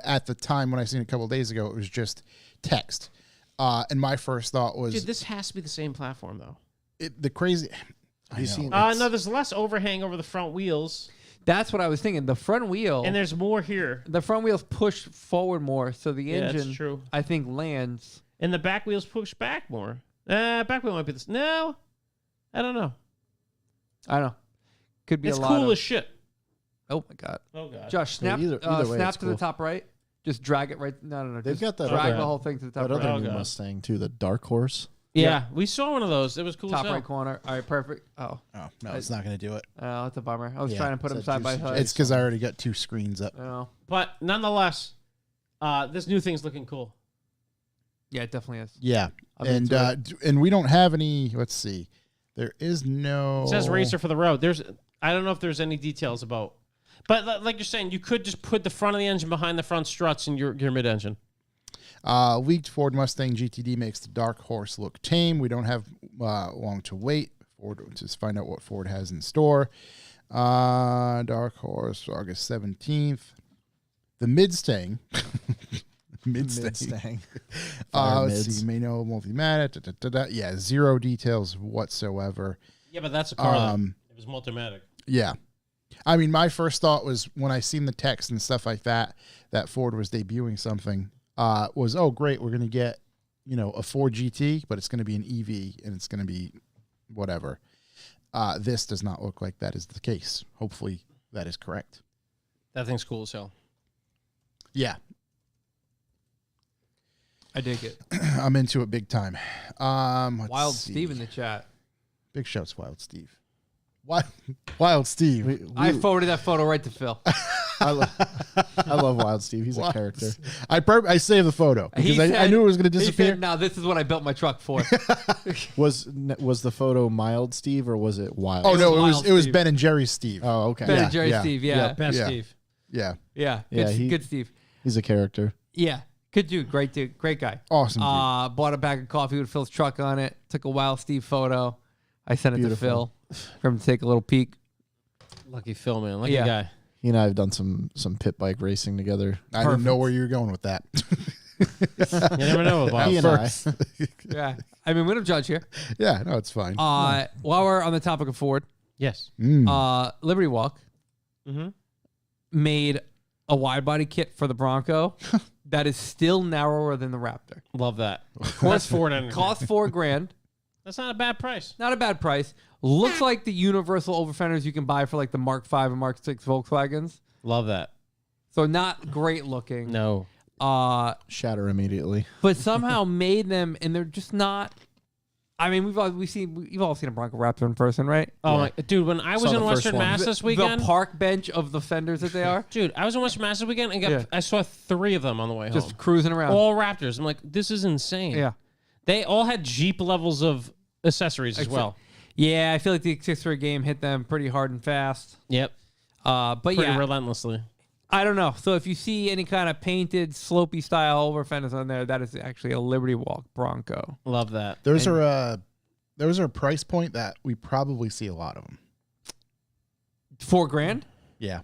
at the time when I seen it a couple of days ago, it was just text. And my first thought was Dude, this has to be the same platform, though. the crazy. Have you seen? No, there's less overhang over the front wheels, That's what I was thinking. The front wheel and there's more here. the front wheels push forward more, so the Yeah, that's engine true. I think lands. And the back wheels push back more. Back wheel might be this. No, I don't know. I don't know. Could be It's a lot cool of, as shit. Oh my god. Oh, God. Josh, snap either way, snap it's to the cool. top right. Just drag it right. No. They've just got that drag other- the whole thing to the top that right. other Oh, new God. Mustang too, the Dark Horse. Yeah, we saw one of those. It was cool Top as hell. right corner. All right, perfect. Oh, Oh no, it's not going to do it. that's a bummer. I was Yeah, trying to put it's them a side by juicy side. It's because I already got two screens up. Oh, But nonetheless, this new thing's looking cool. yeah, it definitely is. Yeah, I'm and into and we don't have any. Let's see, there is no. It says racer for the road. I don't know if there's any details about. But like you're saying, you could just put the front of the engine behind the front struts in your mid-engine. Leaked Ford Mustang GTD makes the Dark Horse look tame. We don't have long to wait. Ford to find out what Ford has in store. Dark Horse, August 17th. The Midstang. Mustang. Let's see. Mano Multimatic. Yeah, zero details whatsoever. Yeah, but that's a car. Um, It was Multimatic. Yeah. I mean, my first thought was when I seen the text and stuff like that Ford was debuting something, was, oh, great, we're going to get, a Ford GT, but it's going to be an EV and it's going to be whatever. This does not look like that is the case. Hopefully that is correct. That thing's cool as hell. Yeah. I dig it. I'm into it big time. Let's Wild see. Steve in the chat. Big shouts, Wild Steve. Wild Steve. I forwarded that photo right to Phil. I love Wild Steve. He's a Wild character. I saved the photo because I knew it was going to He disappear. said, "Now this is what I built my truck for." Was the photo Mild Steve or was it Wild? Oh no, Wild it was Steve. Ben and Jerry Steve. Oh, okay. Ben Yeah, and Jerry yeah, Steve, yeah, Best Yeah. Steve. Yeah, yeah, Yeah, good Steve, He's a character. yeah, good dude, great guy. awesome. Dude. Bought a bag of coffee with Phil's truck on it. Took a Wild Steve photo. I sent it Beautiful. to Phil for him to take a little peek. Lucky Phil, man. Lucky Yeah. guy. He and I have done some pit bike racing together. I didn't know where you were going with that. You never know about He and First. Yeah, I mean we don't judge here. Yeah, no, it's fine. While we're on the topic of Ford, Yes. Liberty Walk Mm-hmm. made a wide body kit for the Bronco that is still narrower than the Raptor. Love that. That's Ford energy. Cost $4,000. That's not a bad price. Not a bad price. Looks like the universal over fenders you can buy for like the Mark V and Mark VI Volkswagens. Love that. So not great looking. No. Shatter immediately. But somehow made them, and they're just not. I mean, you've all seen a Bronco Raptor in person, right? Oh, my, dude, when I was Saw in the first Western one. Mass this weekend. The park bench of the fenders that they are. Dude, I was in Western Mass this weekend and Yeah. I saw 3 of them on the way Just home. cruising around. All Raptors. I'm like, this is insane. Yeah. They all had Jeep levels of accessories as well. Yeah, I feel like the accessory game hit them pretty hard and fast. Yep. But Pretty yeah, relentlessly. I don't know. So if you see any kind of painted, slopey style over fenders on there, that is actually a Liberty Walk Bronco. Love that. Those are a price point that we probably see a lot of them. $4,000? Yeah.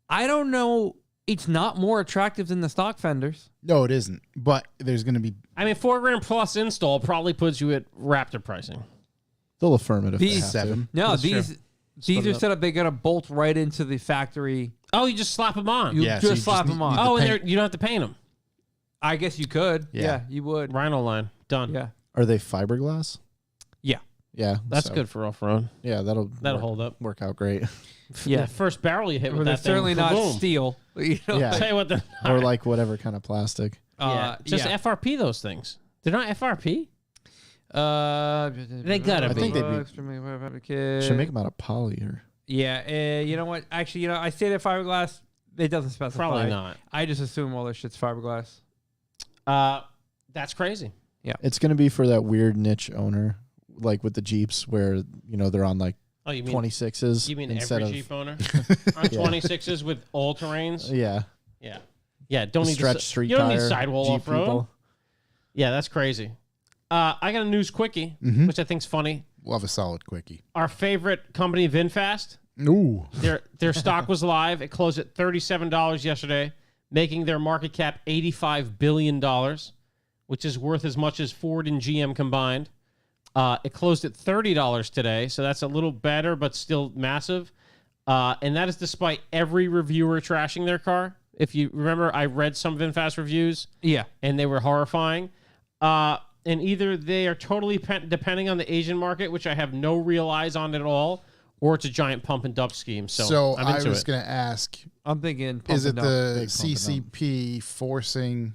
I don't know. It's not more attractive than the stock fenders. No, it isn't. But there's going to be. I mean, $4,000 plus install probably puts you at Raptor pricing. They'll affirm it if they These- have Seven. No, That's these it are up. set up. They're gonna bolt right into the factory. Oh, you just slap them on. You Yeah, so just you slap just them on. need Oh, the and paint. you don't have to paint them. I guess you could. Yeah. Yeah, you would. Rhino line. Done. Yeah. to. Are they fiberglass? Yeah. Yeah. That's so- good for off-road. Yeah, that'll That'll hold up. work out great. Yeah. The first barrel you hit Well, with they're that thing. certainly not kaboom. steel. You know? Yeah. I'll tell you what, they're not. Or like whatever kind of plastic. Just yeah. FRP those things. They're not FRP. They gotta I think be. they'd Should make them out of poly or Yeah. You know what? Actually, I say they're fiberglass. It doesn't specify. Probably not. I just assume all their shit's fiberglass. That's crazy. it's gonna be for that weird niche owner, like with the Jeeps where they're on like Oh, you mean 26s. you mean instead every of Jeep owner on 26s with all terrains? Yeah. Yeah. Yeah. Don't The need stretch to, street You don't need tire sidewall Jeep off road. people. Yeah, that's crazy. I got a news quickie, Mhm. which I think's funny. Love a solid quickie. Our favorite company, VinFast, Ooh. their stock was live. It closed at $37 yesterday, making their market cap $85 billion, which is worth as much as Ford and GM combined. It closed at $30 today, so that's a little better, but still massive. And that is despite every reviewer trashing their car. If you remember, I read some VinFast reviews, Yeah. and they were horrifying. And either they are totally depending on the Asian market, which I have no real eyes on at all, or it's a giant pump and dump scheme. So, I'm I into was it. going to ask, I'm thinking. is it pump and dump. the Big pump and dump. CCP forcing,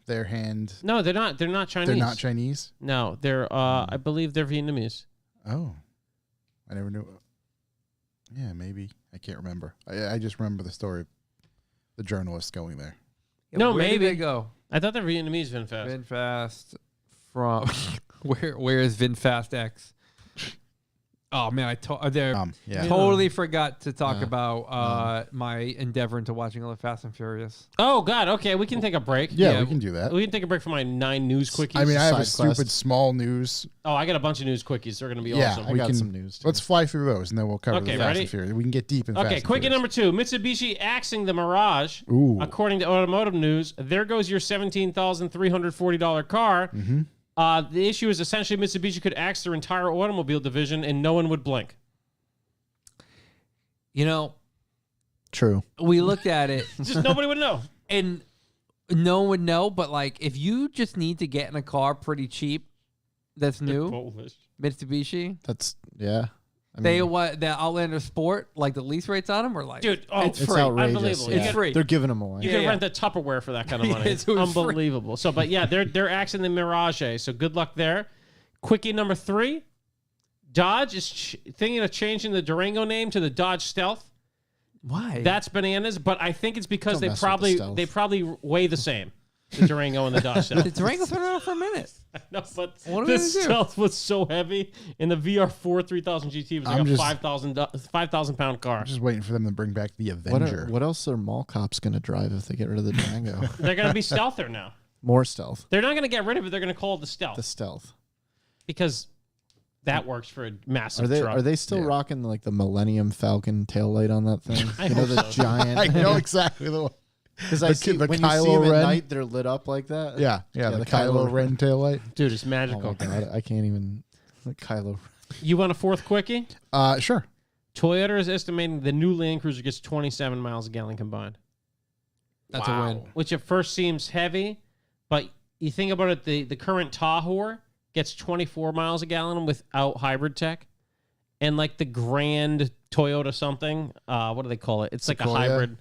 their hand? No, they're not. They're not Chinese. They're not Chinese? No, they're. I believe they're Vietnamese. Oh. I never knew. Yeah, maybe. I can't remember. I just remember the story of the journalist going there. Yeah, No, where did maybe. they go. I thought they're Vietnamese. VinFast. VinFast from where is VinFast X? Oh man, Yeah. totally forgot to talk Yeah. about my endeavor into watching all the Fast and Furious. Oh God. Okay, we can take a break. Yeah, we can do that. We can take a break for my 9 news quickies. I mean, I have a Side quest. stupid small news. oh, I got a bunch of news quickies. They're gonna be Yeah, awesome. I We got got some some news. Too. Let's fly through those, and then we'll cover Okay, the Fast ready? and Furious. We can get deep in Fast Okay, and quickie Furious. number 2. Mitsubishi axing the Mirage. Ooh. According to Automotive News, there goes your $17,340 car. Mm-hmm. The issue is essentially Mitsubishi could axe their entire automobile division and no one would blink. You know, True. we looked at it Just nobody would know. and no one would know, but like if you just need to get in a car pretty cheap that's new, Polish. Mitsubishi, That's yeah. I they mean, what the Outlander Sport, like the lease rates on them are like Dude, oh, it's it's free. outrageous. Unbelievable. Yeah. You It's get- free. They're giving them away. You Yeah, can yeah. rent a Tupperware for that kind of money. It's free. Unbelievable. So, but yeah, they're axing the Mirage. So good luck there. Quickie number 3. Dodge is thinking of changing the Durango name to the Dodge Stealth. Why? That's bananas, but I think it's because Don't they mess with the Stealth. probably weigh the same. The Durango and the Dodge Stealth. the Durango's been around for a minute. No, but What are the we gonna do? Stealth was so heavy, and the VR4 3000 GT was like I'm a just- 5,000 pound car. I'm just waiting for them to bring back the What, Avenger. what else are mall cops gonna drive if they get rid of the Durango? They're going to be stealther now. More stealth. They're not going to get rid of it. They're going to call it the Stealth The stealth. because that works for a massive truck. Are they still Yeah. rocking like the Millennium Falcon taillight on that thing? I You know hope the so. giant. I know exactly the one. Because The I see the when you see Kylo them at Ren. night, they're lit up like that. Yeah, the Kylo Ren taillight. Dude, it's Oh magical. my god, I can't even. The Kylo. You want a fourth quickie? Sure. Toyota is estimating the new Land Cruiser gets 27 miles a gallon combined, That's a win. which at first seems heavy, but you think about it, the current Tahoe gets 24 miles a gallon without hybrid tech. And like the Grand Toyota something, what do they call it? It's like a Sequoia? hybrid,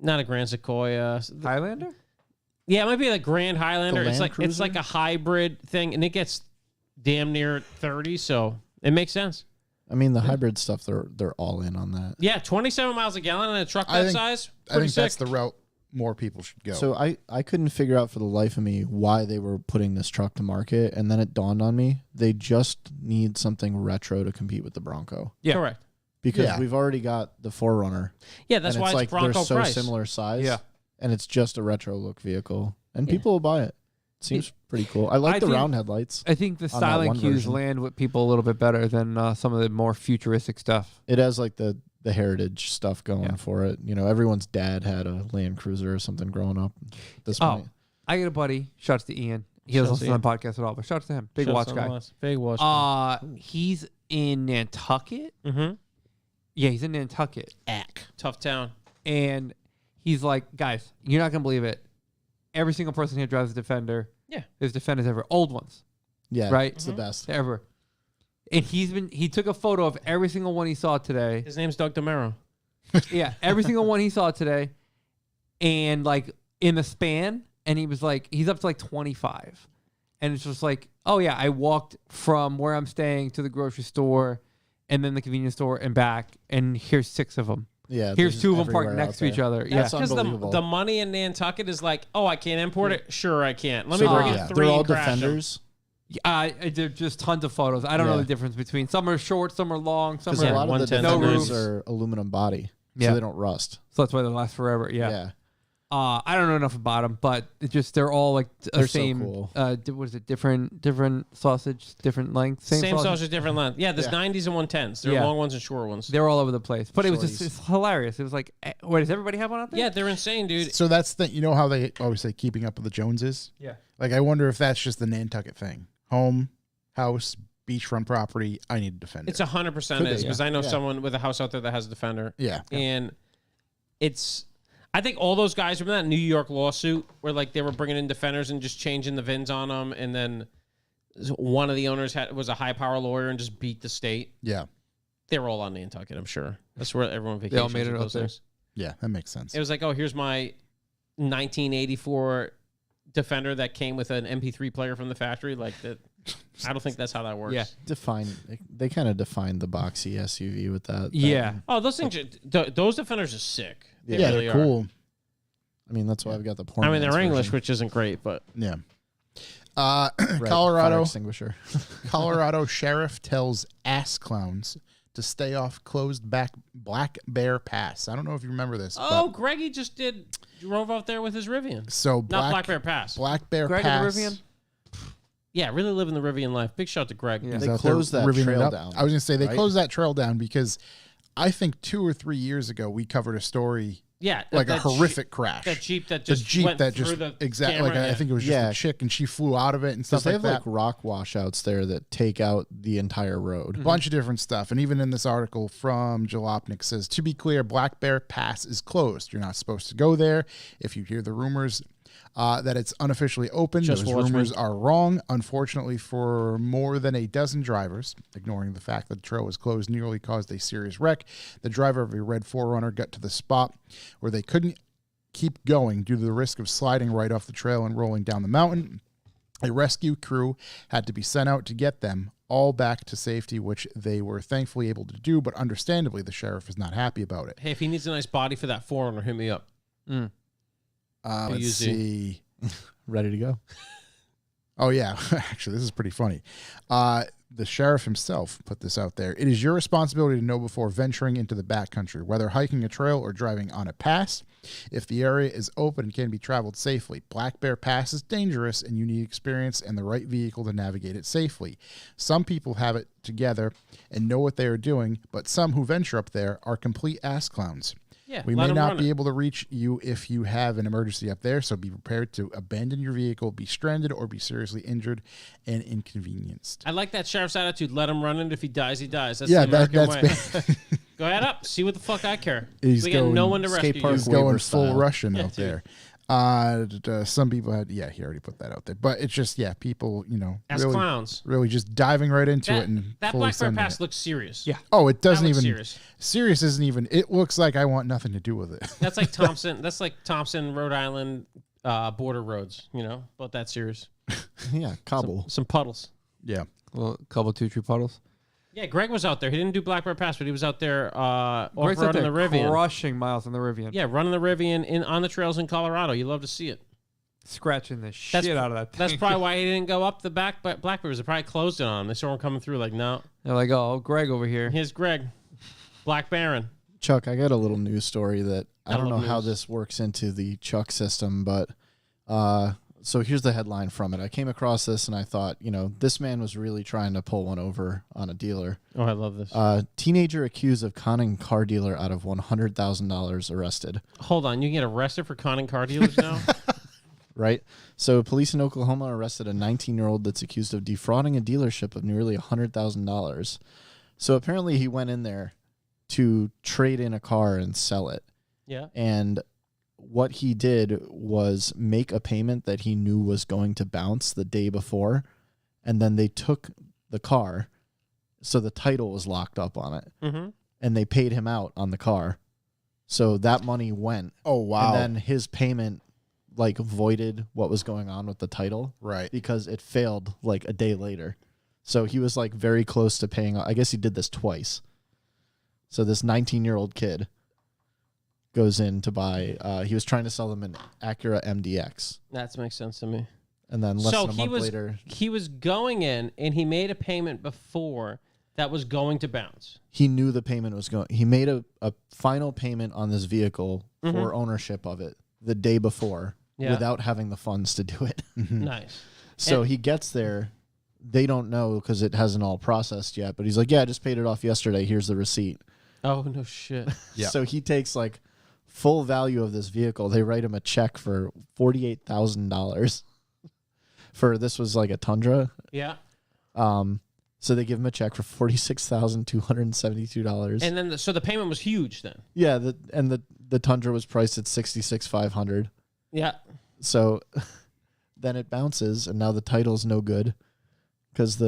not a Grand Sequoia. Highlander? Yeah, it might be the Grand Highlander. The It's Land like it's like a hybrid thing, and it gets damn near 30, so it makes sense. I mean, the hybrid stuff, they're all in on that. Yeah, 27 miles a gallon in a truck I that think- size. I Pretty think sick. that's the route more people should go. So I couldn't figure out for the life of me why they were putting this truck to market, and then it dawned on me they just need something retro to compete with the Bronco Yeah. Correct. because Yeah. we've already got the 4Runner. Yeah, that's and why it's it's like Bronco they're so price. similar size. Yeah. and it's just a retro look vehicle, and people will buy it. Seems pretty cool. I like I the think- round headlights. I think the On that styling one cues version. land with people a little bit better than some of the more futuristic stuff. It has like the heritage stuff going Yeah. for it. You know, everyone's dad had a Land Cruiser or something growing up. At this Oh, point. I got a buddy. Shouts to Ian. He doesn't Shouts to listen to the podcast at all, but shouts to him. Big watch guy. Big watch guy. He's in Nantucket. Mm-hmm. Yeah, he's in Nantucket. Tough town. And he's like, guys, you're not going to believe it. Every single person here drives a Defender. Yeah. There's Defenders ever. Old ones. Yeah, Right? It's the best. Ever. And he took a photo of every single one he saw today. His name's Doug DeMero. Yeah, every single one he saw today. And like in the span, and he was like, he's up to like 25. And it's just like, oh yeah, I walked from where I'm staying to the grocery store and then the convenience store and back. And here's 6 of them. Yeah, Here's there's 2 of them parked everywhere next out to each there. other. That's Yeah. Because unbelievable. the money in Nantucket is like, oh, I can't import it. Sure, I can't. Let So me they're, bring in yeah, 3 they're all and crash 'em. Defenders. They're just tons of photos. I don't know Yeah. the difference between some are short, some are long, some Because are a lot of the 110 no Defenders roofs. are aluminum body, Yeah. so they don't rust. So that's why they last forever. Yeah. Yeah. I don't know enough about them, but it just they're all like a They're so same. cool. What is it? Different sausage, different length. Same sausage, different length. Yeah, there's Yeah. 90s and 110s. There are Yeah. long ones and short ones. They're all over the place, but it was just Shorties. it's hilarious. It was like, wait, does everybody have one out there? Yeah, they're insane, dude. So that's the, you know how they always say keeping up with the Joneses? Yeah. Like, I wonder if that's just the Nantucket thing. Home, house, beachfront property, I need a Defender. It's 100% Could is be, because I know yeah. someone with a house out there that has a Defender. yeah. And I think all those guys, remember that New York lawsuit where like they were bringing in Defenders and just changing the VINs on them, and then one of the owners was a high power lawyer and just beat the state. Yeah. They were all on Nantucket, I'm sure. That's where everyone vacations. They all made it with up those there. things. Yeah, that makes sense. It was like, oh, here's my 1984 Defender that came with an MP3 player from the factory. Like that, I don't think that's how that works. Yeah. They kind of defined the boxy SUV with that. Yeah. Oh, those things, those Defenders are sick. They yeah, really they're are. cool. I mean, that's why I've got the porn. I mean, they're Man's English, version. which isn't great, but Yeah. Right, fire Colorado extinguisher. Colorado sheriff tells ass clowns to stay off closed Black Bear Pass. I don't know if you remember this. oh, but- Greggy just drove out there with his Rivian. so Not Black Bear Pass. Black Bear Greg and Pass. Rivian? Yeah, really living the Rivian life. Big shout to Greg. Yeah. They out there closed that riveting it trail up. down, I was going to say they right? closed that trail down because I think 2 or 3 years ago we covered a story Yeah, like a that horrific crash. That Jeep that the just Jeep went that through just the exactly camera, like I think it was just Yeah. a chick and she flew out of it and Because stuff they like have that. like rock washouts there that take out the entire road. Bunch of different stuff. And even in this article from Jalopnik says, to be clear, Black Bear Pass is closed. You're not supposed to go there. If you hear the rumors that it's unofficially open, Just those watch rumors me. are wrong. Unfortunately, for more than a dozen drivers, ignoring the fact that the trail was closed nearly caused a serious wreck. The driver of a red 4Runner got to the spot where they couldn't keep going due to the risk of sliding right off the trail and rolling down the mountain. A rescue crew had to be sent out to get them all back to safety, which they were thankfully able to do, but understandably, the sheriff is not happy about it. Hey, if he needs a nice body for that 4Runner, hit me up. Let's Easy. see. Ready to go. Oh, yeah. Actually, this is pretty funny. The sheriff himself put this out there. It is your responsibility to know before venturing into the backcountry, whether hiking a trail or driving on a pass, if the area is open and can be traveled safely. Black Bear Pass is dangerous, and you need experience and the right vehicle to navigate it safely. Some people have it together and know what they are doing, but some who venture up there are complete ass clowns. Yeah, We let may him not run be it. able to reach you if you have an emergency up there, so be prepared to abandon your vehicle, be stranded, or be seriously injured and inconvenienced. I like that sheriff's attitude. Let him run it. If he dies, he dies. That's Yeah, the American way. that's Go ahead up. See what the fuck I care. He's we got going no one to skate rescue park you. he's going waiver full style. Russian Yeah, out dude. there. Some people had, he already put that out there. But it's just, people, As really, clowns. really just diving right into it and That fully Black Bear sending Pass it. looks serious. Yeah. Oh, it doesn't That looks even. serious. Isn't even. It looks like I want nothing to do with it. That's like Thompson. That's like Thompson, Rhode Island border roads. About that serious. Yeah, Kabul. Some puddles. Yeah. Well, a couple 2-3 puddles. Yeah, Greg was out there. He didn't do Black Bear Pass, but he was out there Greg's out off-roading the there Rivian. crushing miles on the Rivian. Yeah, running the Rivian on the trails in Colorado. You love to see it. Scratching the shit out of that thing. That's probably why he didn't go up the back. But Black Bears, they probably closed it on him. They saw him coming through like, no. They're like, oh, Greg over here. Here's Greg, Black Baron. Chuck, I got a little news story that I don't know love how news. this works into the Chuck system, but so here's the headline from it. I came across this and I thought, this man was really trying to pull one over on a dealer. Oh, I love this. Teenager accused of conning car dealer out of $100,000 arrested. Hold on, you can get arrested for conning car dealers now? Right? So police in Oklahoma arrested a 19-year-old that's accused of defrauding a dealership of nearly $100,000. So apparently he went in there to trade in a car and sell it. Yeah. And what he did was make a payment that he knew was going to bounce the day before, and then they took the car, so the title was locked up on it, Mm-hmm. and they paid him out on the car. So that money went. Oh, wow. And then his payment voided what was going on with the title Right. because it failed a day later. So he was very close to paying. I guess he did this twice. So this 19-year-old kid goes in to buy. He was trying to sell them an Acura MDX, That makes sense to me. and then less than a month later, He was going in and he made a payment before that was going to bounce. he knew the payment was going. He made a final payment on this vehicle for ownership of it the day before, without having the funds to do it. Nice. So And- he gets there. They don't know because it hasn't all processed yet. But he's like, "Yeah, I just paid it off yesterday. Here's the receipt." Oh, no shit. Yeah. So he takes full value of this vehicle. They write him a check for $48,000. For this was a Tundra. Yeah. So they give him a check for $46,272. And then, so the payment was huge then. Yeah, the Tundra was priced at $66,500. Yeah. So then it bounces, and now the title's no good because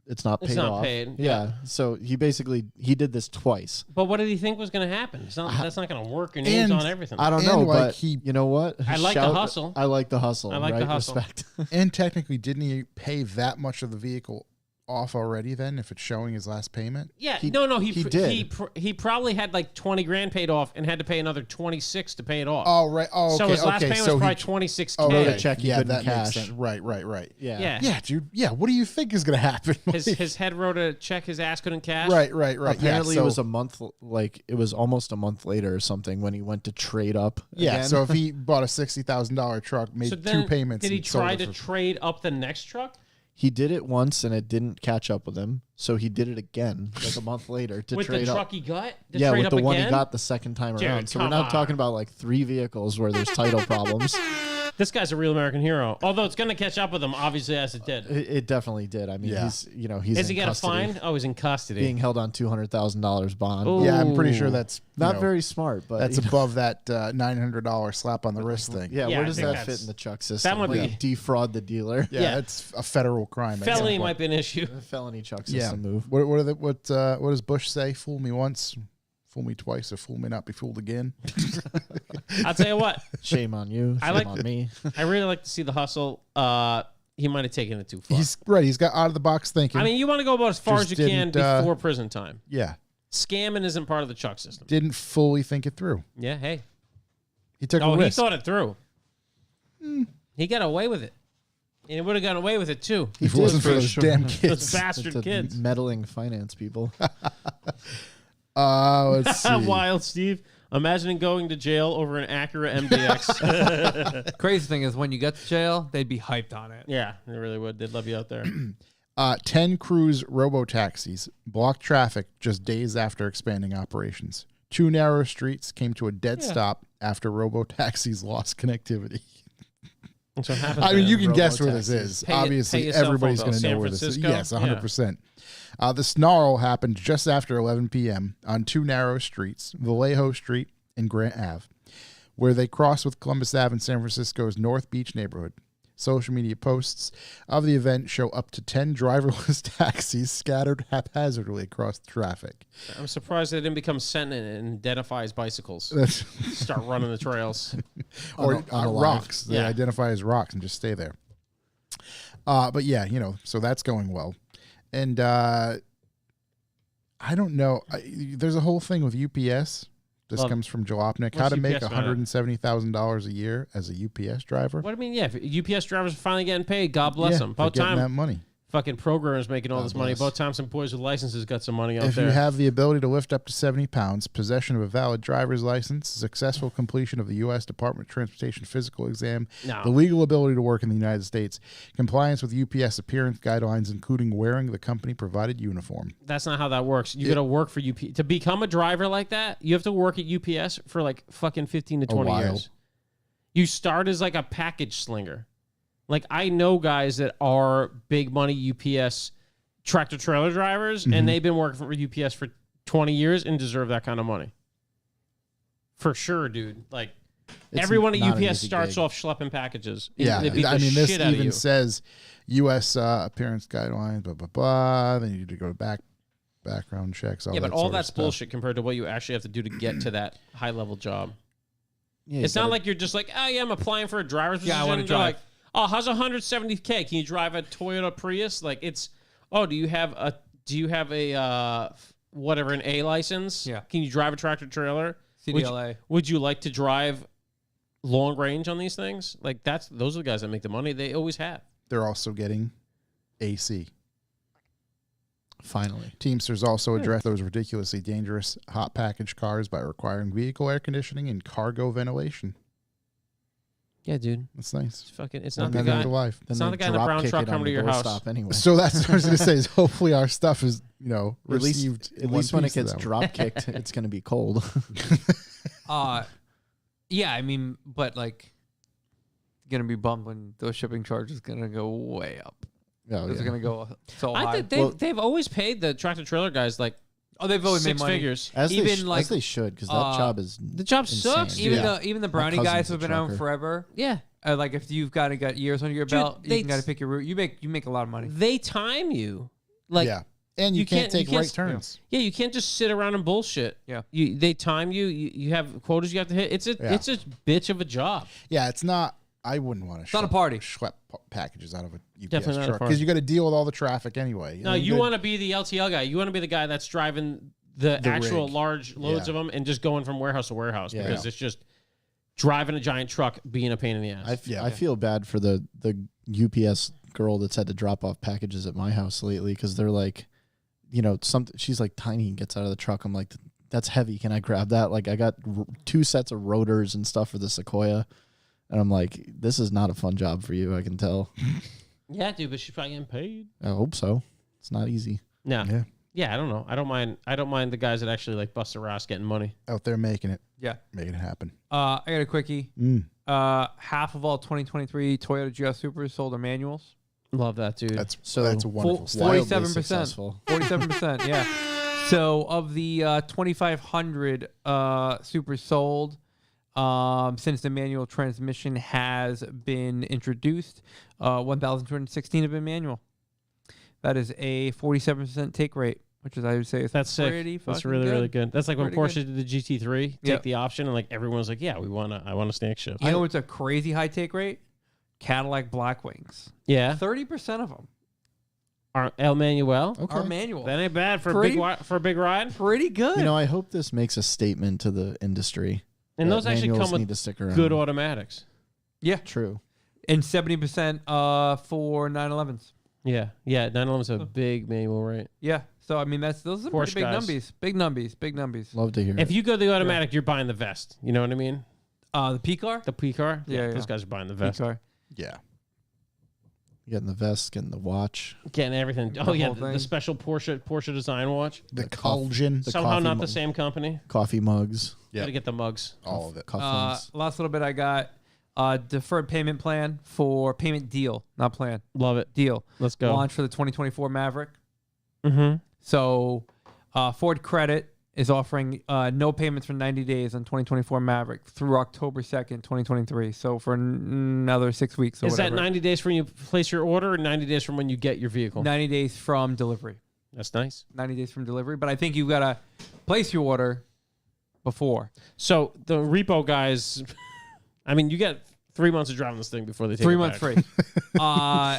it's not paid It's not off. paid, Yeah. yeah. So he did this twice. But what did he think was going to happen? That's not going to work. Your name's And on everything. I don't And, know, like, but he- you know what? I like the hustle. I like the hustle. I like the right? hustle. Respect. And technically, didn't he pay that much of the vehicle off already then if it's showing his last payment? Yeah, He- no, he he did. He probably had 20 grand paid off and had to pay another 26 to pay it off. Oh, right. Oh, okay. so his last okay. payment so was he, probably 26K. oh, Wrote okay. a check he yeah, couldn't that cash. makes sense. Right. Yeah. Yeah. Yeah, dude. Yeah, what do you think is going to happen? His head wrote a check his ass couldn't cash. Right. Apparently, yeah, it was so, a month. It was almost a month later or something when he went to trade up. yeah. again. So if he bought a $60,000 truck, made So then, two payments, did he and sold try it to for- trade up the next truck? he did it once and it didn't catch up with him, so he did it again a month later to With trade the up. truck he got? To Yeah, trade with up the one he again? got the second time Dude, around. So we're come not on. talking about 3 vehicles where there's title problems. This guy's a real American hero. Although it's going to catch up with him, obviously, as it did. It definitely did. I mean, Yeah. he's Is in he got a custody, fine? Oh, he's in custody. being held on $200,000 bond. Ooh. Yeah, I'm pretty sure that's Not very smart, but That's above that $900 slap on the wrist thing. yeah. Yeah, Where I does think that that's- fit in the Chuck system? that might Like, be- defraud the dealer. Yeah, Yeah. that's a federal crime. at some Felony point. might be an issue. A felony Chuck Yeah. system move. What does Bush say? Fool me once, fool me twice, or fool me not be fooled again. I'll tell you what. Shame on you. I Shame like- on me. I really like to see the hustle. He might have taken it too far. He's right. He's got out of the box thinking. I mean, you want to go about as far Just as you can didn't, before prison time. yeah, Scamming isn't part of the Chuck system. didn't fully think it through. Yeah, hey. He took Oh, a he risk. thought it through. He got away with it. And he would have gotten away with it too. if it did wasn't for for those sure. damn Those kids. bastard It's a kids. meddling finance people. Let's see. Wild Steve. Imagining going to jail over an Acura MDX. Crazy thing is, when you get to jail, they'd be hyped on it. Yeah, they really would. They'd love you out there. 10 cruise robo-taxis blocked traffic just days after expanding operations. 2 narrow streets came to a dead stop after robo-taxis lost connectivity. That's what happens. I mean, you man. can guess where this Robo-taxis. is. Pay Obviously, your cell phone everybody's bill. going to know San where this is. Francisco? Yes, 100%. The snarl happened just after 11 p.m. on 2 narrow streets, Vallejo Street and Grant Ave, where they cross with Columbus Ave in San Francisco's North Beach neighborhood. Social media posts of the event show up to 10 driverless taxis scattered haphazardly across the traffic. I'm surprised they didn't become sentient and identify as bicycles. That's Start running the trails. or unalive. rocks. They Yeah. identify as rocks and just stay there. But yeah, so that's going well. And I don't know. There's a whole thing with UPS. This Love comes from Jalopnik. What's How to make UPS, man? $170,000 a year as a UPS driver. What do you mean? Yeah, if UPS drivers are finally getting paid. God bless them. they're About getting that time money. fucking programmers making all God this money. bless. About time some boys with licenses got some money out If there. you have the ability to lift up to 70 pounds, possession of a valid driver's license, successful completion of the U.S. Department of Transportation physical exam, No. the legal ability to work in the United States, compliance with UPS appearance guidelines, including wearing the company-provided uniform. That's not how that works. You got to work for UPS. To become a driver like that, you have to work at UPS for like fucking 15 to 20 while. years. You start as like a package slinger. Like I know guys that are big money UPS tractor trailer drivers, and they've been working for UPS for 20 years and deserve that kind of money. For sure, dude. Like It's everyone at not an UPS easy starts gig. off schlepping packages. Yeah, They beat I the mean, this shit out of even you. says U.S. Appearance guidelines, blah, blah, blah. Then you need to go to background checks, all Yeah, that but all sort of that's stuff. bullshit compared to what you actually have to do to get to that high level job. Yeah, It's you not gotta- like you're just like, oh yeah, I'm applying for a driver's Yeah, I position. wanna And they're drive. like, oh, how's 170K? Can you drive a Toyota Prius? Like it's, oh, do you have a whatever, an A license? Yeah. Can you drive a tractor trailer? CDLA. Would you like to drive long range on these things? Like those are the guys that make the money. They always have. They're also getting AC. Finally. Teamsters also address those ridiculously dangerous hot package cars by requiring vehicle air conditioning and cargo ventilation. Yeah, dude. That's nice. It's fucking. It's One not the another guy. life. It's not the guy in the brown truck coming to your house. Stop anyway. So that's what I was going to say. Is hopefully our stuff is At least, received. in at one least when it piece to gets them. drop kicked, it's going to be cold. Yeah, I mean, but like, gonna be bummed when those shipping charges gonna go way up. Oh, It's yeah. gonna go so I high. think they've always paid the tractor trailer guys like Oh, they've always made six money. figures. As even they like- as they should, because that job is The job insane. sucks, dude. Even Yeah. the My brownie cousin's guys a who've been around trucker. forever. Yeah. Like if you've got years under your Dude, belt, you they- can got to pick your route. You make a lot of money. They time you. Like yeah, and you, can't take right turns. Yeah, you can't just sit around and bullshit. Yeah. They time you. You have quotas you have to hit. It's a bitch of a job. Yeah, it's not. I wouldn't want to. not a party. Schlep packages out of a UPS Definitely not a truck party. because you got to deal with all the traffic anyway. No, you want to be the LTL guy. You want to be the guy that's driving the actual rig. large loads Yeah. of them and just going from warehouse to warehouse Yeah. because it's just driving a giant truck being a pain in the ass. Yeah. I feel bad for the UPS girl that's had to drop off packages at my house lately because they're like, something. She's like tiny and gets out of the truck. I'm like, that's heavy. Can I grab that? Like, I got 2 sets of rotors and stuff for the Sequoia, and I'm like, this is not a fun job for you. I can tell. Yeah, dude, but she's probably getting paid. I hope so. It's not easy. No. Yeah. Yeah, I don't know. I don't mind the guys that actually like bust their ass getting money. out there making it Yeah. happen. I got a quickie. Mm. Half of all 2023 Toyota GR Supers sold are manuals. Love that, dude. That's So that's a wonderful. stat. wildly 47%. successful. 47%, yeah. So of the 2,500 Supers sold, since the manual transmission has been introduced, 1,216 have been manual. That is a 47% take rate, which is, I would say, is That's sick. pretty That's fucking really, good. really good. That's like when Pretty Porsche did the GT3, take Yep. the option, and like everyone's like, yeah, I want a snake shift. You know what's a crazy high take rate? Cadillac Blackwings. Yeah. 30% of them El Manuel. Okay. are manual. That ain't bad for Pretty- a big ride. Pretty good. I hope this makes a statement to the industry. And that those actually manuals come need with to stick around. good automatics. yeah. True. And 70% for 911s. Yeah. Yeah. 911's a big manual, right? Yeah. So, I mean, those are Porsche pretty big guys. numbies. Big numbies. Big numbies. Love to hear If it. you go the automatic, you're buying the vest. You know what I mean? The P car? The P car. Yeah, yeah. Those guys are buying the P vest, car. Yeah. Getting the vest, getting the watch. getting everything. The Oh yeah, whole the thing. special Porsche design watch. The The cough- Culgin, the Somehow coffee not the mug. same company. Coffee mugs. Yeah. Gotta get the mugs. all of it. Cufflinks. Last little bit I got deferred payment plan for payment deal, not plan, Love it. deal. Let's go. Launch for the 2024 Maverick. Mm-hmm. So Ford Credit is offering no payments for 90 days on 2024 Maverick through October 2nd, 2023. So for another 6 weeks or Is that whatever. 90 days from you place your order or 90 days from when you get your vehicle? 90 days from delivery. That's nice. 90 days from delivery. But I think you've got to place your order before. So the repo guys, I mean, you get 3 months of driving this thing before they take 3 it months back. free.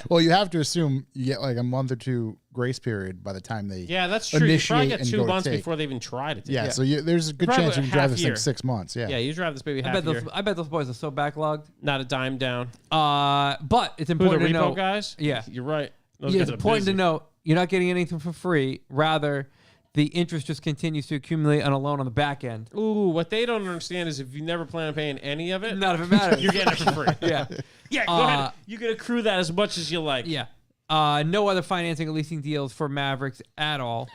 Well, you have to assume you get like a month or two grace period by the time they. Yeah, that's true. You probably Initiate get and 2 go to months take. before they even try to take Yeah, it. so there's a good Probably chance you a can drive half this year. thing 6 months. Yeah. Yeah, you drive this baby I half bet, year. I bet those boys are so backlogged. Not a dime down. But it's Who, the important to repo know. guys? Yeah. You're right. Those Yeah, guys it's are important to busy. know you're not getting anything for free. Rather, the interest just continues to accumulate on a loan on the back end. Ooh, what they don't understand is if you never plan on paying any of it, None of it matters. you're getting it for free. yeah. Yeah, go ahead. You can accrue that as much as you like. Yeah. No other financing or leasing deals for Mavericks at all.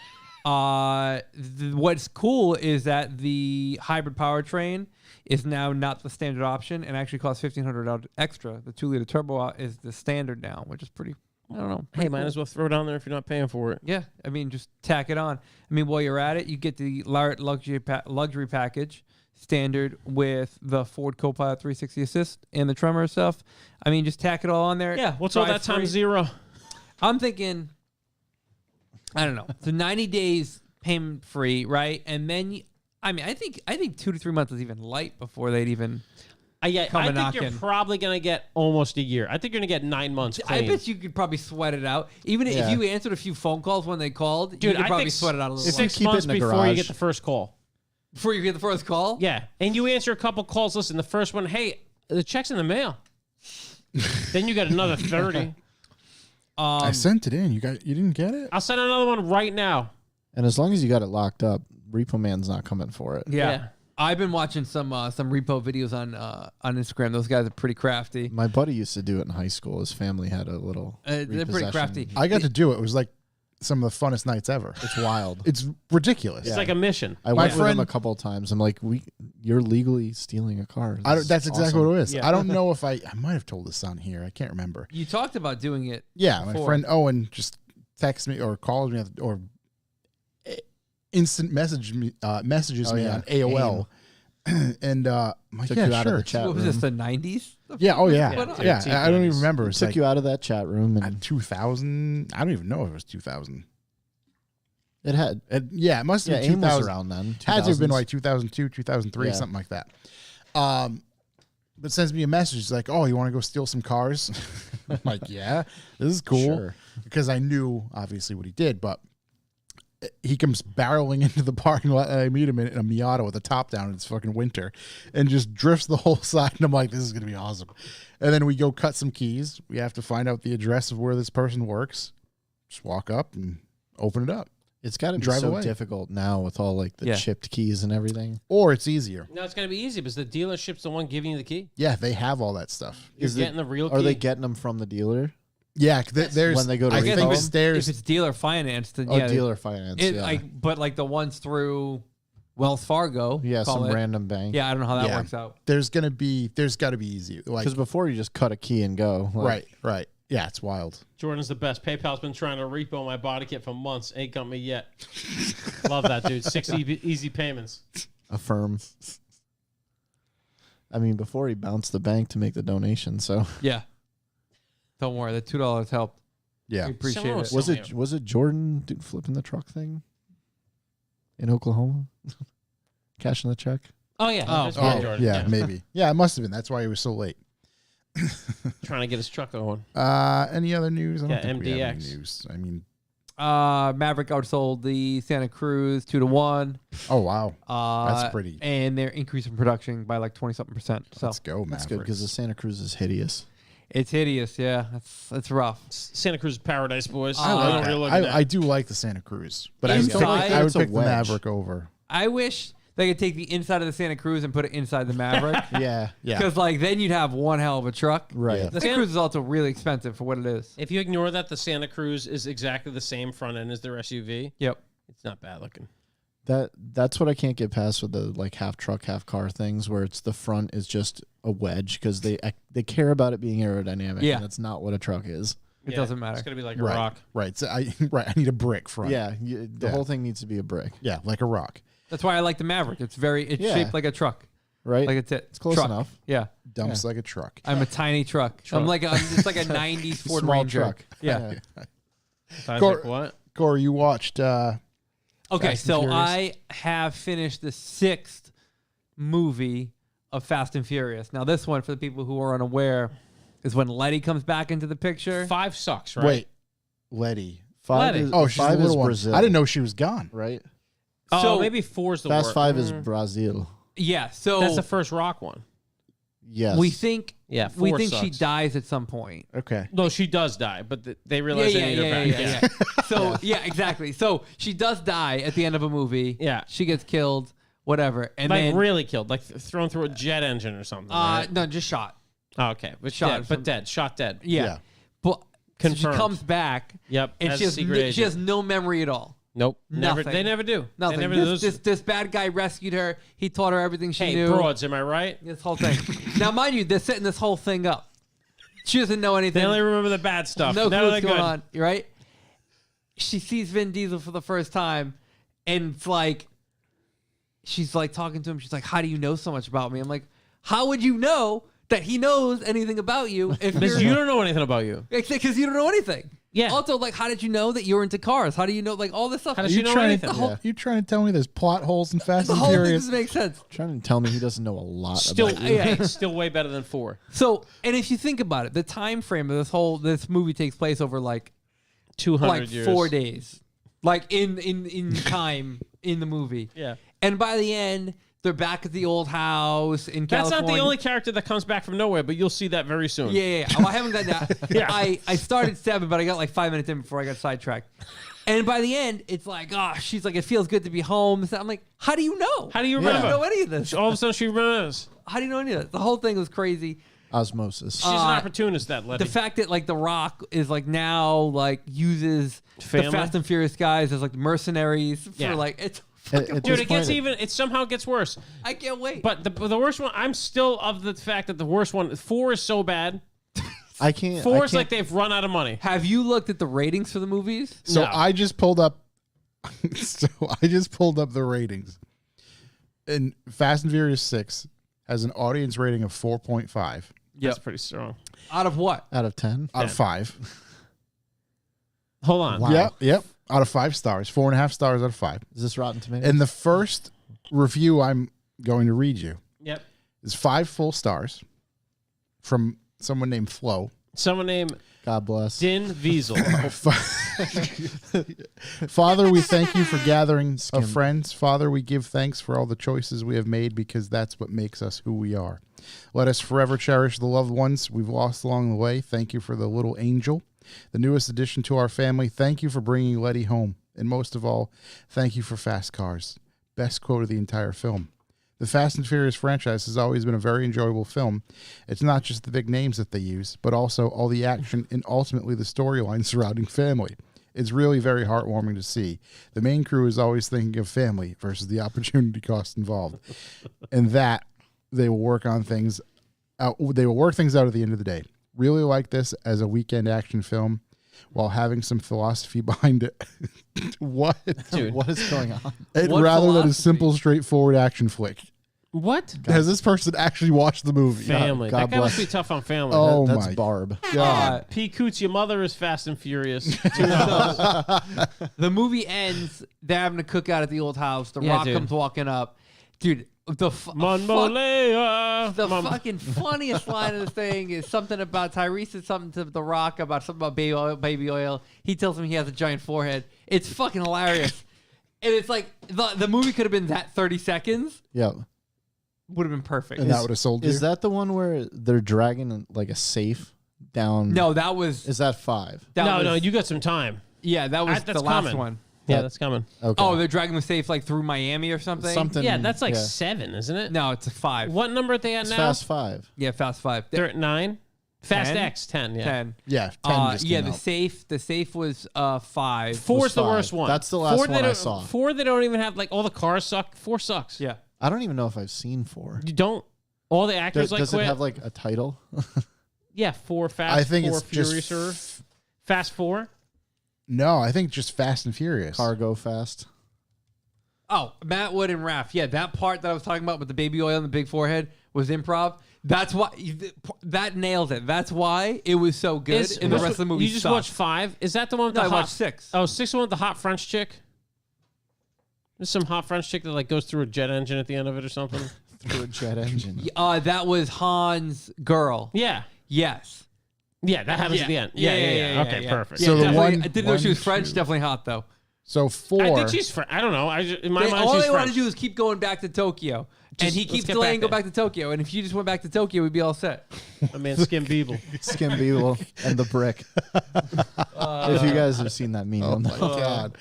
What's cool is that the hybrid powertrain is now not the standard option and actually costs $1,500 extra. The 2-liter turbo is the standard now, which is pretty. I don't know. Hey, might as well throw it on there if you're not paying for it. Yeah, I mean, just tack it on. I mean, while you're at it, you get the luxury package standard with the Ford Copilot 360 Assist and the Tremor stuff. I mean, just tack it all on there. Yeah, what's all Drive that times free. zero? I'm thinking, I don't know. So 90 days payment free, right? And then, I think 2 to 3 months is even light before they'd even. I Come think a you're knockin'. probably going to get almost a year. I think you're going to get 9 months I clean. bet you could probably sweat it out. Even Yeah. if you answered a few phone calls when they called, you Dude, could I probably think sweat it out a little If more. you 6 keep it months in the before you garage. get the first call. Before you get the first call? Yeah, and you answer a couple calls. Listen, the first one, hey, the check's in the mail. Then you got another 30. I sent it in. You didn't get it? I'll send another one right now. And as long as you got it locked up, Repo Man's not coming for it. Yeah. I've been watching some repo videos on Instagram. Those guys are pretty crafty. My buddy used to do it in high school. His family had a little. They're pretty repossession. crafty. I got to do it. It was like some of the funnest nights ever. It's wild. It's ridiculous. It's like a mission. I My went with him friend- a couple of times. I'm like, you're legally stealing a car. That's exactly what it is. Yeah. I don't know if I might have told this on here. I can't remember. You talked about doing it. Yeah, my before. friend Owen just texts me or calls me or instant messages me on AOL. And I'm like, Took yeah, you out of sure. the chat What was room. this, the 90s? Yeah, oh yeah. Yeah, Yeah, dude, I don't even T-Phones. remember. It's Took like you out of that chat room, and 2000. I don't even know if it was 2000. it had. Yeah, it must have Yeah, been AIM was 2000. around then. Had to have been 2000s. like 2002, 2003, Yeah. something like that. But sends me a message. It's like, oh, you want to go steal some cars? I'm like, yeah, this is cool. Sure. Because I knew obviously what he did, but he comes barreling into the parking lot and I meet him in a Miata with a top down. It's fucking winter and just drifts the whole side. And I'm like, this is going to be awesome. And then we go cut some keys. We have to find out the address of where this person works. Just walk up and open it up. It's got to be Drive so away. difficult now with all like the Yeah. chipped keys and everything. Or it's easier. No, it's going to be easy because the dealership's the one giving you the key. Yeah, they have all that stuff. You're Is it- getting the real key. Are they getting them from the dealer? Yeah, there's when they go to I repo think them? there's If it's dealer financed, then Oh, yeah. dealer finance. It, yeah, but like the ones through Wells Fargo. yeah, call some it. random bank. Yeah, I don't know how that Yeah. works out. there's got to be easy. Like Because before you just cut a key and go. Like, right. Yeah, it's wild. Jordan's the best. PayPal's been trying to repo my body kit for months. Ain't got me yet. Love that, dude. 6 easy payments. Affirm. I mean, before he bounced the bank to make the donation, so Yeah. Don't worry, the $2 helped. Yeah. We appreciate Someone it. was- was it Jordan dude flipping the truck thing in Oklahoma, cashing the check? Oh, yeah. Oh. That's Oh, right, Jordan. yeah, maybe. Yeah, it must have been. That's why he was so late. Trying to get his truck going. Any other news? I don't Yeah, think we have any MDX. news. I mean, Maverick outsold the Santa Cruz 2-1. oh wow, That's pretty. And they're increasing production by like 20-something%. So let's go, That's good because the Mavericks. Santa Cruz is hideous. it's hideous. Yeah, it's rough. Santa Cruz Paradise, boys. I don't like know what that. you're looking at. I do like the Santa Cruz, but I would Inside- pick, I would It's a pick the wedge. Maverick over. I wish they could take the inside of the Santa Cruz and put it inside the Maverick. Yeah, Yeah, Because like then you'd have one hell of a truck. right. Yeah. The Santa Cruz is also really expensive for what it is. If you ignore that, the Santa Cruz is exactly the same front end as their SUV. Yep. It's not bad looking. That's what I can't get past with the like half truck, half car things, where it's the front is just a wedge because they care about it being aerodynamic. Yeah. and that's not what a truck is. It Yeah, doesn't matter. It's going to be like a right, rock. right. So I need a brick front. Yeah, the Yeah. whole thing needs to be a brick. Yeah, like a rock. That's why I like the Maverick. It's Yeah. shaped like a truck. right? Like it's close truck. enough. Yeah. Dumps like a truck. I'm a tiny truck. I'm just like a 90s Ford Small Ranger. truck. Yeah. I was Cor- like, what? Corey, you watched Okay, Fast and so Furious? I have finished the 6th movie of Fast and Furious. Now, this one, for the people who are unaware, is when Letty comes back into the picture. 5 sucks, right? Wait, Letty. Five Letty. is, Oh, she's the five is little one. Brazil. I didn't know she was gone. Right? Oh, So- maybe 4's the Fast worst. 5 is Brazil. Yeah, so That's the first Rock one. Yes. we think Yeah, we 4 think she sucks. dies at some point. Okay. No, she does die, but they realize they need her back. yeah. So yeah, exactly. So she does die at the end of a movie. Yeah. she gets killed, whatever, and Like then really killed, like thrown through a jet engine or something. right? no, just shot. Oh, okay, but shot dead, from- but dead, shot dead. Yeah, Yeah. but so she Confirmed. comes back. Yep, and as she a has secret she agent. has no memory at all. Nope, never. Nothing. They never do. Nothing. They never, This bad guy rescued her. He taught her everything she hey, knew. broads, am I right? This whole thing. Now, mind you, they're setting this whole thing up. She doesn't know anything. They only remember the bad stuff. No Now clue they're what's good. going on, right? She sees Vin Diesel for the first time, and it's like, she's like talking to him. She's like, "How do you know so much about me?" I'm like, "How would you know that he knows anything about you if Because you're you don't know anything about you. because you don't know anything?" Yeah. Also, like, how did you know that you're into cars? How do you know like all this stuff? How does You she know trying anything? to you trying to tell me there's plot holes in Fast The and whole thing Furious? doesn't make sense. Trying to tell me he doesn't know a lot Still, about you. Yeah. still way better than 4. So, and if you think about it, the time frame of this movie takes place over like 200 years. 4 days, like in time in the movie. Yeah. And by the end, they're back at the old house in That's California. not the only character that comes back from nowhere, but you'll see that very soon. Yeah. Oh, I haven't done that. Yeah. I started 7, but I got like 5 minutes in before I got sidetracked. And by the end, it's like, oh, she's like, it feels good to be home. So I'm like, how do you know? How do you I don't remember? know any of this. All of a sudden, she remembers. How do you know any of this? The whole thing was crazy. Osmosis. She's an opportunist, that Letty. The fact that like The Rock is like now like uses Family? the Fast and Furious guys as like mercenaries for Yeah. like it's. At Dude, this it gets point, even. It somehow gets worse. I can't wait. But the worst one, I'm still of the fact that the worst one, 4 is so bad. I can't. 4 I is can't- like they've run out of money. have you looked at the ratings for the movies? So No. I just pulled up. So I just pulled up the ratings, and Fast and Furious 6 has an audience rating of 4.5 That's pretty strong. Out of what? out of 10. out of 5. Hold on. Wow. Yep, out of 5 stars, 4.5 stars out of 5. Is this Rotten Tomatoes? And the first review I'm going to read you Yep. is 5 full stars from someone named Flo. Someone named God bless. Din Wiesel. Father, we thank you for gathering of friends. Father, we give thanks for all the choices we have made because that's what makes us who we are. Let us forever cherish the loved ones we've lost along the way. Thank you for the little angel, the newest addition to our family. Thank you for bringing Letty home. And most of all, thank you for fast cars. Best quote of the entire film. The Fast and Furious franchise has always been a very enjoyable film. It's not just the big names that they use, but also all the action and ultimately the storyline surrounding family. It's really very heartwarming to see. The main crew is always thinking of family versus the opportunity cost involved. And that they will work on things out. They will work things out at the end of the day. Really like this as a weekend action film while having some philosophy behind it. What? Dude. What is going on? What Rather than a philosophy? simple, straightforward action flick. What? Has this person actually watched the movie? Family. God that guy must bless. be tough on family. Oh That's my Barb. God. P. Coots, your mother is Fast and Furious. The movie ends. They're having a cookout at the old house. The Yeah, Rock dude. comes walking up, dude. The Monmolea. fucking funniest line of the thing is something about Tyrese said something to The Rock about something about baby oil. He tells him he has a giant forehead. It's fucking hilarious. And it's like the movie could have been that 30 seconds. Yeah. Would have been perfect. And that would have sold you. Is that the one where they're dragging like a safe down? No, that was Is that 5? that No, was, no, you got some time. yeah, that was That's the last coming. one. Yeah, that's coming. Okay. Oh, they're dragging the safe like through Miami or something. Something. Yeah, that's like yeah. 7, isn't it? No, it's a 5. What number are they at It's now? Fast 5. Yeah, Fast 5. They're at 9. Fast 10? X 10. Yeah. 10. Yeah, 10 just yeah, came the out. safe was 5. 4 is the 5. worst one. That's the last 4 they one I don't- saw. 4 they don't even have, like, all the cars suck. 4 sucks. Yeah. I don't even know if I've seen 4. You don't. All the actors Does, like quit. it have like a title? Yeah, 4 Fast. I think 4 it's just Furiouser. Fast 4. No, I think just Fast and Furious. Cargo Fast. Oh, Matt Wood and Raph. Yeah, that part that I was talking about with the baby oil and the big forehead was improv. That's why that nailed it. That's why it was so good. And the rest of the movie You just sucked. watched 5? Is that the one with No, the I hot? watched 6. Oh, 6 one with the hot French chick. There's some hot French chick that like goes through a jet engine at the end of it or something. Through a jet engine. That was Han's girl. Yeah. Yes. Yeah, that happens at the end. Yeah. Okay, perfect. So the definitely- one- I didn't know she was one, French. two. Definitely hot though. So 4. I think she's I don't know. In my mind, All she's they want French. to do is keep going back to Tokyo, and he let's keeps get delaying back go back to Tokyo. And if you just went back to Tokyo, we'd be all set. My man Skim Beeble. Skim Beeble and the brick. If you guys have seen that meme, Oh on my that.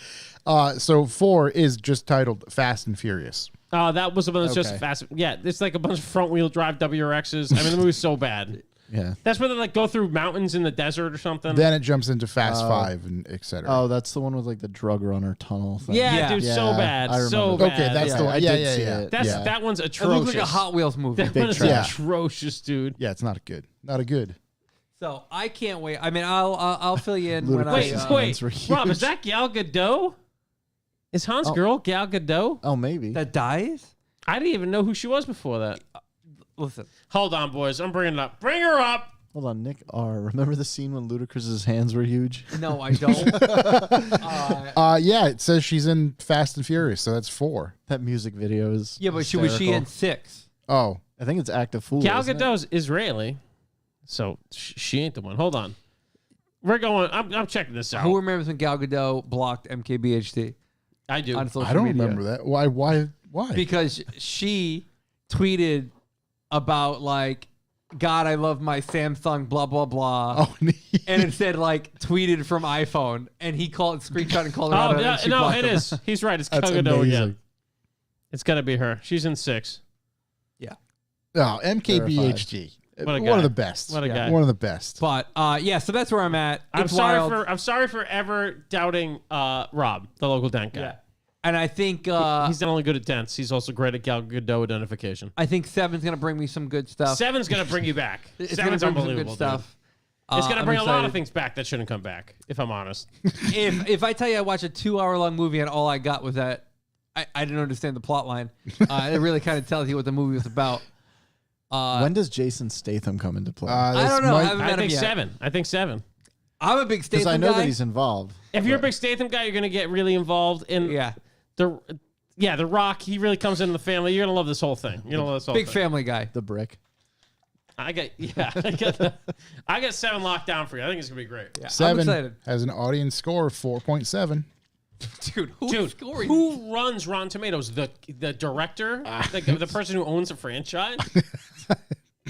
God. So 4 is just titled Fast and Furious. Oh, that was the one that's just Okay. fast. Yeah, it's like a bunch of front wheel drive WRXs. I mean, the movie's so bad. Yeah. That's where they like go through mountains in the desert or something. Then it jumps into Fast 5 and etc. Oh, that's the one with like the drug runner tunnel thing. yeah, dude, so Yeah, bad, I so remember bad. Okay, that's Yeah, the one. I Yeah, did yeah, see yeah. it. That's Yeah. that one's It atrocious. looks like a Hot Wheels movie. That Big one is trash. atrocious, dude. Yeah, it's not good. Not a good. So I can't wait. I mean, I'll fill you in when Wait, I. wait, were Rob, is huge. that Gal Gadot? Is Hans' Oh. girl Gal Gadot? Oh, maybe. that dies. I didn't even know who she was before that. Listen, Hold on, boys. I'm bringing it up. Bring her up. Hold on, Nick R. Remember the scene when Ludacris's hands were huge? no, I don't. Yeah, it says she's in Fast and Furious, so that's 4. That music video is. Yeah, but was she in hysterical. 6? Oh, I think it's Act of Fool. Gal isn't it? Gadot's Israeli, so she ain't the one. Hold on. We're going. I'm checking this out. Who remembers when Gal Gadot blocked MKBHD I do. on social I don't media? remember that. Why? Because she tweeted about like, God, I love my Samsung, blah blah blah. Oh, And it said like tweeted from iPhone, and he called screenshot and called her Oh out. no, and she no, blocked it him. is. He's right. It's Gal that's Gadot amazing. again. It's got to be her. She's in 6. Oh, MKBHD. What a One guy. of the best. What a guy. One of the best. But yeah, so that's where I'm at. I'm It's sorry wild. I'm sorry for ever doubting Rob, the local dent guy. Yeah. And I think He's not only good at dents, he's also great at Gal Gadot identification. I think 7's gonna bring me some good stuff. 7's gonna bring you back. It's 7's gonna bring some unbelievable. good stuff. Dude. It's gonna I'm bring a lot of excited. things back that shouldn't come back. If I'm honest. If I tell you I watched a 2-hour-long movie and all I got was that I didn't understand the plot line, it really kind of tells you what the movie was about. When does Jason Statham come into play? I don't know. I haven't I met him think yet. 7. I think 7. I'm a big Because Statham I know guy. that he's involved. If you're a big Statham guy, you're gonna get really involved in Yeah, the Rock. He really comes into the family. You're gonna love this whole thing. You're gonna love this whole big thing. family guy. The brick. I got 7 locked down for you. I think it's gonna be great. Yeah, I'm 7 excited. has an audience score of 4.7. Dude, who's Dude, scoring? who runs Rotten Tomatoes? The director, the person who owns the franchise.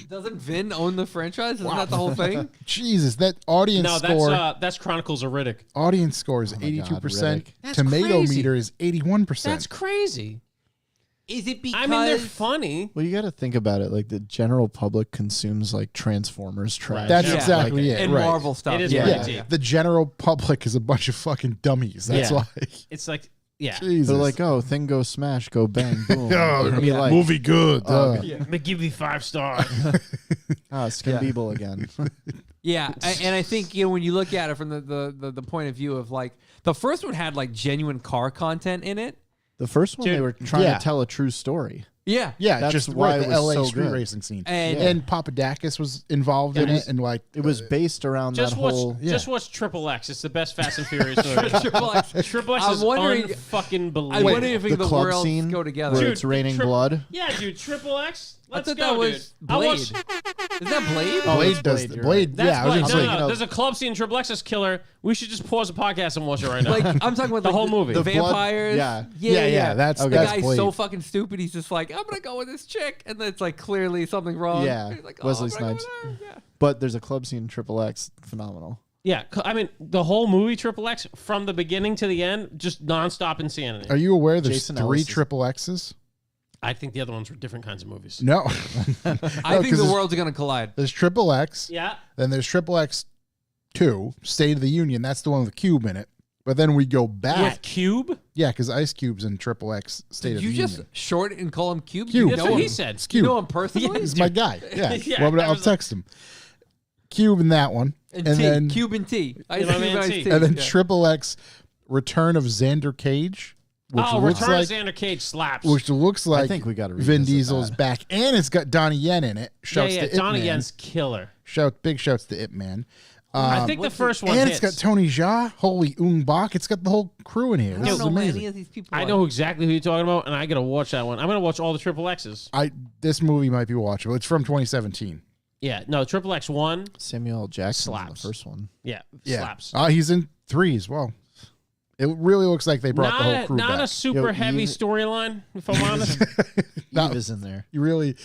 Doesn't Vin own the franchise? Isn't that the whole thing? Jesus, that audience No, score. that's Chronicles of Riddick. Audience score is my God, 82%. Riddick. That's Tomato crazy. meter is 81%. That's crazy. Is it because I mean, they're funny. Well, you got to think about it. Like the general public consumes like Transformers trash. That's Yeah. exactly it. and right. Marvel stuff? It is yeah. pretty Yeah, deep. the general public is a bunch of fucking dummies. That's Yeah. why. It's like, yeah. Jesus. They're like, oh, thing goes smash, go bang, boom. Oh, It'd be like, movie good. Oh, They give you 5 stars. Skin Beeble again. Yeah, and I think when you look at it from the point of view of like the first one had like genuine car content in it. The first one, Dude, they were trying yeah. to tell a true story. Yeah, Yeah, That's just why right, it the was LA so street good. racing scene. And- And Papadakis was involved in it, and like It was based around just that watch, whole. just watch Triple X. It's the best Fast and Furious movie. Triple X. Triple X I'm is wondering- unfucking I'm believable. wondering if the the club worlds scene go together. where Dude, it's raining Tri- blood. Yeah, dude, Triple X. Let's thought go, that was dude. Blade. I watched, Is that Blade? Oh, Blade it's does Blade, the you're Blade. that's Yeah, I was Blade. gonna No, say. no, you know- there's a club scene. Triple X is killer. We should just pause the podcast and watch it right now. Like I'm talking about The like, whole movie. the The blood- vampires. yeah. Yeah, that's the that's guy's Blade. so fucking stupid. He's just like, I'm gonna go with this chick, and then it's like clearly something wrong. Yeah, He's like, Wesley I'm gonna go Snipes. with her. Yeah. But there's a club scene in Triple X, phenomenal. Yeah, I mean, the whole movie, Triple X, from the beginning to the end, just nonstop insanity. Are you aware there's Jason 3 Ellis is- triple X's? I think the other ones were different kinds of movies. No. I No, think 'cause the there's- worlds are gonna collide. There's triple X. Yeah. Then there's triple X 2, State of the Union. That's the one with the cube in it. But then we go back. With Cube? Yeah, because Ice Cube's in triple X State Did of you the just Union. short it and call him Cube? Cube. That's You know what he him? said. It's You Cube. know him personally? He's my guy. Yeah. Yeah, Well, that I'll was text him. Cube in that one. And, And T, then Cube and T. Ice my Cube man and Ice T. T. and then Yeah. triple X Return of Xander Cage. which Oh, looks Return like of Xander Cage slaps. which looks like think we gotta Vin revisit Diesel's that. back, and it's got Donnie Yen in it. Shouts to Donnie Ip Man. Yen's killer. Big shouts to Ip Man. I think the first one And hits. it's got Tony Jaa, Holy Ung Bak. It's got the whole crew in here. I This don't is know amazing. any of these people. I know exactly who you're talking about, and I got to watch that one. I'm going to watch all the Triple X's. This movie might be watchable. It's from 2017. Yeah, no, Triple X 1, Samuel L. Jackson in the Slaps. first one. yeah, Yeah, slaps. he's in 3 as well. It really looks like they brought the whole crew Not back. a super Yo, heavy you- storyline, if I'm honest. No. Eve is in there. You really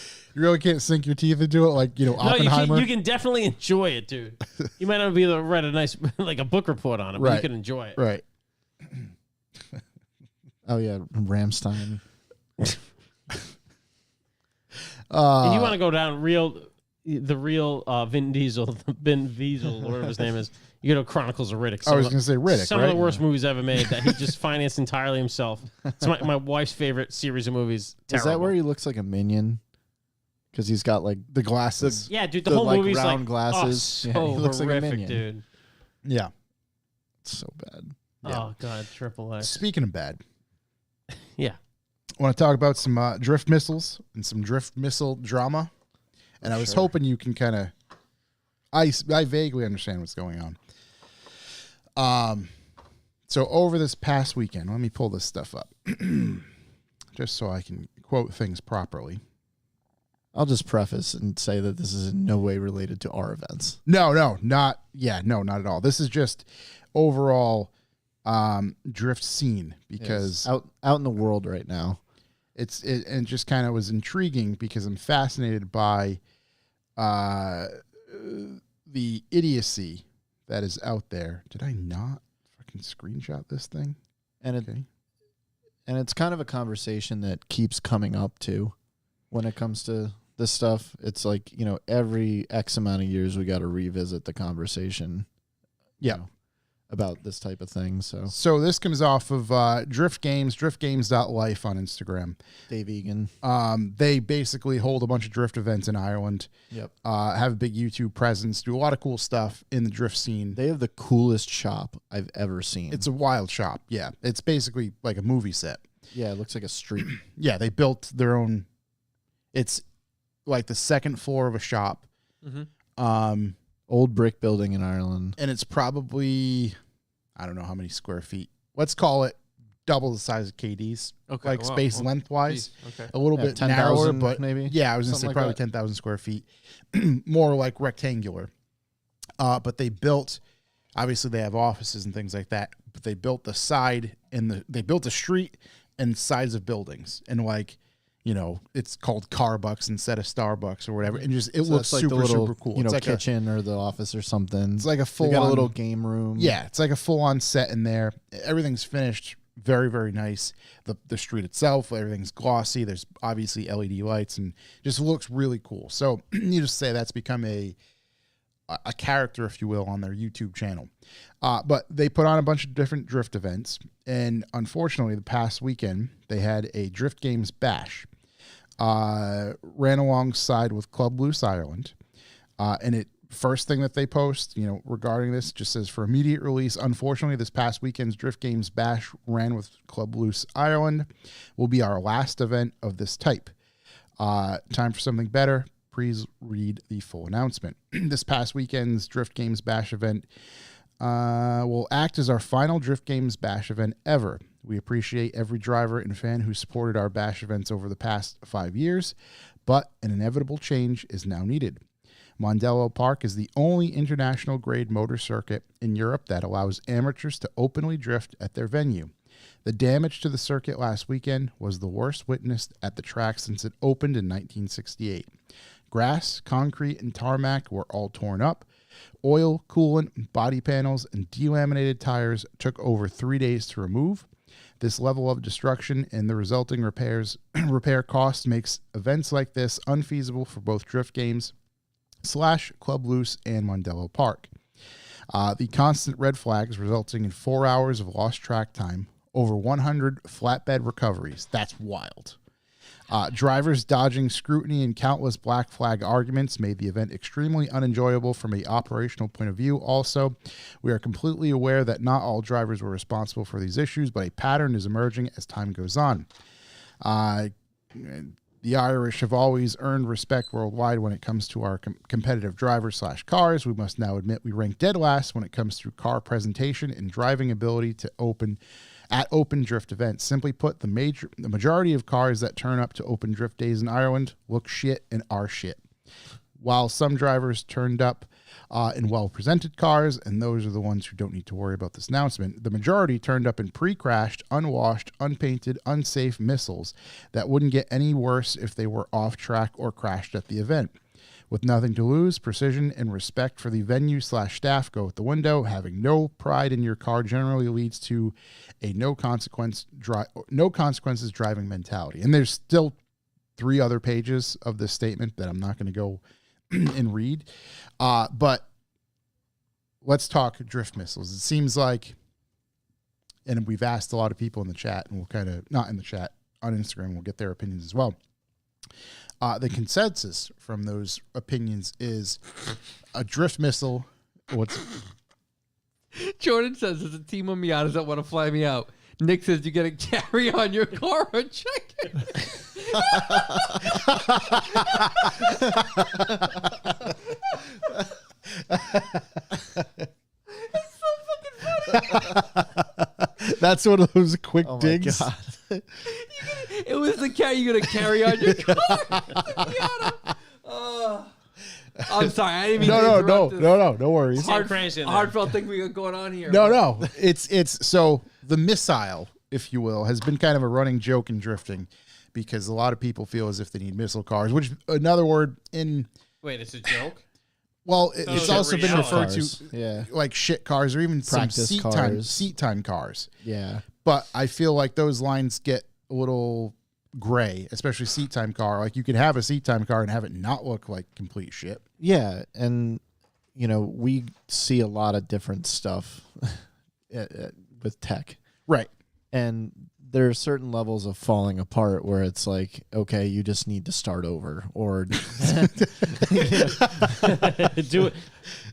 can't sink your teeth into it like No, you Oppenheimer. can definitely enjoy it, dude. You might not be able to write a nice, like a book report on it, but you Right. can enjoy it. Right. Oh yeah, Ramstein. If you want to go down the real Vin Diesel, or whatever his name is, you go to Chronicles of Riddick. I was going to say Riddick, Some right? of the worst movies ever made that he just financed entirely himself. It's my wife's favorite series of movies. Is that where he looks like a minion? Because he's got like The glasses. Yeah, dude, the the, whole like, movie's round like glasses? Oh, Yeah, so he looks like a horrific, minion. dude. Yeah. it's so bad. Yeah. Oh god, Triple X. Speaking of bad, Yeah. I want to talk about some drift missiles and some drift missile drama. And I was hoping you can kind of, I vaguely understand what's going on. So over this past weekend, let me pull this stuff up just so I can quote things properly. I'll just preface and say that this is in no way related to our events. No, not at all. This is just overall drift scene because It's out in the world right now. it just kind of was intriguing because I'm fascinated by the idiocy that is out there. Did I not fucking screenshot this thing? And Okay. it's kind of a conversation that keeps coming up too when it comes to this stuff. It's like, every X amount of years we got to revisit the conversation. Yeah. About this type of thing. So this comes off of Drift Games, driftgames.life on Instagram. Dave Egan. They basically hold a bunch of drift events in Ireland, Yep. have a big YouTube presence, do a lot of cool stuff in the drift scene. They have the coolest shop I've ever seen. It's a wild shop. Yeah. It's basically like a movie set. yeah, it looks like a street. Yeah. They built their own, it's like the second floor of a shop. Mhm. Old brick building in Ireland. And it's probably, I don't know how many square feet. Let's call it double the size of KD's. Okay, Like wow. space Oh, lengthwise. Okay. A little Yeah, bit 10,000 narrower, but maybe? yeah, I was going to say Something like probably that. 10,000 square feet. More like rectangular. But they built, obviously they have offices and things like that, but they built the side and they built the street and sides of buildings. And like, it's called Carbucks instead of Starbucks or whatever. And just, it So looks that's like super, the little, super cool. You know, It's like kitchen or the office or something. it's like a They full got a on, little game room. yeah, it's like a full on set in there. Everything's finished. Very, very nice. The street itself, everything's glossy. There's obviously LED lights and just looks really cool. So you just say that's become a character, if you will, on their YouTube channel. But they put on a bunch of different drift events. And unfortunately, the past weekend, they had a Drift Games Bash. Ran alongside with Club Loose Ireland. And first thing that they post, regarding this, just says for immediate release, unfortunately, this past weekend's Drift Games Bash ran with Club Loose Ireland will be our last event of this type. Time for something better. Please read the full announcement. This past weekend's Drift Games Bash event will act as our final Drift Games Bash event ever. We appreciate every driver and fan who supported our Bash events over the past 5 years, but an inevitable change is now needed. Mondello Park is the only international grade motor circuit in Europe that allows amateurs to openly drift at their venue. The damage to the circuit last weekend was the worst witnessed at the track since it opened in 1968. Grass, concrete, and tarmac were all torn up. Oil, coolant, body panels, and delaminated tires took over 3 days to remove. This level of destruction and the resulting repair costs makes events like this unfeasible for both Drift Games / Club Loose and Mondello Park. The constant red flags resulting in 4 hours of lost track time, over 100 flatbed recoveries. That's wild. Drivers dodging scrutiny and countless black flag arguments made the event extremely unenjoyable from an operational point of view. Also, we are completely aware that not all drivers were responsible for these issues, but a pattern is emerging as time goes on. The Irish have always earned respect worldwide when it comes to our competitive drivers/cars. We must now admit we rank dead last when it comes to car presentation and driving ability to open drift events. Simply put, the majority of cars that turn up to open drift days in Ireland look shit and are shit. While some drivers turned up in well-presented cars, and those are the ones who don't need to worry about this announcement, the majority turned up in pre-crashed, unwashed, unpainted, unsafe missiles that wouldn't get any worse if they were off-track or crashed at the event. With nothing to lose, precision and respect for the venue/staff go out the window. Having no pride in your car generally leads to a no consequences driving mentality. And there's still 3 other pages of this statement that I'm not going to go and read. But let's talk drift missiles. It seems like, and we've asked a lot of people in the chat, and we'll kind of, not in the chat, on Instagram, we'll get their opinions as well. The consensus from those opinions is a drift missile. Jordan says, there's a team of Miatas that want to fly me out. Nick says, you got to carry on your car or check it. It's so fucking funny. That's one of those quick Oh my digs. God. It was the car you got to carry on your car. I'm sorry. I didn't mean to interrupt this No worries. It's crazy in there. heartfelt thing we got going on here. No. It's so the missile, if you will, has been kind of a running joke in drifting because a lot of people feel as if they need missile cars, which another word in, Wait, it's a joke? well, it's it's also been reality. referred Cars. to Yeah. like shit cars or even some Practice seat cars. time cars. Yeah. But I feel like those lines get a little gray, especially seat time car. Like you can have a seat time car and have it not look like complete shit. Yeah, and you know, we see a lot of different stuff with tech. Right. And there are certain levels of falling apart where it's like, okay, you just need to start over or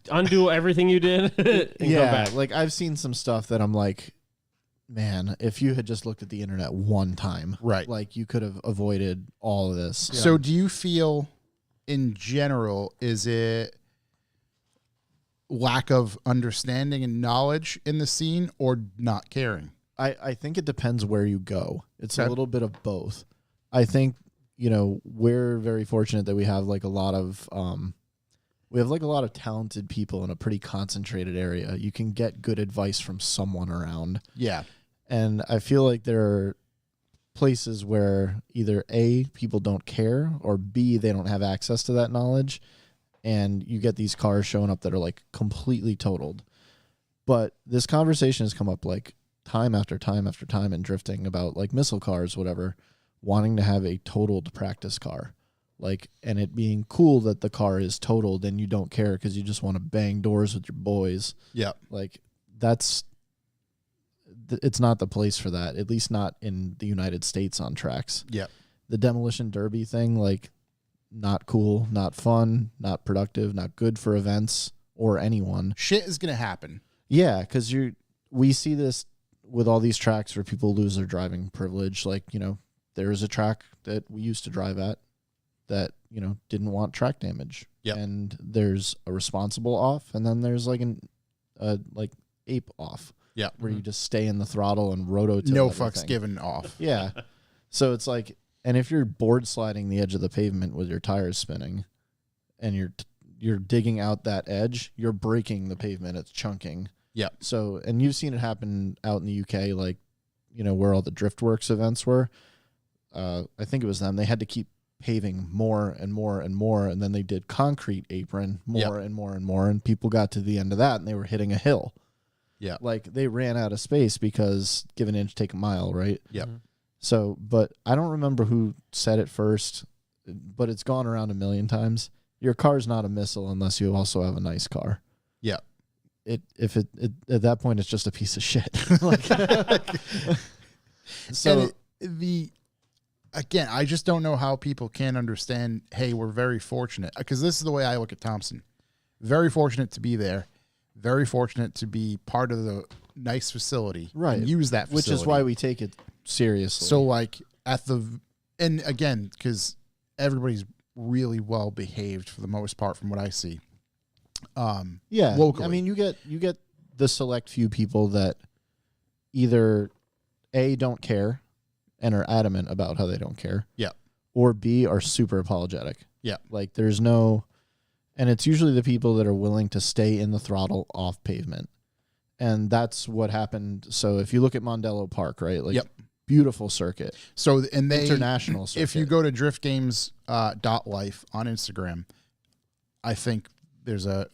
Undo everything you did and go back. like I've seen some stuff that I'm like, man, if you had just looked at the internet one time, Right. like you could have avoided all of this. So do you feel in general, is it lack of understanding and knowledge in the scene or not caring? I think it depends where you go. It's Okay. a little bit of both. I think, you know, we're very fortunate that we have like a lot of talented people in a pretty concentrated area. You can get good advice from someone around. Yeah. And I feel like there are places where either A, people don't care, or B, they don't have access to that knowledge. And you get these cars showing up that are like completely totaled. But this conversation has come up like time after time after time in drifting about like missile cars, whatever, wanting to have a totaled practice car. Like, and it being cool that the car is totaled and you don't care because you just want to bang doors with your boys. Yeah. Like, it's not the place for that, at least not in the United States on tracks. Yeah. The demolition derby thing, like, not cool, not fun, not productive, not good for events or anyone. Shit is going to happen. Yeah, because we see this with all these tracks where people lose their driving privilege. Like, you know, there was a track that we used to drive at that, you know, didn't want track damage. Yep. And there's a responsible off, and then there's like like ape off. Yeah. Where you just stay in the throttle and rototilt. No everything. fucks given off. Yeah. So it's like, and if you're board sliding the edge of the pavement with your tires spinning and you're digging out that edge, you're breaking the pavement. It's chunking. Yep. So, and you've seen it happen out in the UK, like, you know, where all the Driftworks events were. I think it was them. They had to keep paving more and more and more, and then they did concrete apron more and more and more, and people got to the end of that and they were hitting a hill. Yeah. Like they ran out of space because give an inch, take a mile, right? Yep. So, but I don't remember who said it first, but it's gone around a million times. Your car's not a missile unless you also have a nice car. Yeah. If it at that point it's just a piece of shit. Like, so And again, I just don't know how people can't understand, hey, we're very fortunate. Because this is the way I look at Thompson. Very fortunate to be there. Very fortunate to be part of the nice facility. Right. And use that facility. Which is why we take it seriously. So, like, and again, because everybody's really well behaved for the most part from what I see. yeah, locally. I mean, you get the select few people that either A, don't care and are adamant about how they don't care. Yeah. Or B, are super apologetic. Yeah. Like there's no, and it's usually the people that are willing to stay in the throttle off pavement. And that's what happened. So if you look at Mondello Park, right? Like Yep. beautiful circuit. So, and they, International circuit. if you go to driftgames.life on Instagram, I think there's a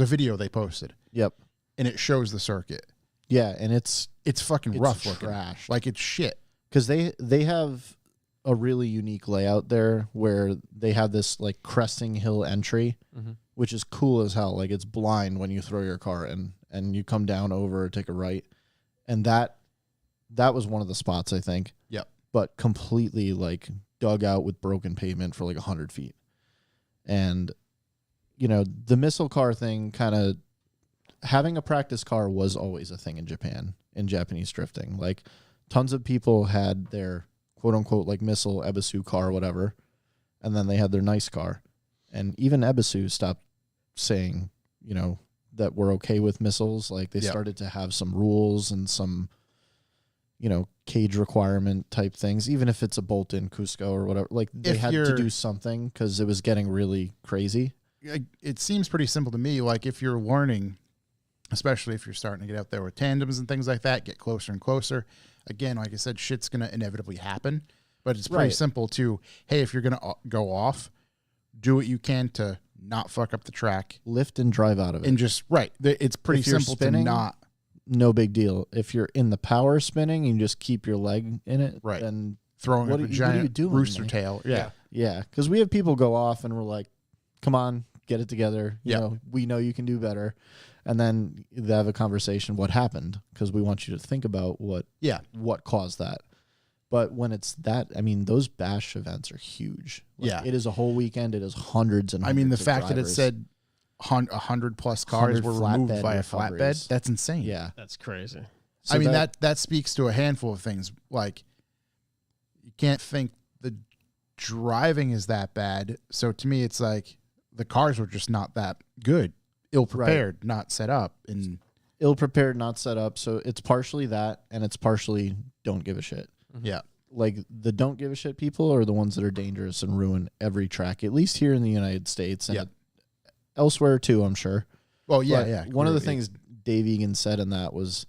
video they posted Yep. and it shows the circuit. Yeah, and it's Fucking rough looking. trash. Like it's shit. Because they have a really unique layout there where they have this like cresting hill entry, which is cool as hell. Like it's blind when you throw your car in and you come down over, take a right. And that was one of the spots, I think. Yep. But completely like dug out with broken pavement for like 100 feet. And, you know, the missile car thing kind of, having a practice car was always a thing in Japan, in Japanese drifting. Like tons of people had their quote unquote like missile Ebisu car or whatever, and then they had their nice car. And even Ebisu stopped saying, you know, that we're okay with missiles. Like they started to have some rules and some, you know, cage requirement type things, even if it's a bolt-in Cusco or whatever. Like they had to do something because it was getting really crazy. It seems pretty simple to me. Like if you're learning, especially if you're starting to get out there with tandems and things like that, get closer and closer. Again, like I said, shit's going to inevitably happen, but it's pretty simple to, hey, if you're going to go off, do what you can to not fuck up the track. Lift and drive out of it. And just, it's pretty simple spinning, to not. No big deal. If you're in the power spinning, you just keep your leg in it. Right. Then throwing what up a are you giant doing, rooster man? tail. Yeah. Yeah, because we have people go off and we're like, come on, get it together. You know, we know you can do better. And then they have a conversation, what happened? Because we want you to think about what caused that. But when it's that, I mean, those bash events are huge. Like, it is a whole weekend. It is hundreds and hundreds. I mean, the of fact that it drivers. said 100 plus cars 100 were removed flatbed by a recoveries. flatbed, that's insane. Yeah. That's crazy. So I mean, that speaks to a handful of things. Like, you can't think the driving is that bad. So to me, it's like the cars were just not that good. Ill-prepared, not set up. And ill-prepared, not set up. So it's partially that, and it's partially don't give a shit. yeah. Like the don't give a shit people are the ones that are dangerous and ruin every track, at least here in the United States and elsewhere too, I'm sure. Well, yeah, But yeah. One of the clearly. things Dave Egan said in that was,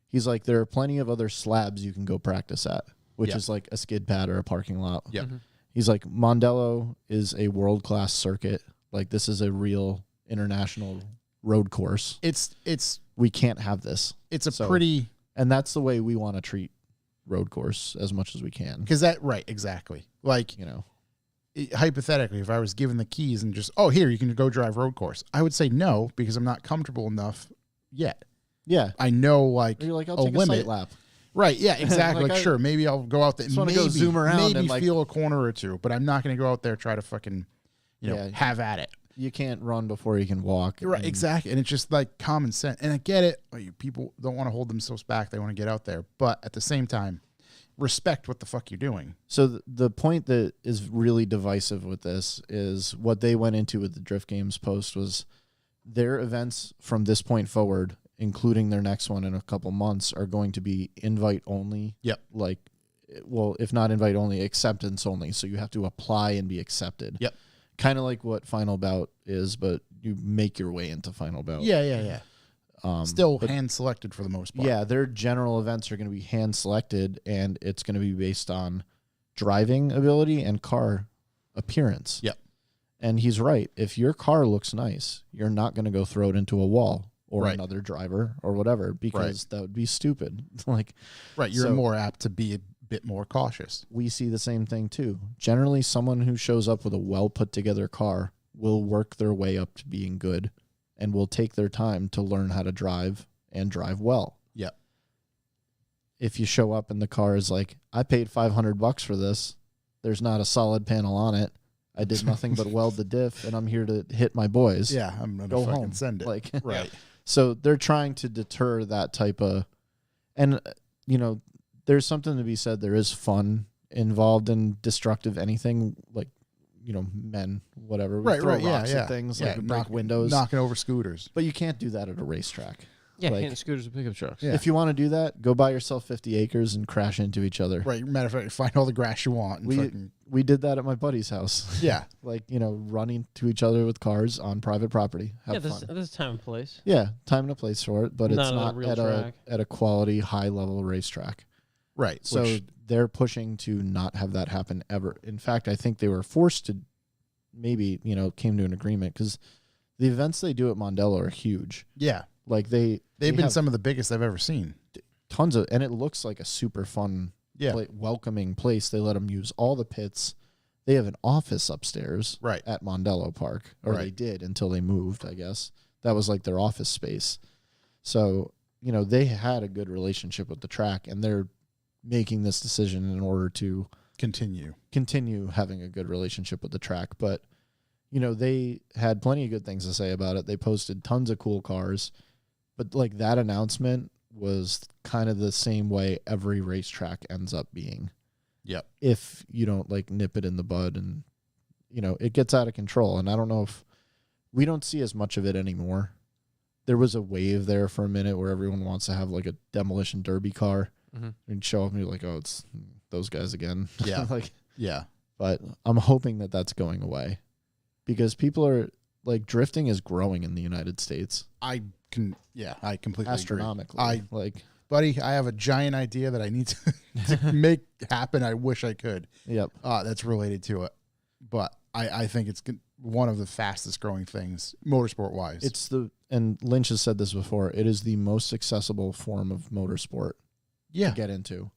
he's like, there are plenty of other slabs you can go practice at, which is like a skid pad or a parking lot. Yep. He's like, Mondello is a world-class circuit. Like this is a real international road course. It's We can't have this. a So- pretty, And that's the way we want to treat road course as much as we can. because that, exactly. Like, You know, hypothetically, if I was given the keys and just, oh, here, you can go drive road course, I would say no, because I'm not comfortable enough yet. yeah. I know, like, You're like, I'll a take a limit. sight lap. Right, yeah, exactly. Like, like, sure, maybe I'll go out there, just wanna maybe go zoom around maybe and, like- feel a corner or two, but I'm not going to go out there try to fucking, Yeah. have at it. You can't run before you can walk. Right, and- exactly. And it's just like common sense. And I get it. Like, people don't want to hold themselves back. They want to get out there. But at the same time, respect what the fuck you're doing. So the point that is really divisive with this is what they went into with the Drift Games post was their events from this point forward, including their next one in a couple months, are going to be invite only. Yep. Like, well, if not invite only, acceptance only. So you have to apply and be accepted. Yep. Kind of like what Final Bout is, but you make your way into Final Bout. Yeah. Still hand selected for the most part. Yeah, their general events are going to be hand selected, and it's going to be based on driving ability and car appearance. Yep. And he's right. If your car looks nice, you're not going to go throw it into a wall or Right. another driver or whatever, because that would be stupid. Like, Right. You're So- more apt to be a bit more cautious. we see the same thing too. Generally, someone who shows up with a well put together car will work their way up to being good and will take their time to learn how to drive and drive well. Yep. If you show up and the car is like, I paid $500 for this, There's not a solid panel on it. I did nothing but weld the diff, and I'm here to hit my boys. Yeah, I'm gonna Go fucking home. send it. Like, right. So they're trying to deter that type of, and there's something to be said. There is fun involved in destructive anything, like men, whatever. We throw rocks at things, like we break windows, knocking over scooters. but you can't do that at a racetrack. Yeah, Like- hitting scooters and pickup trucks. Yeah. If you want to do that, go buy yourself 50 acres and crash into each other. Right. Matter of fact, find all the grass you want. And fucking, We did that at my buddy's house. yeah. Like, running to each other with cars on private property. Have fun. There's time and place. Yeah, time and a place for it, but it's Not on a not real at track. a quality, high level racetrack. Right. So Which, they're pushing to not have that happen ever. In fact, I think they were forced to maybe, came to an agreement because the events they do at Mondello are huge. yeah. Like they've They've been have some of the biggest I've ever seen. tons of, and it looks like a super fun, Yeah. welcoming place. They let them use all the pits. They have an office upstairs Right. at Mondello Park, or they Right. did until they moved, I guess. That was like their office space. So, they had a good relationship with the track, and they're making this decision in order to continue having a good relationship with the track. But, they had plenty of good things to say about it. They posted tons of cool cars. But, like, that announcement was kind of the same way every racetrack ends up being. Yep. If you don't, nip it in the bud and, it gets out of control. And I don't know if we don't see as much of it anymore. There was a wave there for a minute where everyone wants to have, a demolition derby car and show up and be like, oh, it's those guys again. Yeah. Yeah. But I'm hoping that that's going away because people are, drifting is growing in the United States. I completely Astronomically. agree. Buddy, I have a giant idea that I need to make happen. I wish I could. Yep. That's related to it. But I think it's one of the fastest growing things, motorsport wise. And Lynch has said this before, it is the most accessible form of motorsport to get into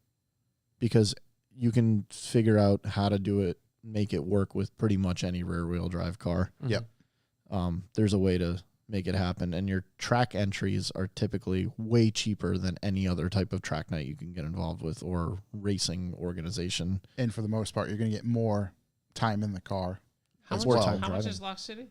because you can figure out how to do it, make it work with pretty much any rear wheel drive car. Yep. There's a way to make it happen, and your track entries are typically way cheaper than any other type of track night you can get involved with or racing organization. And for the most part, you're going to get more time in the car. How as much, well. how much driving. is Lock City?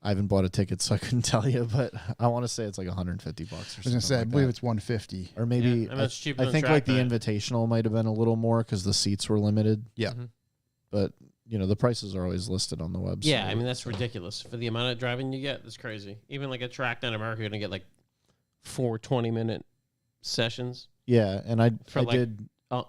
I haven't bought a ticket, so I couldn't tell you, but I want to say it's like $150 or I was something. going to say, I like believe that. it's 150. Or maybe Yeah, I mean, it's cheaper I than think track the night. Invitational might have been a little more because the seats were limited. Yeah. But the prices are always listed on the website. Yeah, I mean that's ridiculous for the amount of driving you get. That's crazy. Even like a track night in America, you're gonna get 4 20-minute sessions Yeah, and I for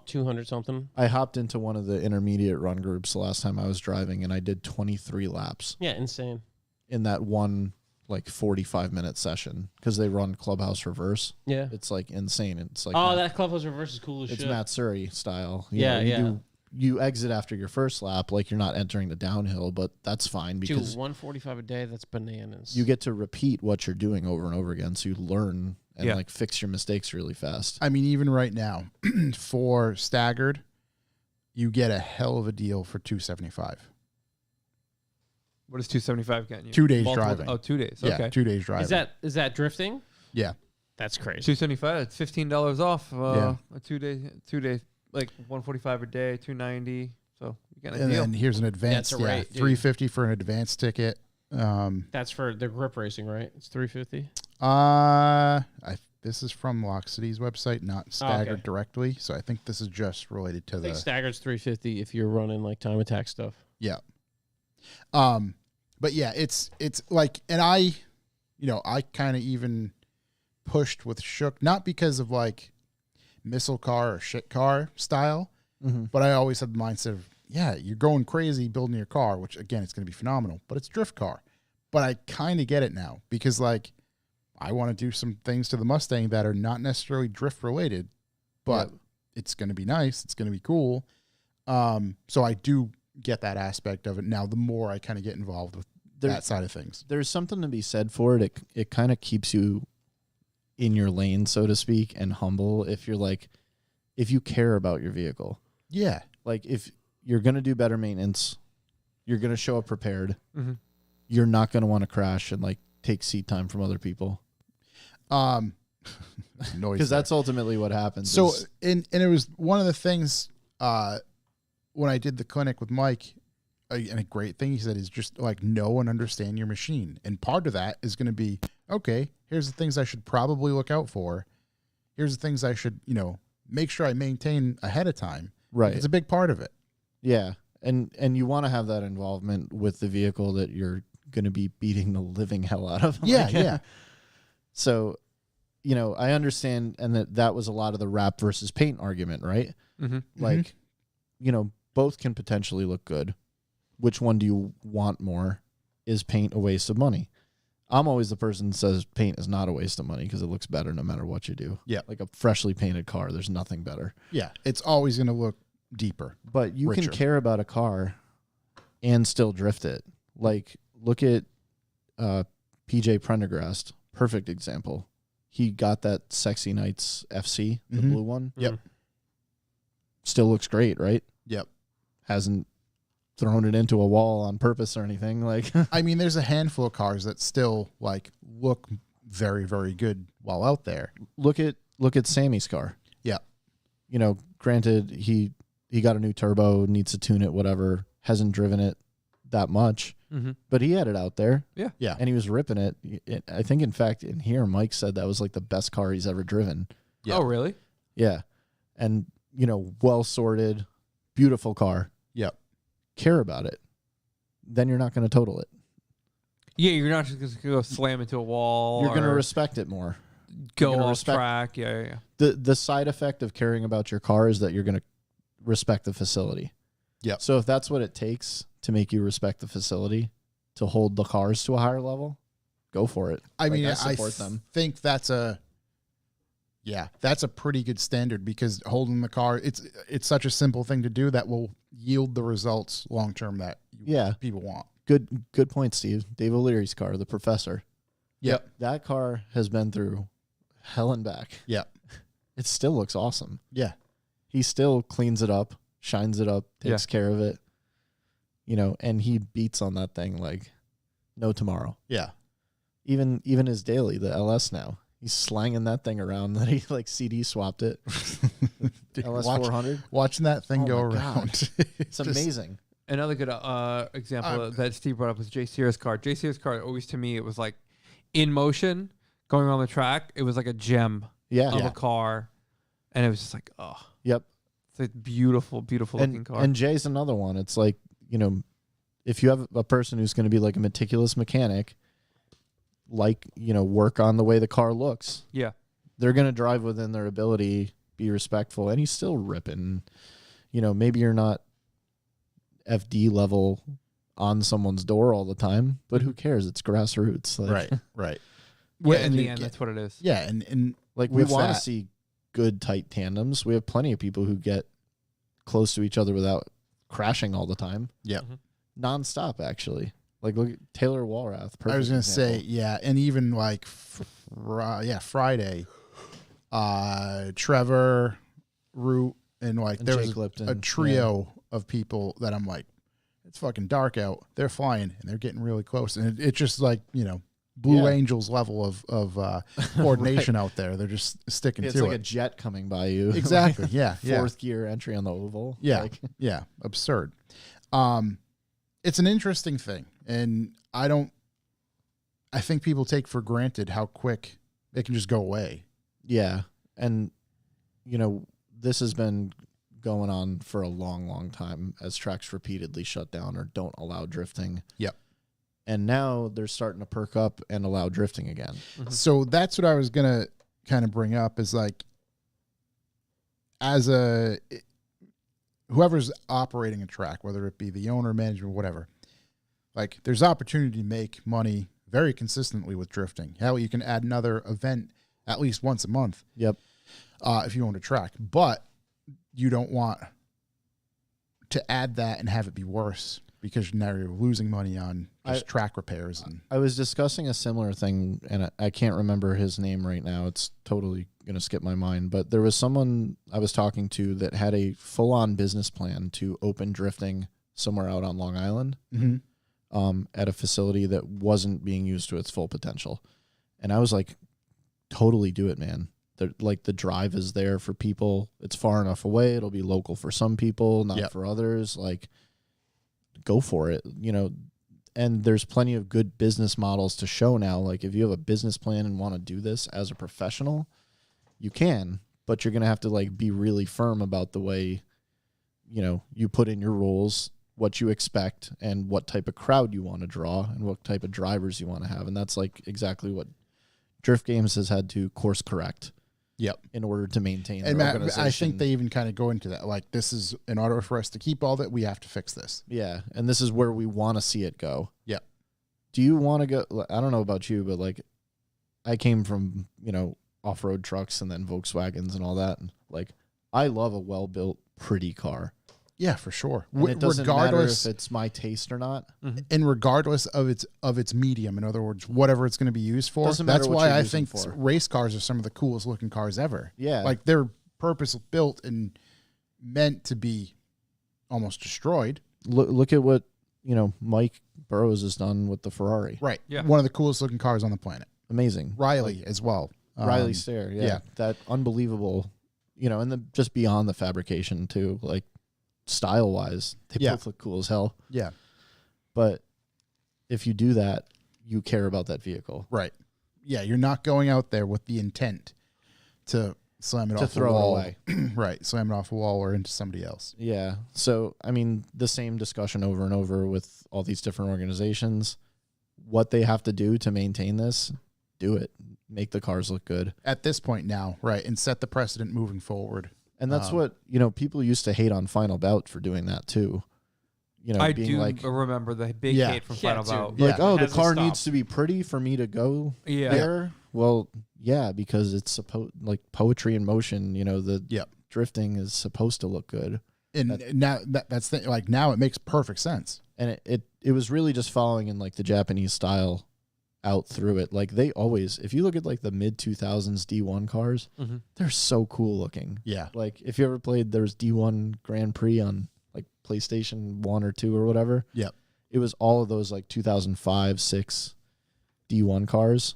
200 something. I hopped into one of the intermediate run groups the last time I was driving, and I did 23 laps Yeah, insane. in that one 45-minute session because they run Clubhouse Reverse. Yeah. It's insane. It's That Clubhouse Reverse is cool as it's shit. Matt Surrey style. Yeah, yeah. You exit after your first lap, you're not entering the downhill, but that's fine Dude, because 145 a day, that's bananas. you get to repeat what you're doing over and over again, so you learn and Yeah. fix your mistakes really fast. I mean, even right now, for staggered, you get a hell of a deal for $275. What does 275 get you? 2 days driving. Oh, 2 days. Yeah, Okay. 2 days driving. is that drifting? Yeah. That's crazy. 275. It's $15 off. Yeah. A 2 day, 145 a day, 290. So you got a And deal. then here's an advanced, That's a rate, dude. $350 for an advanced ticket. That's for the grip racing, right? It's 350. This is from Lock City's website, not staggered okay. directly. So I think this is just related to I think the staggered's 350 if you're running time attack stuff. yeah. But yeah, it's and I kind of even pushed with Shook, not because of missile car or shit car style, but I always had the mindset of, yeah, you're going crazy building your car, which again, it's going to be phenomenal, but it's drift car. But I kind of get it now because I want to do some things to the Mustang that are not necessarily drift related, but it's going to be nice. It's going to be cool. So I do get that aspect of it now. The more I kind of get involved with that side of things. There's something to be said for it. It kind of keeps you in your lane, so to speak, and humble if you're if you care about your vehicle. Yeah. If you're going to do better maintenance, you're going to show up prepared. Mhm. You're not going to want to crash and take seat time from other people. Noise. Because that's ultimately what happens. so, and it was one of the things, when I did the clinic with Mike, and a great thing he said is just like know and understand your machine. And part of that is going to be, okay, here's the things I should probably look out for. Here's the things I should, make sure I maintain ahead of time. Right. It's a big part of it. Yeah. And you want to have that involvement with the vehicle that you're going to be beating the living hell out of. Yeah, Like, yeah. So, I understand, and that was a lot of the wrap versus paint argument, right? Mm-hmm. Like, both can potentially look good. Which one do you want more? Is paint a waste of money? I'm always the person that says paint is not a waste of money because it looks better no matter what you do. Yeah. Like a freshly painted car, there's nothing better. Yeah. It's always going to look deeper. But you Richer. can care about a car and still drift it. Like, look at PJ Prendergast. Perfect example. He got that Sexy Nights FC, the Mhm. blue one. Yep. Still looks great, right? Yep. Hasn't thrown it into a wall on purpose or anything. Like, I mean, there's a handful of cars that still like look very, very good while out there. look at Sammy's car. Yeah. Granted, he got a new turbo, needs to tune it, whatever. Hasn't driven it that much, Mm-hmm. but he had it out there. Yeah. And he was ripping it. I think, in fact, in here, Mike said that was like the best car he's ever driven. Yeah. Oh, really? Yeah. And, well sorted, beautiful car. Yep. Care about it. Then you're not going to total it. Yeah, you're not just going to go slam into a wall. You're going to or respect it more. go gonna off respect- track. Yeah. The side effect of caring about your car is that you're going to respect the facility. Yep. So if that's what it takes to make you respect the facility, to hold the cars to a higher level, go for it. I mean, I support them. think that's a pretty good standard because holding the car, it's such a simple thing to do that will yield the results long term that people want. Good point, Steve. Dave O'Leary's car, the Professor. Yep. That car has been through hell and back. Yep. It still looks awesome. Yeah. He still cleans it up, shines it up, takes care of it. And he beats on that thing like no tomorrow. Yeah. Even his daily, the LS now, he's slanging that thing around that he like CD swapped it. Dude, LS 400. Watching that thing Oh go my around. It's amazing. Another good example that Steve brought up was Jay Sears' car. Jay Sears' car, always to me, it was like in motion, going around the track. It was like a gem Yeah. of a car. And it was just like, oh, Yep. it's a beautiful, beautiful looking car. And Jay's another one. It's like, if you have a person who's going to be like a meticulous mechanic, work on the way the car looks. yeah. They're going to drive within their ability, be respectful, and he's still ripping. Maybe you're not FD level on someone's door all the time, but who cares? It's grassroots. Like, Right. Yeah, and in the you end, get- that's what it is. Yeah, and Like, we with want to that- see good, tight tandems. We have plenty of people who get close to each other without crashing all the time. yeah. Nonstop, actually. Like, look at Taylor Walrath. I was perfect gonna example. say, yeah, and even like Friday, Trevor, Root, and like And there Jake was Lipton, a trio of people that I'm like, it's fucking dark out. They're flying and they're getting really close, and it's just like Blue Yeah. Angels level of coordination out there. They're just sticking It's to like a it. jet coming by you. Exactly. Yeah. Yeah. Fourth gear entry on the oval. Yeah. Like, Yeah, absurd. It's an interesting thing, and I think people take for granted how quick it can just go away. yeah. And, this has been going on for a long, long time as tracks repeatedly shut down or don't allow drifting. Yep. And now they're starting to perk up and allow drifting again. So that's what I was gonna kind of bring up is like, whoever's operating a track, whether it be the owner, management, whatever, like there's opportunity to make money very consistently with drifting. Hell, you can add another event at least once a month. Yep. If you own a track, but you don't want to add that and have it be worse because now you're losing money on just track repairs. And I was discussing a similar thing, and I can't remember his name right now. It's totally going to skip my mind. But there was someone I was talking to that had a full-on business plan to open drifting somewhere out on Long Island at a facility that wasn't being used to its full potential. And I was like, totally do it, man. the drive is there for people. It's far enough away. It'll be local for some people, not Yep. for others. Like, go for it, and there's plenty of good business models to show now. Like, if you have a business plan and want to do this as a professional, you can, but you're going to have to like be really firm about the way, you put in your rules, what you expect, and what type of crowd you want to draw and what type of drivers you want to have. And that's like exactly what Drift Games has had to course correct. Yep. In order to maintain And their Matt, organization. I think they even kind of go into that. Like, this is in order for us to keep all that, we have to fix this. Yeah, and this is where we want to see it go. Yep. Do you want to go? I don't know about you, but like, I came from off-road trucks and then Volkswagens and all that. And like, I love a well-built, pretty car. Yeah, for sure. And it doesn't matter Regardless, if it's my taste or not. and regardless of its medium, in other words, whatever it's going to be used for. Doesn't matter That's what why you're I using think for. race cars are some of the coolest looking cars ever. Yeah. Like, they're purpose built and meant to be almost destroyed. Look at what Mike Burrows has done with the Ferrari. Right. Yeah. One of the coolest looking cars on the planet. Amazing. Riley as well. Riley Stair, yeah. That unbelievable, and just beyond the fabrication too, like style wise, they Yeah. both look cool as hell. Yeah. But if you do that, you care about that vehicle. Right. Yeah, you're not going out there with the intent to slam it To off throw a it wall. away. Right. Slam it off a wall or into somebody else. Yeah. So, I mean, the same discussion over and over with all these different organizations. What they have to do to maintain this, do it. Make the cars look good. At this point now, right, and set the precedent moving forward. And that's what, people used to hate on Final Bout for doing that too. I being do like, remember the big Yeah. hate from Yeah, Final too. Bout. Yeah. like, oh, the Hasn't car stopped. needs to be pretty for me to go Yeah. there. Well, yeah, because it's supposed like poetry in motion. The Yep. drifting is supposed to look good, And now that's like now it makes perfect sense. and it was really just following in like the Japanese style out through it. Like they always, if you look at like the mid 2000s D1 cars, Mhm. they're so cool looking. Yeah. Like if you ever played, there was D1 Grand Prix on like PlayStation 1 or 2 or whatever. Yep. It was all of those like 2005, 6 D1 cars.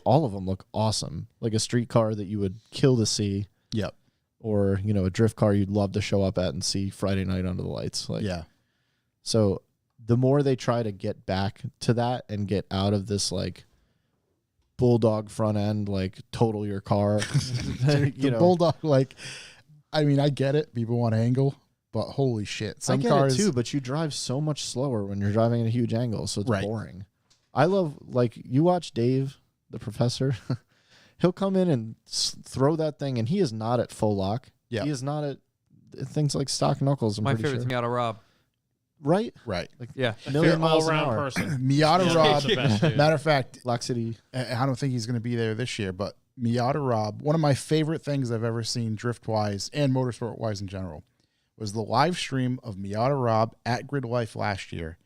All of them look awesome. Like a street car that you would kill to see, Yep. or a drift car you'd love to show up at and see Friday night under the lights. Like, Yeah. So the more they try to get back to that and get out of this like bulldog front end, like total your car, The Bulldog, like, I mean, I get it. People want angle, but holy shit. Some I get cars it too, but you drive so much slower when you're driving at a huge angle, so it's Right. boring. I love, like, you watch Dave, the professor, he'll come in and throw that thing, and he is not at full lock. Yeah. He is not at things like stock knuckles, I'm My pretty favorite's sure. Miata Rob. Right? Right. Yeah. A million Fair miles an all-around hour. person. Miata Yeah, Rob. he's the best, dude. Matter of fact, Lock City. I don't think he's going to be there this year, but Miata Rob, one of my favorite things I've ever seen drift wise and motorsport wise in general, was the live stream of Miata Rob at Grid Life last year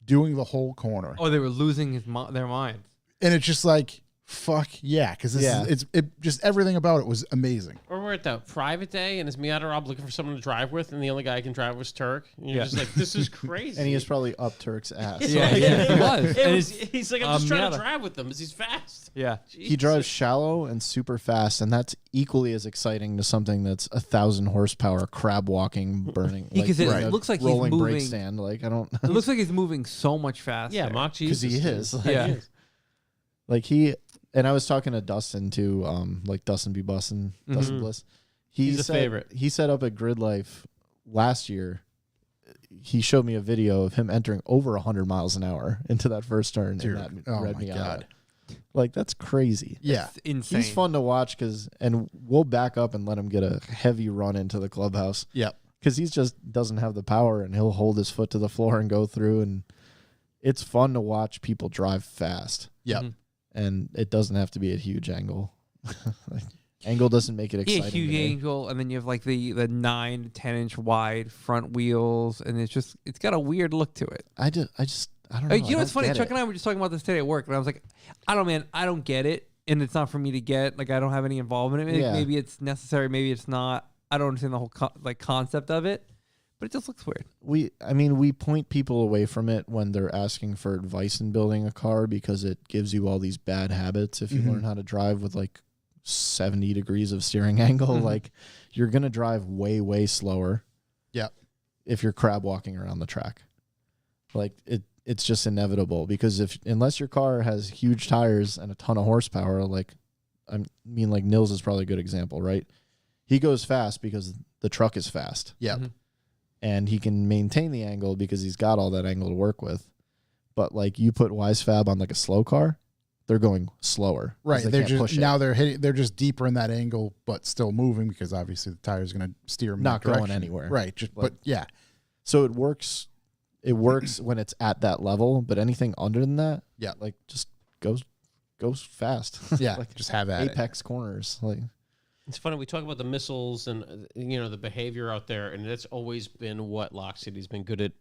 doing the whole corner. Oh, they were losing their minds. And it's just like, fuck yeah, because Yeah. it just everything about it was amazing. Or we're at the private day and it's Miata Rob looking for someone to drive with, and the only guy I can drive was Turk. And you're Yeah. just like, this is crazy. And he is probably up Turk's ass. Yeah, yeah, he was. It And was- it's, he's like, I'm just trying Miata. to drive with him because he's fast. Yeah. He drives shallow and super fast, and that's equally as exciting to something that's 1,000 horsepower, crab walking, burning. Because it Right. looks like he's rolling brake moving. stand. Like I don't, It looks like he's moving so much faster. Yeah, Mach because he is. Like, Yeah. like he. And I was talking to Dustin too, like Dustin B. Bussin, Dustin Bliss. He's a favorite. He set up at Grid Life last year. He showed me a video of him entering over 100 miles an hour into that first turn Dude, in that oh red my Miata. God. Like that's crazy. Yeah. It's insane. He's fun to watch and we'll back up and let him get a heavy run into the clubhouse Yep. because he just doesn't have the power, and he'll hold his foot to the floor and go through, and it's fun to watch people drive fast, Yep. Mhm. and it doesn't have to be at huge angle. Like, angle doesn't make it Yeah, exciting. huge to me. angle, and then you have like the 9 to 10 inch wide front wheels, and it's got a weird look to it. I don't know. You know what's funny? Chuck and I were just talking about this today at work, and I was like, I don't, man, I don't get it, and it's not for me to get. Like, I don't have any involvement in it. Yeah. Maybe it's necessary, maybe it's not. I don't understand the whole concept of it, but it just looks weird. We point people away from it when they're asking for advice in building a car because it gives you all these bad habits if you learn how to drive with like 70 degrees of steering angle, like you're going to drive way, way slower. Yep. If you're crab walking around the track. Like it's just inevitable because unless your car has huge tires and a ton of horsepower, like like Nils is probably a good example, right? He goes fast because the truck is fast. Yep. And he can maintain the angle because he's got all that angle to work with. But like you put WiseFab on like a slow car, they're going slower. Right. They They're can't just push it. now they're just deeper in that angle, but still moving because obviously the tire's going to steer them Not that going direction. anywhere. Right. Just Like- but yeah. So it works. It works when it's at that level, but anything under than that, Yeah. like just goes fast. Yeah. like just have at it. apex corners. Like It's funny. We talk about the missiles and the behavior out there, and that's always been what Lock City's been good at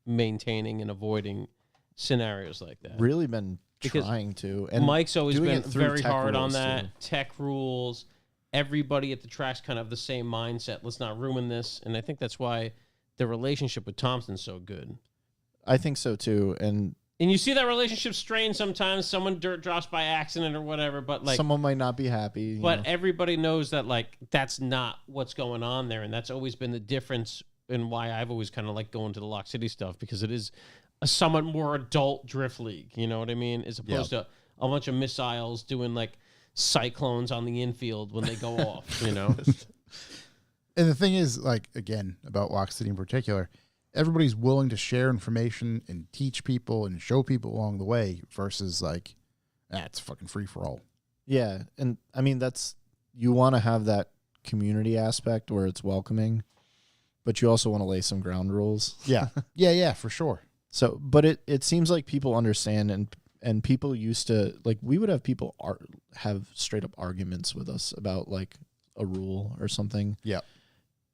maintaining and avoiding scenarios like that. really been Because trying to. And Mike's always doing been it through very tech hard on rules, that. too. Tech rules. Everybody at the track's kind of the same mindset. Let's not ruin this. And I think that's why the relationship with Thompson's so good. I think so too. And And you see that relationship strain sometimes. Someone dirt drops by accident or whatever, but like, someone might not be happy. you but know. everybody knows that like that's not what's going on there, and that's always been the difference and why I've always kind of like going to the Lock City stuff because it is a somewhat more adult drift league. You know what I mean? As opposed to a bunch of missiles doing like cyclones on the infield when they go off. You know? And the thing is, like, again, about Lock City in particular, everybody's willing to share information and teach people and show people along the way versus like, it's fucking free for all. Yeah, and I mean you want to have that community aspect where it's welcoming, but you also want to lay some ground rules. Yeah. yeah, for sure. So, but it seems like people understand and people used to like we would have people have straight up arguments with us about like a rule or something. Yep.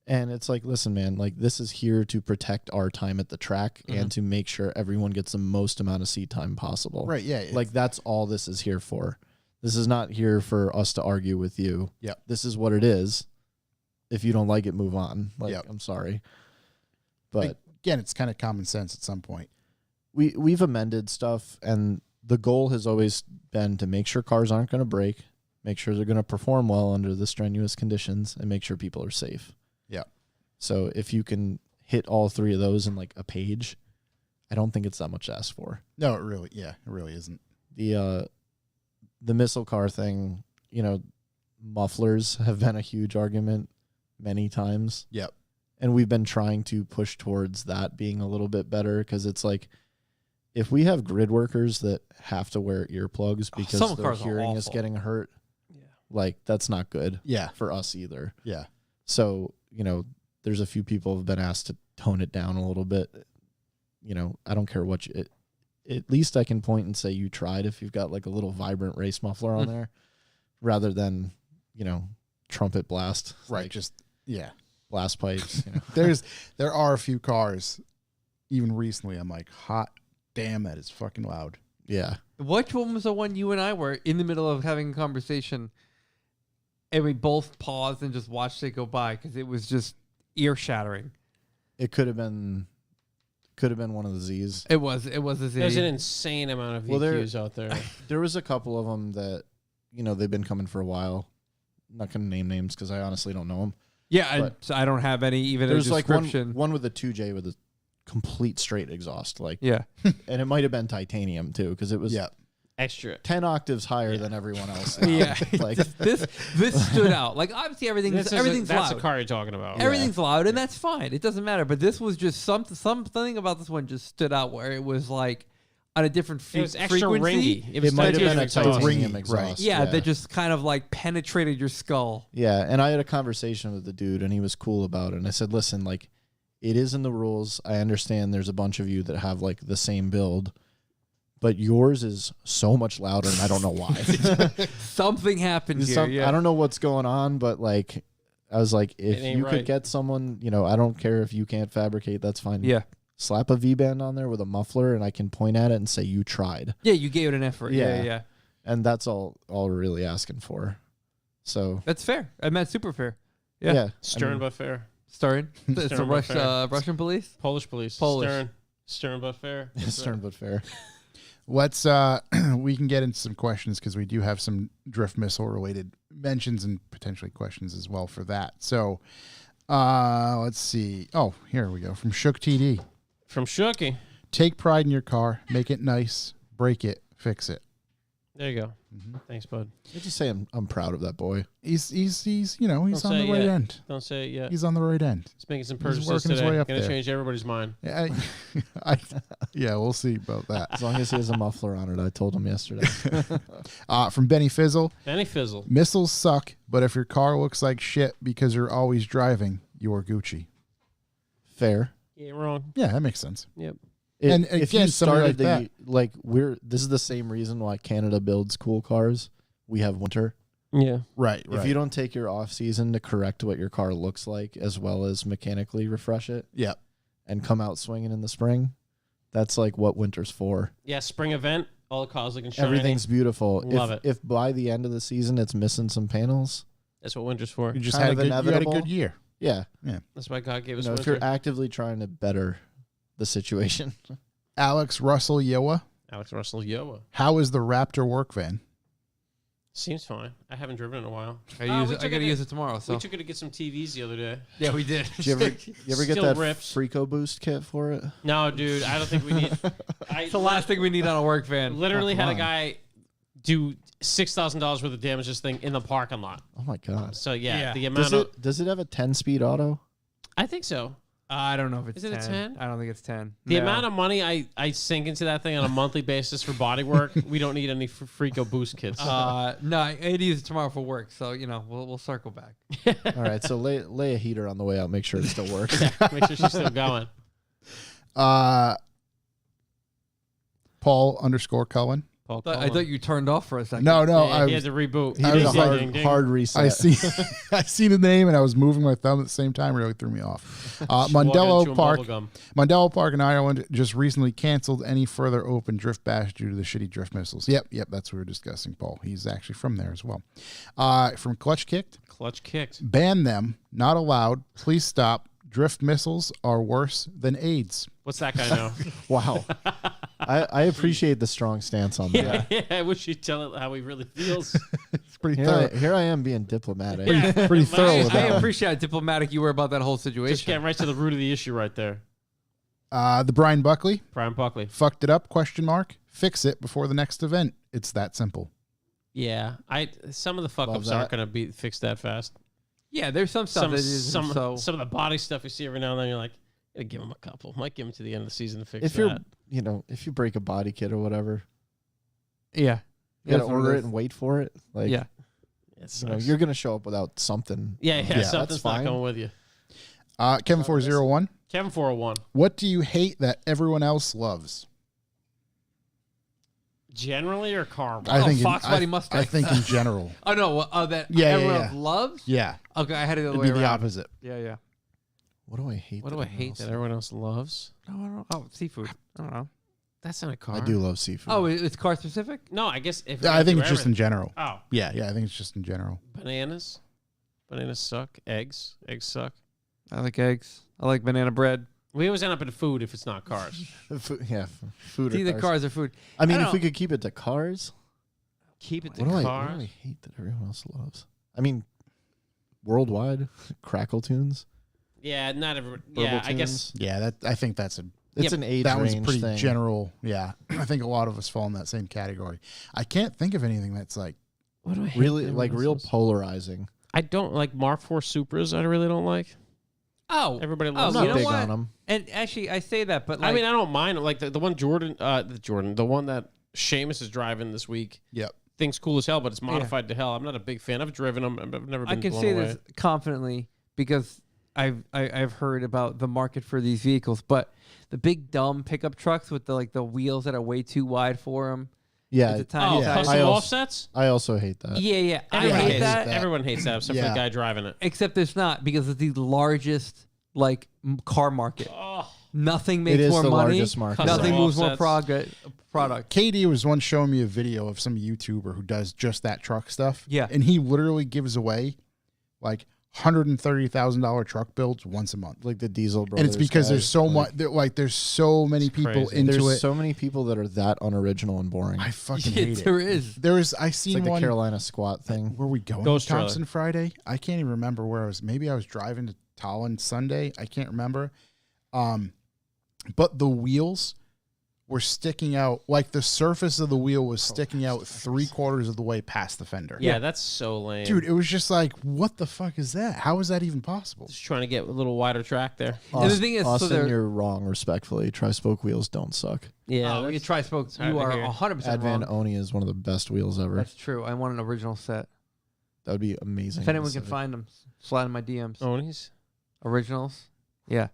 And it's like, listen, man, like this is here to protect our time at the track and to make sure everyone gets the most amount of seat time possible. Right, yeah. Like that's all this is here for. This is not here for us to argue with you. Yep. This is what it is. If you don't like it, move on. Like, Yep. I'm sorry. But again, it's kind of common sense at some point. we've amended stuff, and the goal has always been to make sure cars aren't going to break, make sure they're going to perform well under the strenuous conditions, and make sure people are safe. Yeah. So if you can hit all three of those in like a page, I don't think it's that much to ask for. No, it really isn't. The missile car thing, mufflers have been a huge argument many times. Yep. And we've been trying to push towards that being a little bit better because it's like if we have grid workers that have to wear earplugs because some their cars are hearing is awful. getting hurt, like that's not good Yeah. for us either. Yeah. So, there's a few people who have been asked to tone it down a little bit. I don't care what at least I can point and say you tried if you've got like a little vibrant race muffler on there rather than, trumpet blast. Right. Like Just, yeah. blast pipes. There are a few cars, even recently, I'm like, hot damn, that is fucking loud. Yeah. Which one was the one you and I were in the middle of having a conversation, and we both paused and just watched it go by because it was just ear shattering. It could have been one of the Z's. It was a Z. There's an insane amount of Well, there- EQs out there. There was a couple of them that, they've been coming for a while. I'm not going to name names because I honestly don't know them. Yeah, but- so I don't have any even a There's like description. one with a 2J with a complete straight exhaust, like, Yeah, and it might have been titanium too because it was Yeah. Extra. 10 octaves higher than everyone else. yeah. like this stood out. Like obviously everything's That's loud. the car you're talking about. Everything's loud, and that's fine. It doesn't matter. But this was just something about this one just stood out where it was like on a different It was extra frequency. ringy. It was it might have been a extra exhaust. titanium Ringy, exhaust. right. Yeah, that just kind of like penetrated your skull. Yeah, and I had a conversation with the dude, and he was cool about it. And I said, listen, like, it is in the rules. I understand there's a bunch of you that have, like, the same build, but yours is so much louder, and I don't know why. Something happened here. Yeah. I don't know what's going on, but, like, I was like, if ain't you right. could get someone, I don't care if you can't fabricate, that's fine. Yeah. Slap a V-band on there with a muffler, and I can point at it and say, you tried. Yeah, you gave it an effort. Yeah. Yeah. And that's all we're really asking for. So, That's fair. I meant super fair. Yeah. yeah. Stern but fair. Stern. It's Stern the but fair. Russian police. Polish police. Polish. Stern but fair. Stern but fair. Let's we can get into some questions because we do have some drift missile related mentions and potentially questions as well for that. So let's see. Oh, here we go. From Shook TD. From Shooky. Take pride in your car, make it nice, break it, fix it. There you go. Thanks, bud. I just say I'm proud of that boy. He's he's on Don't the say it right yet. end. Don't say it yet. He's on the right end. He's making some he's purchases working his today. way up Gonna there. change everybody's mind. Yeah, yeah, we'll see about that. As long as he has a muffler on it, I told him yesterday. From Benny Fizzle, Benny Fizzle. missiles suck, but if your car looks like shit because you're always driving, you're Gucci. Fair. You ain't wrong. Yeah, that makes sense. Yep. And if again, you somebody started like this is the same reason why Canada builds cool cars. We have winter. Yeah. Right. If you don't take your off season to correct what your car looks like, as well as mechanically refresh it, Yeah. and come out swinging in the spring, that's like what winter's for. Yeah, spring event. All the cars looking shiny. Everything's beautiful. Love it. If by the end of the season it's missing some panels, That's what winter's for. You just kind had of you had a inevitable. good year. yeah, That's why God gave you us know, if winter. you're actively trying to better the situation, Alex Russell Yoa, Alex Russell Yoa. how is the Raptor work van? Seems fine. I haven't driven in a while. I Oh, use we it. took I gotta it- use it tomorrow. So We took it to get some TVs the other day. yeah, we did. you ever get Still that rips. Freako Boost kit for it? No, dude, I don't think we need. It's the last thing we need on a work van. Literally Oh, had come a on. guy do $6,000 worth of damage to this thing in the parking lot. Oh my god! So yeah, Yeah. the amount Does it have a 10-speed auto? I think so. I don't know if it's Is it a 10? I don't think it's 10. The amount of money I sink into that thing on a monthly basis for body work, we don't need any Freako Boost kits. no, I need to use it tomorrow for work. So we'll circle back. All right, so lay a heater on the way out. Make sure it still works. Make sure she's still going. Paul _Cullen. Paul I Cullen. thought you turned off for a second. No, Yeah, he had I to reboot. He I did was a like- hard, Ding, ding. hard reset. I see I seen the name and I was moving my thumb at the same time. It really threw me off. Just walking and Mondello chewing Park. bubblegum. Mondello Park in Ireland just recently canceled any further open drift bash due to the shitty drift missiles. Yep, that's what we were discussing, Paul. He's actually from there as well. From Clutch Kicked, Clutch kicked. ban them, not allowed. Please stop. Drift missiles are worse than AIDS. What's that guy know? Wow. I appreciate the strong stance on that. yeah, I wish you'd tell it how he really feels. It's pretty Here thorough. here I am being diplomatic. Pretty thorough with I that one. appreciate how diplomatic you were about that whole Just situation. getting right to the root of the issue right there. The Brian Buckley Brian Buckley. fucked it up? Question mark. Fix it before the next event. It's that simple. Yeah, some of the fuck Love ups that. aren't going to be fixed that fast. Yeah, there's some stuff that is some so. of the body stuff you see every now and then. You're like, gotta give him a couple. Might give him to the end of the season to fix If that. you're if you break a body kit or whatever, Yeah, you gotta That's what order it it is. and wait for it. Like yeah. It you know, sucks. you're gonna show up without something. yeah, that's something's not fine. going with you. Kevin 401. Kevin 401. What do you hate that everyone else loves? Generally or car? I think Fox in, Body I, Mustang. I think in general. Oh no, that Yeah, everyone yeah, else yeah. loves. Yeah, Okay, I had it the other it'd way be the around. opposite. Yeah. What do I hate? What do I hate that everyone else loves? No, I don't know. Oh, seafood. I don't know. That's not a car. I do love seafood. Oh, it's car specific. No, I guess if I think do it's just in everything- general. Oh, Yeah, I think it's just in general. bananas. Bananas suck. Eggs suck. I like eggs. I like banana bread. We always end up in food if it's not cars. Food It's or either cars. cars or food. I mean, I if don't we know. could keep it to cars, Keep it to what do cars. I hate that everyone else loves? I mean, worldwide, Crackle Tunes. Yeah, not everyone. Burble Yeah, I guess. Tunes. Yeah, I think that's It's an age that one's range pretty thing. general. Yeah, I think a lot of us fall in that same category. I can't think of anything that's like What do I hate Really, that like everyone real else loves? polarizing. I don't like Mark IV Supras. I really don't like. Oh, Everybody oh, loves I'm you not know big what? on them. And actually, I say that, but like, I mean, I don't mind. Like the one the one that Seamus is driving this week. Yep. Thing's cool as hell, but it's modified to hell. I'm not a big fan. I've driven them. I've never been I can blown say away. this confidently because I've heard about the market for these vehicles, but the big dumb pickup trucks with the wheels that are way too wide for them. Yeah, the tiny Oh, size. custom I also- offsets? I also hate that. Yeah. I Everyone hate hates that. Everyone hates that except for Yeah. the guy driving it. Except it's not because it's the largest car market. Oh, Nothing It makes is more the money. largest market. Custom Nothing moves more offsets. product. KD was once showing me a video of some YouTuber who does just that truck stuff. Yeah. And he literally gives away like $130,000 truck builds once a month. Like the Diesel Brothers. And it's because guy. there's so Like, much, there's so many people crazy. into There's it. so many people that are that unoriginal and boring. I fucking Yeah, hate there it. is. I It's seen like the one. Carolina squat thing. Where we going? Ghost trailer. Thompson Friday. I can't even remember where I was. Maybe I was driving to Tallinn Sunday. I can't remember. But the wheels were sticking out, like the surface of the wheel was sticking out 3/4 of the way past the fender. Yeah, that's so lame. Dude, it was just like, what the fuck is that? How is that even possible? Just trying to get a little wider track there. And the thing is, so Austin, they're- you're wrong. Respectfully, tri-spoke wheels don't suck. Yeah, Oh, you try spoke. hard You to are hear. 100% Advan wrong. Oni is one of the best wheels ever. That's true. I want an original set. That would be amazing. If anyone to can see. find them, slide in my DMs. Onis. Originals. Yeah.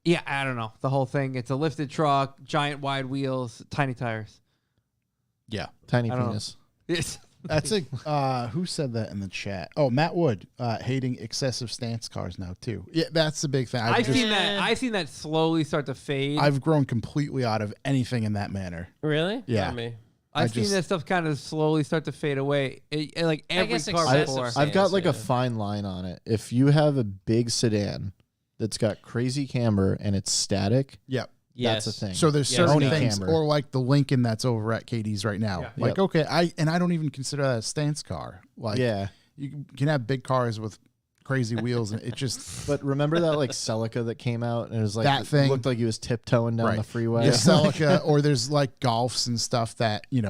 Yeah, I don't know. The whole thing. It's a lifted truck, giant wide wheels, tiny tires. Yeah. Tiny I don't know. penis. It's That's who said that in the chat? Oh, Matt Wood, hating excessive stance cars now too. Yeah, that's the big thing. I've just- seen that. I've seen that slowly start to fade. I've grown completely out of anything in that manner. Really? Yeah. Not me. I've I seen just- that stuff kind of slowly start to fade away. Like every guess car excessive before. stance. I've got like yeah. a fine line on it. If you have a big sedan that's got crazy camber and it's static, Yep. Yes. that's a thing. So there's Yes. certain Oni things, camber. or like the Lincoln that's over at Katie's right now. Yeah. Like, Yep. okay, I don't even consider that a stance car. Like, yeah. you can have big cars with crazy wheels, and it just But remember that like Celica that came out and it was like That it thing. looked like he was tiptoeing down Right. the freeway. the Celica, or there's like Golfs and stuff that Yeah,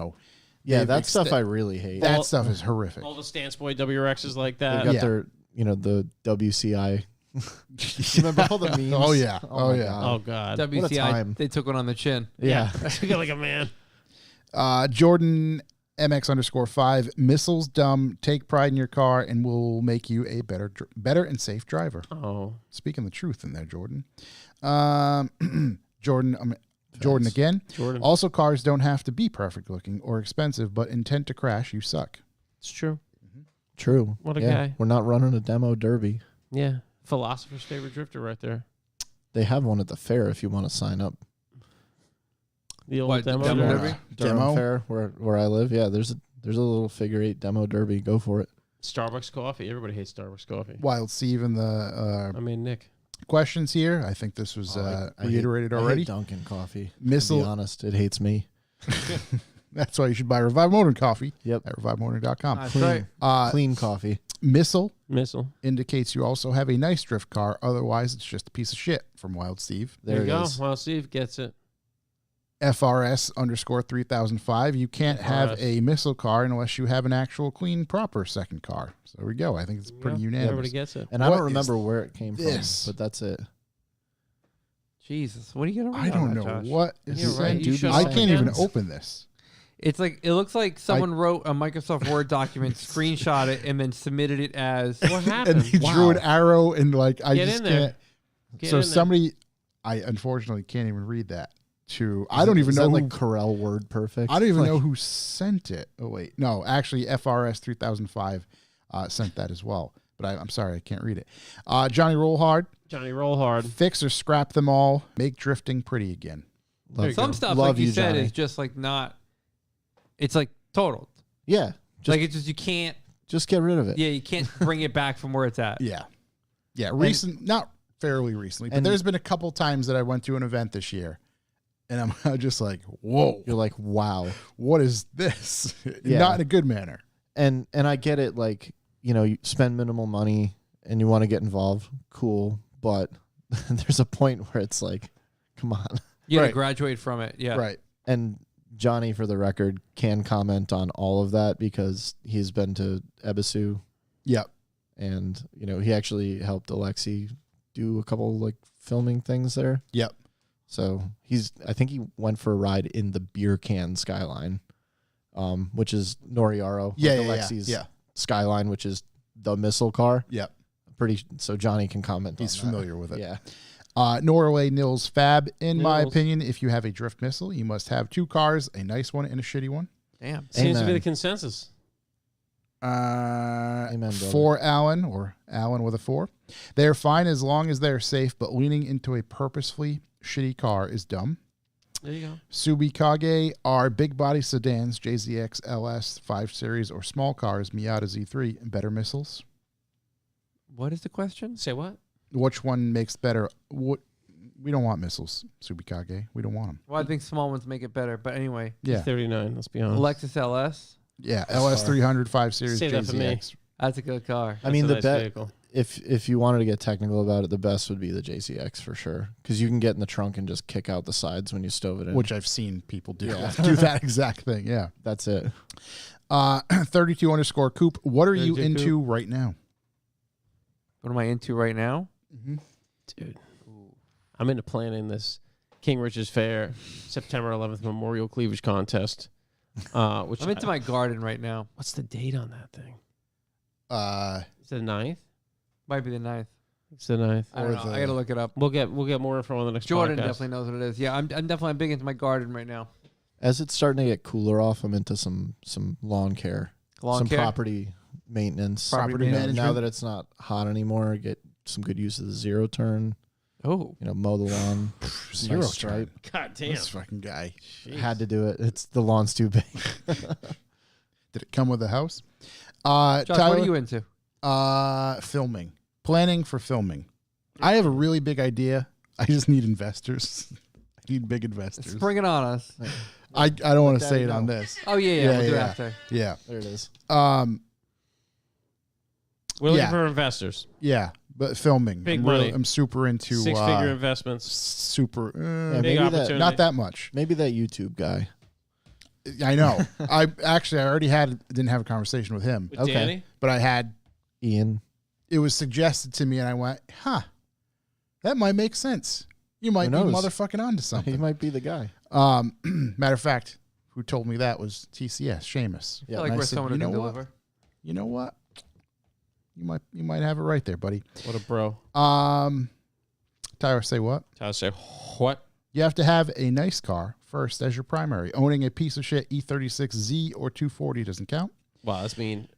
they've that stuff exte- I really hate. that All- stuff is horrific. All the Stance Boy WRXs like They've that. got Yeah. their, the WCI. Remember all the memes? Oh, yeah. Oh, Oh, my yeah. God. Oh God. What a time. WCI, they took one on the chin. Yeah. You got like a man. Jordan MX_5 missiles dumb. Take pride in your car, and will make you a better and safe driver. Oh. Speaking the truth in there, Jordan. Jordan again. Jordan. Also, cars don't have to be perfect looking or expensive, but intent to crash, you suck. It's true. True. What a Yeah. guy. We're not running a demo derby. Yeah. Philosopher's favorite drifter right there. They have one at the fair if you want to sign up. The old What, the demo. demo derby? derby? Durham Demo? Fair where I live. Yeah, there's a little figure 8 demo derby. Go for it. Starbucks coffee. Everybody hates Starbucks coffee. Wild Steve in the I mean, Nick. questions here. I think this was I reiterated hate, I already. hate Dunkin' coffee. To Missile. be honest, it hates me. That's why you should buy Revive Motoring coffee Yep. at revivemotoring.com. That's right. Clean coffee. Missile Missile. indicates you also have a nice drift car. Otherwise, it's just a piece of shit from Wild Steve. There you it go. is. Well, Steve gets it. FRS_3005. You can't have FRS. a missile car unless you have an actual clean, proper second car. So there we go. I think it's pretty Yeah, unanimous. Everybody gets it. And I What don't is remember where it came this? from, but that's it. Jesus, what are you gonna? I don't know Josh? what is You're right. sent. You shut I up can't even again. open this. It's like it looks like someone wrote a Microsoft Word document, screenshot it, and then submitted it as. What And happened? he drew an arrow and I Get just in there. can't. Get So in there. somebody, I unfortunately can't even read that. I don't even Is know that who, like Corel Word Perfect. I don't even Like, know who sent it. Oh wait, no, actually FRS 3005 sent that as well. But I'm sorry, I can't read it. Johnny Rollhard, Johnny Roll Hard. fix or scrap them all. Make drifting pretty again. There you Some go. stuff, Love like you you, said, Johnny. is just like not. It's like totaled. Yeah. Just, Like it's just you can't. just get rid of it. Yeah, you can't bring it back from where it's at. Yeah, not fairly recently, but and- there's been a couple times that I went to an event this year, and I'm just like, whoa, You're like, wow. what is this? Yeah. Not in a good manner. And I get it, like, you spend minimal money and you want to get involved. Cool. But there's a point where it's like, come on. You gotta Right. graduate from it. Yeah. Right. And Johnny, for the record, can comment on all of that because he's been to Ebisu Yep. and, he actually helped Alexi do a couple like filming things there. Yep. So I think he went for a ride in the beer can Skyline, which is Noriaro. Yeah, like yeah, Alexi's yeah. Skyline, which is the missile car. Yep. So Johnny can comment He's on that. familiar with it. Yeah. Norway Nils Fab. In my Nils. opinion, if you have a drift missile, you must have two cars, a nice one and a shitty one. Damn. Seems to be Amen. the consensus. Amen, brother. For Allen, or Allen with a 4. They're fine as long as they're safe, but leaning into a purposefully shitty car is dumb. There you go. Subikage are big body sedans, JZX LS 5 Series, or small cars, Miata Z3, better missiles. What is the question? Say what? Which one makes better? What we don't want missiles, Subikage. We don't want them. Well, I think small ones make it better. But anyway, Yeah, 39. Let's be honest. Lexus LS. yeah. LS 300 5 Series Save that for me. JZX. That's a good car. I mean, That's the a nice bet vehicle. if you wanted to get technical about it, the best would be the JCX for sure, because you can get in the trunk and just kick out the sides when you stove it in. Which I've seen people do. Yeah. Do that exact thing. Yeah. That's it. 32_ Coop. What are you 32 into right now? What am I into right now? Dude, I'm into planning this King Richard's Fair September 11th Memorial Cleavage Contest. Which I'm into my garden right now. What's the date on that thing? Is it the 9th? Might be the 9th. It's the 9th. I don't know. I gotta look it up. We'll get more info on the next Jordan podcast. definitely knows what it is. Yeah, I'm definitely big into my garden right now. As it's starting to get cooler off, I'm into some lawn care, some property maintenance. Property You know, management. now that it's not hot anymore, get some good use of the zero turn. Oh, You know, mow the lawn. Zero nice stripe. stripe. God damn. This fucking guy. Had to do it. It's the lawn's too big. Did it come with a house? Josh, Tyler, what are you into? filming. Planning for filming. I have a really big idea. I just need investors. I need big investors. Spring it on us. I don't want to say Daddy it on know. this. Oh yeah, Yeah, we'll do it yeah. after. Yeah. There it is. We're looking Yeah. for investors. Yeah. But filming. Big I'm money. I'm super into Six-figure investments. super Yeah, Big maybe opportunity. not that much. Maybe that YouTube guy. I know. I already didn't have a conversation with him, With Okay. Danny? but I had. Ian. It was suggested to me, and I went, "Huh, that might make sense. You might be Who knows? motherfucking onto He something." might be the guy. Matter of fact, who told me that was TCS, Seamus. I Yeah, feel like and I we're said, someone who "You can know what? deliver. You know what? You might have it right there, buddy." What a bro. Tyler, say what? Tyler say, what? You have to have a nice car first as your primary. Owning a piece of shit E36Z or 240 doesn't count. Wow, that's mean.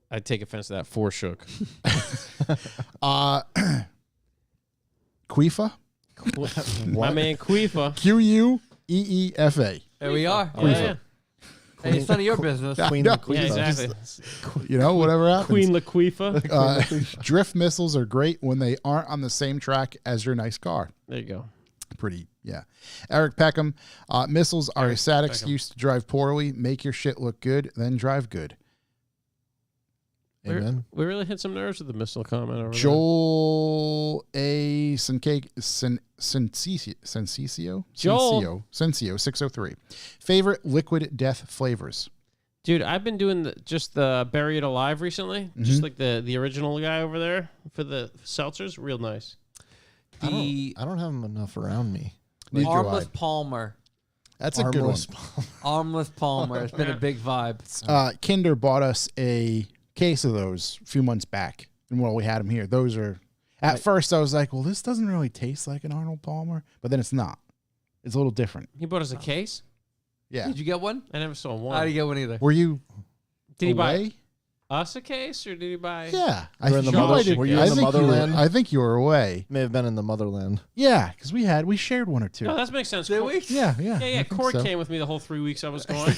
I take offense to that for shook. Quifa, My man Queefa. QUEEFA. There we are. Yeah, yeah. Hey, it's none of your business. Yeah. Queen No. Laquita. Yeah, exactly. You know, whatever happens. Queen Laqueefa. Drift missiles are great when they aren't on the same track as your nice car. There you go. Pretty, yeah. Eric Peckham, missiles are a sad Peckham. excuse to drive poorly. Make your shit look good, then drive good. Amen. We really hit some nerves with the missile comment over Joel A. Sensio, Joel. Sensio 603. Favorite liquid death flavors? there. Dude, I've been doing just the Bury It Alive recently. Just like the original guy over there for the seltzers. Real nice. The I don't have him enough around me. Neither do Armless I. Palmer. That's a good one. Armless Armless Palmer. It's been a big vibe. Kinder bought us a case of those a few months back, and we had them here. Those are. At first, I was like, "Well, this doesn't really taste like an Arnold Palmer," but then it's not. It's a little different. He bought us a case. Yeah. Did you get one? I never saw I one. didn't get one either. Were you? Did he buy away? us a case or did he buy? Yeah, Were in the think you mother- did. were you I in the think motherland? I think you were away. May have been in the motherland. Yeah, because we shared one or two. No, that makes sense. Did Cor- we? Yeah. Yeah, I yeah. think Cord so. came with me the whole 3 weeks I was gone.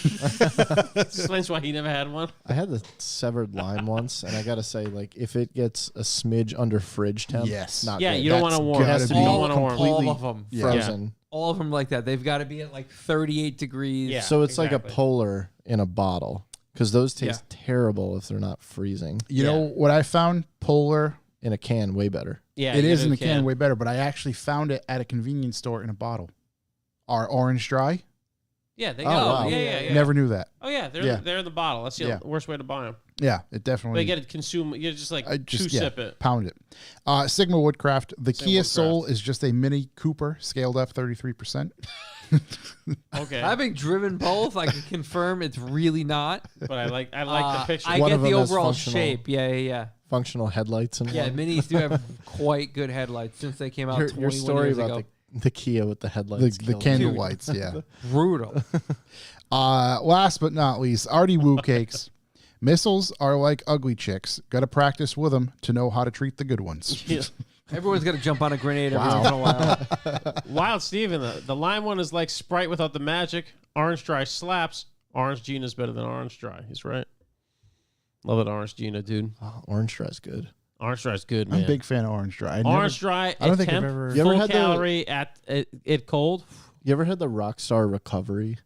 Explains why he never had one. I had the severed lime once, and I gotta say, like, if it gets a smidge under fridge temp, Yes. not Yeah, good. you don't That's want to warm. gotta You be don't want to warm. completely All of them. Yeah. frozen. All of them like that. They've got to be at like 38 degrees. Yeah. So it's like exactly. a polar in a bottle, because those taste Yeah. terrible if they're not freezing. You know what I found? Polar. In a can, way better. Yeah, It you is do in the can way better, but I actually found it at a convenience store in a bottle. Our Orange Dry. Yeah, they Oh, go. wow. Yeah. Never knew that. Oh yeah, Yeah. they're in the bottle. That's the Yeah. worst way to buy them. Yeah, it definitely. They get it consume. You just like I just two sip it. pound it. Sigma Woodcraft. The Sigma Kia Woodcraft. Soul is just a Mini Cooper scaled up 33%. Okay, Having driven both, I can confirm it's really not. but I like the picture. I One get of the them has overall functional- shape. Yeah. Functional headlights and Yeah, one. minis do have quite good headlights since they came out 21 Your story years about ago. the Kia with the headlights. The killed me. candle Dude. lights, yeah. Brutal. Last but not least, Artie Woo Cakes. Missiles are like ugly chicks. Got to practice with them to know how to treat the good ones. Yeah. Everyone's got to jump on a grenade every once in a while. Wild Steven, the lime one is like Sprite without the magic. Orange Dry slaps. Orange Gina's better than Orange Dry. He's right. Love it, Orange Gina, dude. Oh, Orange Dry's good. Orange Dry is good, man. I'm a big fan of Orange Dry. Orange Dry. I don't think temp, I've ever. You ever full had the- calorie at it cold. You ever had the Rockstar Recovery?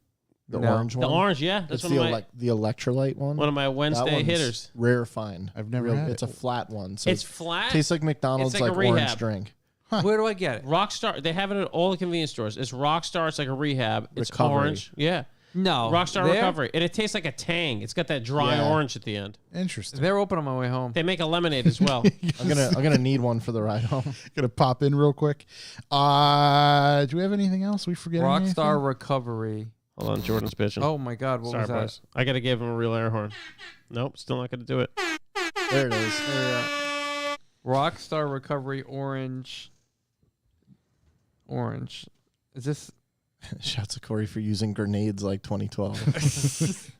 The No. orange The one? orange, yeah, that's It's one of my the electrolyte one. one of my That Wednesday one's hitters. Rare find. I've never had It's it. a flat one. So It's it flat. tastes like McDonald's, It's like a orange rehab. drink. Where do I get it? Rockstar. They have it at all the convenience stores. It's Rockstar. It's like a rehab. It's Recovery. orange. Yeah. No. Rockstar They're- Recovery. And it tastes like a Tang. It's got that dry Yeah. orange at the end. Interesting. They're open on my way home. They make a lemonade as well. I'm gonna need one for the ride home. Gonna pop in real quick. Do we have anything else? We forget Rockstar Recovery. Hold on, Jordan's bitching. Oh my God, what sorry, was that? boys. I got to give him a real air horn. Nope, still not going to do it. There it is. Rockstar Recovery Orange. Orange. Is this? Shouts to Corey for using grenades like 2012.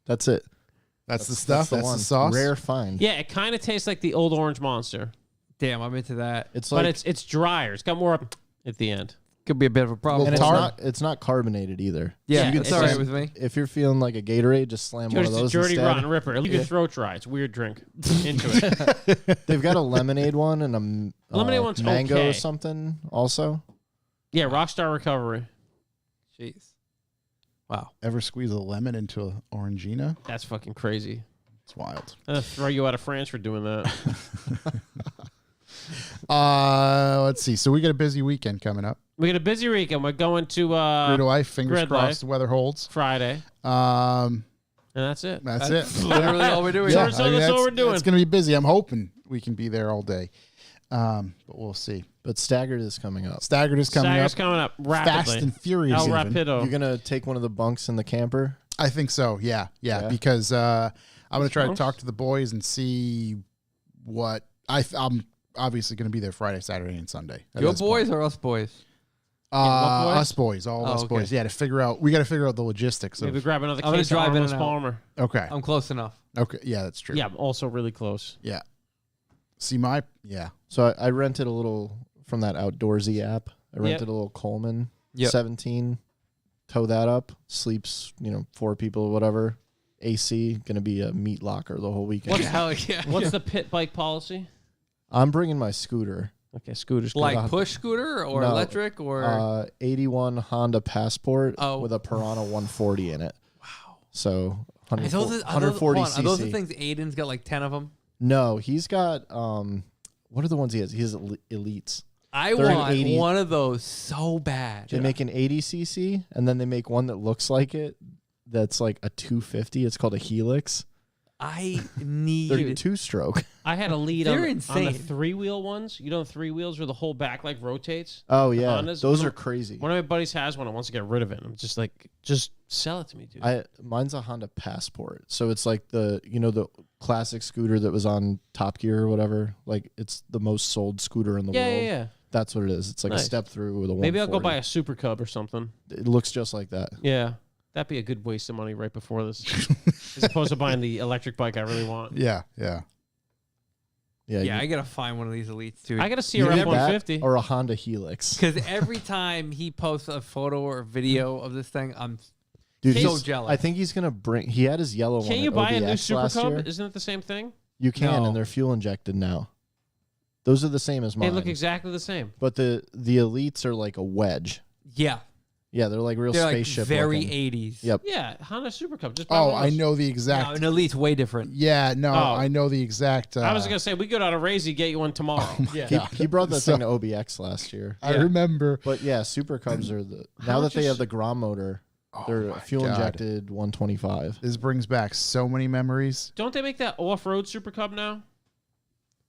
That's it. That's the stuff. That's one. the sauce. Rare find. Yeah, it kind of tastes like the old Orange Monster, Damn, I'm into that. It's but like it's drier. It's got more up at the end. Could be a bit of a problem. and Well, it's not carbonated either. yeah, you can- it's all right it's- with me. If you're feeling like a Gatorade, just slam Dude, one it's of a those dirty, instead. rotten ripper. It'll leave your throat dry. It's a weird drink. Into it. They've got a lemonade one and a Lemonade one's mango okay. or something also. Yeah, Rockstar Recovery. Jeez. Wow. Ever squeeze a lemon into an Orangina? That's fucking crazy. It's wild. I'm going to throw you out of France for doing that. Let's see. So we got a busy weekend coming up. We got a busy weekend. We're going to Grid of Life. Fingers Grid crossed Life. the weather holds. Friday, And and that's it. that's it. Literally all we're doing. Yeah. So that's what we're doing. It's going to be busy. I'm hoping we can be there all day. But we'll see. But Staggered is coming up. Staggered is coming Stagger's up. coming up rapidly. Fast and Furious. El even. Rapido. You're gonna take one of the bunks in the camper. I think so. Yeah. Yeah. Because I'm going to try to Close. talk to the boys and see what I'm obviously going to be there Friday, Saturday, and Sunday. At Your this point. boys or us boys? what boys? Us boys, all Oh, us okay. boys. Yeah, we got to figure out the logistics. Maybe Of, grab another I'm gonna case of drive in Armless and out. Palmer. okay. I'm close enough. Okay. Yeah, that's true. Yeah, I'm also really close. Yeah. Yeah. So I rented a little from that Outdoorsy app. I rented a little Coleman 17. Tow that up. Sleeps 4 people or whatever. AC gonna be a meat locker the whole weekend. What the hell? Yeah. What's the pit bike policy? I'm bringing my scooter. Okay, scooters. Like Good. push scooter or No, electric or 81 Honda Passport Oh. with a Piranha 140 in it. Wow. So Are 140 those, Are those the cc. things Aiden's got like 10 of them? No, he's got what are the ones he has? He has elites. I They're an want 80 one of those so bad. They make an 80 cc and then they make one that looks like it. That's like a 250. It's called a Helix. I They're need 2-stroke. I had a lead They're on the insane. 3-wheel ones. You know, 3 wheels where the whole back like rotates. Oh yeah, Hondas. those One are of- crazy. One of my buddies has one. I wants to get rid of it. I'm just like, just sell it to me, dude. Mine's a Honda Passport. So it's like the the classic scooter that was on Top Gear or whatever. Like it's the most sold scooter in the yeah, world. yeah, yeah. That's what it is. It's like Nice. a step through with a 140. Maybe I'll go buy a Super Cub or something. It looks just like that. Yeah. That'd be a good waste of money right before this. As opposed to buying the electric bike I really want. Yeah. Yeah. Yeah. Yeah, I gotta find one of these elites too. I got a either CRF that 150. or a Honda Helix. Because every time he posts a photo or video of this thing, I'm Dude, so he's- jealous. I think he's gonna bring. He had his yellow one. Can you at buy a new OBX Super last Cub? year. Isn't it the same thing? You can, No. and they're fuel injected now. Those are the same as mine. They look exactly the same. but the elites are like a wedge. yeah, Yeah, they're like real they're like spaceship. very looking. 80s. Yep. Yeah, Honda Super Cub. Just buy Oh, one of I those. know the No, exact. an elite's way different. Yeah. No, Oh. I know the exact. I was gonna say we go down to Razy, get you one tomorrow. yeah. He brought that So- thing to OBX last year. I yeah. remember. But yeah, Super Cubs are the How now much that they is- have the Grom motor, they're my fuel God. injected 125. This brings back so many memories. Don't they make that off-road Super Cub now?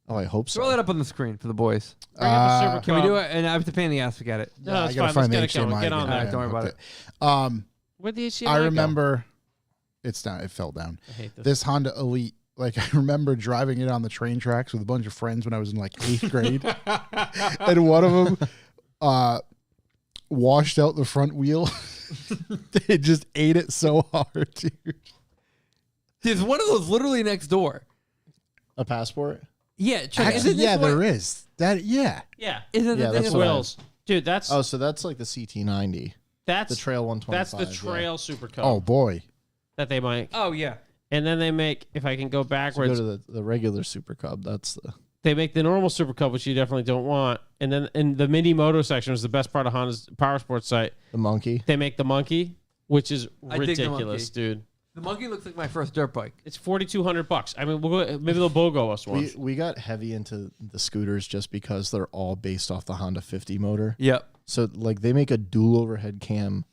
Oh, I hope so. Throw that up on the screen for the boys. Bring up a Super Can we Cub. do it? And I have to pay in the ass to get it. No, I that's gotta fine. find the Let's get it going. HDMI Get on again. there. Alright, don't worry Okay. about it. Where'd the HDMI I go? remember. It's down. It fell down. I hate this. This Honda Elite. Like I remember driving it on the train tracks with a bunch of friends when I was in like 8th grade, and one of them washed out the front wheel. It just ate it so hard, dude. There's one of those literally next door. A Passport? Yeah, check. Actually, Isn't this yeah, what- there is that. Yeah, Yeah. Isn't Yeah, the that's thing? what I- Wills. Dude, that's Oh, so that's like the CT90, that's the Trail 125. that's the yeah. Trail Super Cub Oh boy. that they might. Oh yeah. And then they make, if I can go So backwards, go to the regular Super Cub. That's the they make the normal Super Cub, which you definitely don't want. And then in the mini moto section is the best part of Honda's Power Sports site. monkey. They make the Monkey, which is I dig the ridiculous, Monkey. dude. The Monkey looks like my first dirt bike. It's $4,200. I mean, we'll go, maybe they'll BOGO us once. We got heavy into the scooters just because they're all based off the Honda 50 motor. Yep. So like they make a dual overhead cam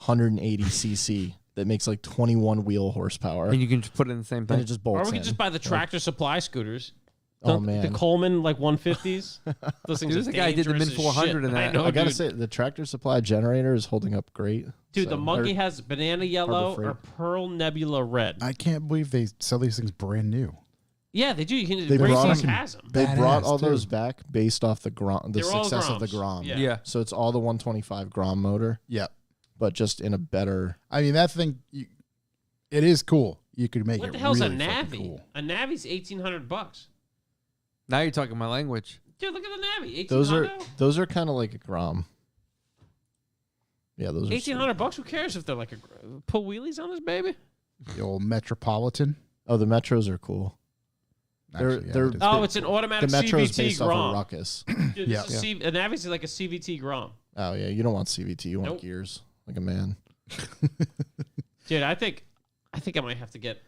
180 cc that makes like 21 wheel horsepower. And you can just put it in the same And thing. it just Or bolts we in. could just buy the Tractor Supply scooters. Oh, Don't- man. The Coleman like 150s. Those things Dude, are this guy did the dangerous Min as 400 shit. in that. I know, I gotta dude. say, the Tractor Supply generator is holding up great. Dude, So- the Monkey or- has banana yellow Freight. or pearl nebula red. I can't believe they sell these things brand new. Yeah, they do. You can They brought Racing them- has them. They brought Badass, all those too. back based off the Grom, the They're all success of the Groms. Grom. Yeah. Yeah. So it's all the 125 Grom motor, Yep. but just in a better. I mean, that thing, it is cool. You could make What it the hell's really a fucking Navi? cool. A Navi's $1,800. Now you're talking my language. Dude, look at the Navi. Those are kind of like a Grom. Yeah, those are $1,800. Who cares if they're like pull wheelies on this baby? The old Metropolitan. Oh, the Metros are cool. Actually, yeah, they're- it is. Oh, it's an The automatic Metro's CVT based off Grom. of Ruckus. Dude, Yeah. this is a Navi's like a CVT Grom. Oh yeah, you don't want CVT. You want Nope. gears like a man. Dude, I think I might have to get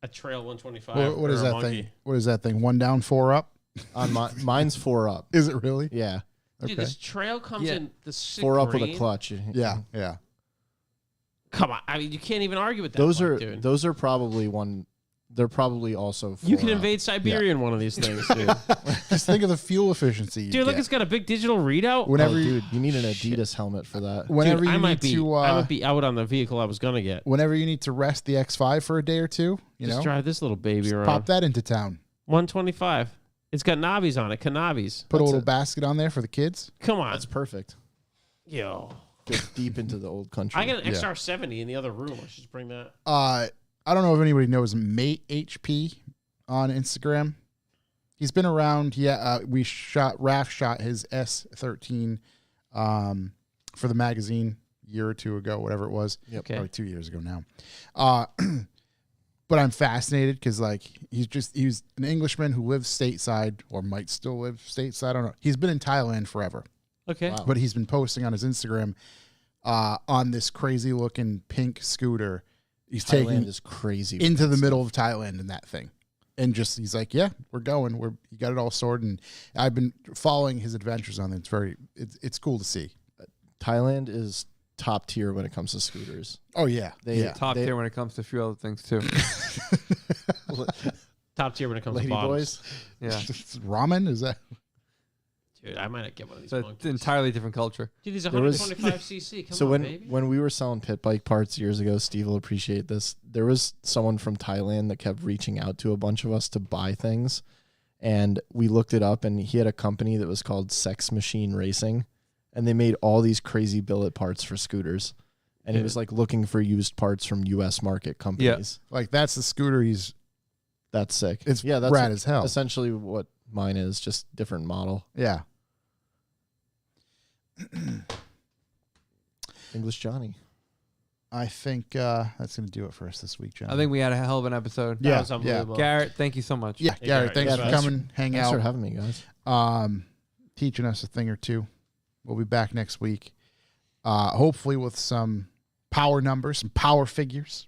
a Trail 125. What or is a that Monkey. thing? What is that thing? 1 down, 4 up? On mine's 4 up. Is it really? Yeah, Dude, Okay. this Trail comes Yeah. in the sick 4 up with a green. clutch. Yeah, yeah. Come on, I mean you can't even argue with that. Those bike, are dude. those are probably one. They're probably also. 4 You can up. invade Siberia in one of these things, dude. Just think of the fuel efficiency. you Dude, look, get. it's got a big digital readout. Whenever Oh, you, dude, you need an Adidas helmet for that. whenever Dude, you I need might be, to, I might be out on the vehicle I was gonna get. whenever you need to rest the X5 for a day or two, you Just know, drive this little baby just around. pop that into town. 125. It's got knobbies on it. Cannabis. Put a That's little it. basket on there for the kids. Come on, That's perfect. yo. Get deep into the old country. I got an Yeah. XR70 in the other room. I should just bring that. I don't know if anybody knows Mate HP on Instagram. He's been around. Yeah, Raph shot his S13 for the magazine a year or two ago, whatever it was. Yep. Okay. Probably 2 years ago now. But I'm fascinated because like he's an Englishman who lives stateside or might still live stateside. I don't know. He's been in Thailand forever, Okay. Wow. but he's been posting on his Instagram on this crazy looking pink scooter. He's Thailand taking is crazy. into the middle of Thailand in that thing. And just he's like, yeah, we're going. You got it all sorted. And I've been following his adventures on it. It's cool to see. Thailand is top tier when it comes to scooters. Oh yeah, They- Top tier when it comes to a few other things too. Top tier when it comes Lady to bottoms. boys. Yeah. Ramen is that? Dude, I might get one of these It's an monkeys. entirely different culture. Dude, these There was- 125cc. Come So on, when baby. when we were selling pit bike parts years ago, Steve will appreciate this. There was someone from Thailand that kept reaching out to a bunch of us to buy things, and we looked it up. And he had a company that was called Sex Machine Racing, and they made all these crazy billet parts for scooters. And he Yeah. was like looking for used parts from U.S. market companies. Like that's the scooter he's. That's sick. It's that's rad as hell. essentially what mine is, just different model. Yeah. English Johnny. I think that's gonna do it for us this week, John. I think we had a hell of an episode. That yeah, was unbelievable. Garrett, thank you so much. yeah, Hey, Gary, Garrett, thanks yeah, for thanks coming, hang Thanks for out, having me, guys. teaching us a thing or two. We'll be back next week, hopefully with some power numbers, some power figures.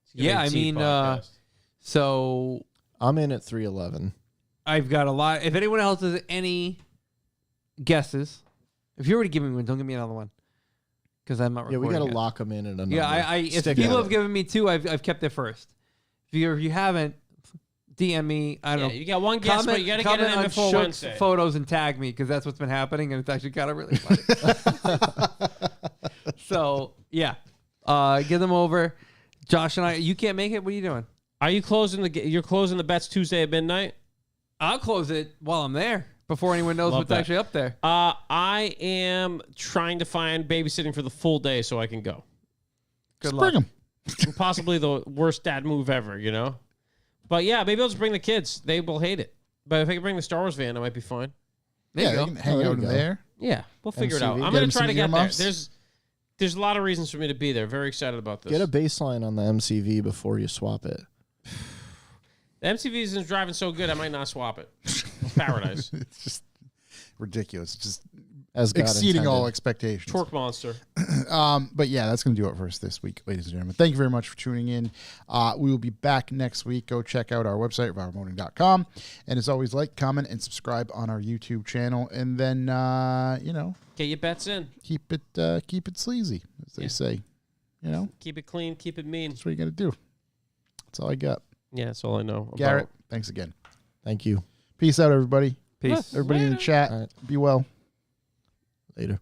It's gonna be Yeah, a I T mean, podcast. So I'm in at 311. I've got a lot. If anyone else has any guesses, if you're already giving me one, don't give me another one because I'm not. Yeah, we recording got to it. lock them in at a number. Yeah, if Stick people at have it. given me two, I've kept it first. If you haven't, DM me. I don't Yeah, know. you got one guess, but you got to get it comment in on before Shook's Wednesday. photos and tag me because that's what's been happening, and it's actually kind of really funny. So yeah, give them over. Josh and I. You can't make it. What are you doing? Are you closing you're closing the bets Tuesday at midnight? I'll close it while I'm there before anyone knows Love what's that. actually up there. I am trying to find babysitting for the full day so I can go. Good Bring luck. 'em. Possibly the worst dad move ever, you know? But yeah, maybe I'll just bring the kids. They will hate it. But if I can bring the Star Wars van, it might be fine. There Yeah, you they go. can hang Oh, there out you in go. there. Yeah, we'll figure it out. MCV. I'm Get going him to try some to get there. earmuffs. There's a lot of reasons for me to be there. Very excited about this. Get a baseline on the MCV before you swap it. The MCV is driving so good, I might not swap it. It's paradise. It's just ridiculous. Just As God exceeding all intended. expectations. Torque monster. But yeah, that's going to do it for us this week, ladies and gentlemen. Thank you very much for tuning in. We will be back next week. Go check out our website, revivalmotoring.com. And as always, like, comment, and subscribe on our YouTube channel. And then, Get your bets in. keep it sleazy, as they say. Keep it clean. Keep it mean. That's what you got to do. That's all I got. Yeah, that's all I know. About. Garrett, thanks again. Thank you. Peace out, everybody. Peace. Everybody in the chat, All right. be well. Later.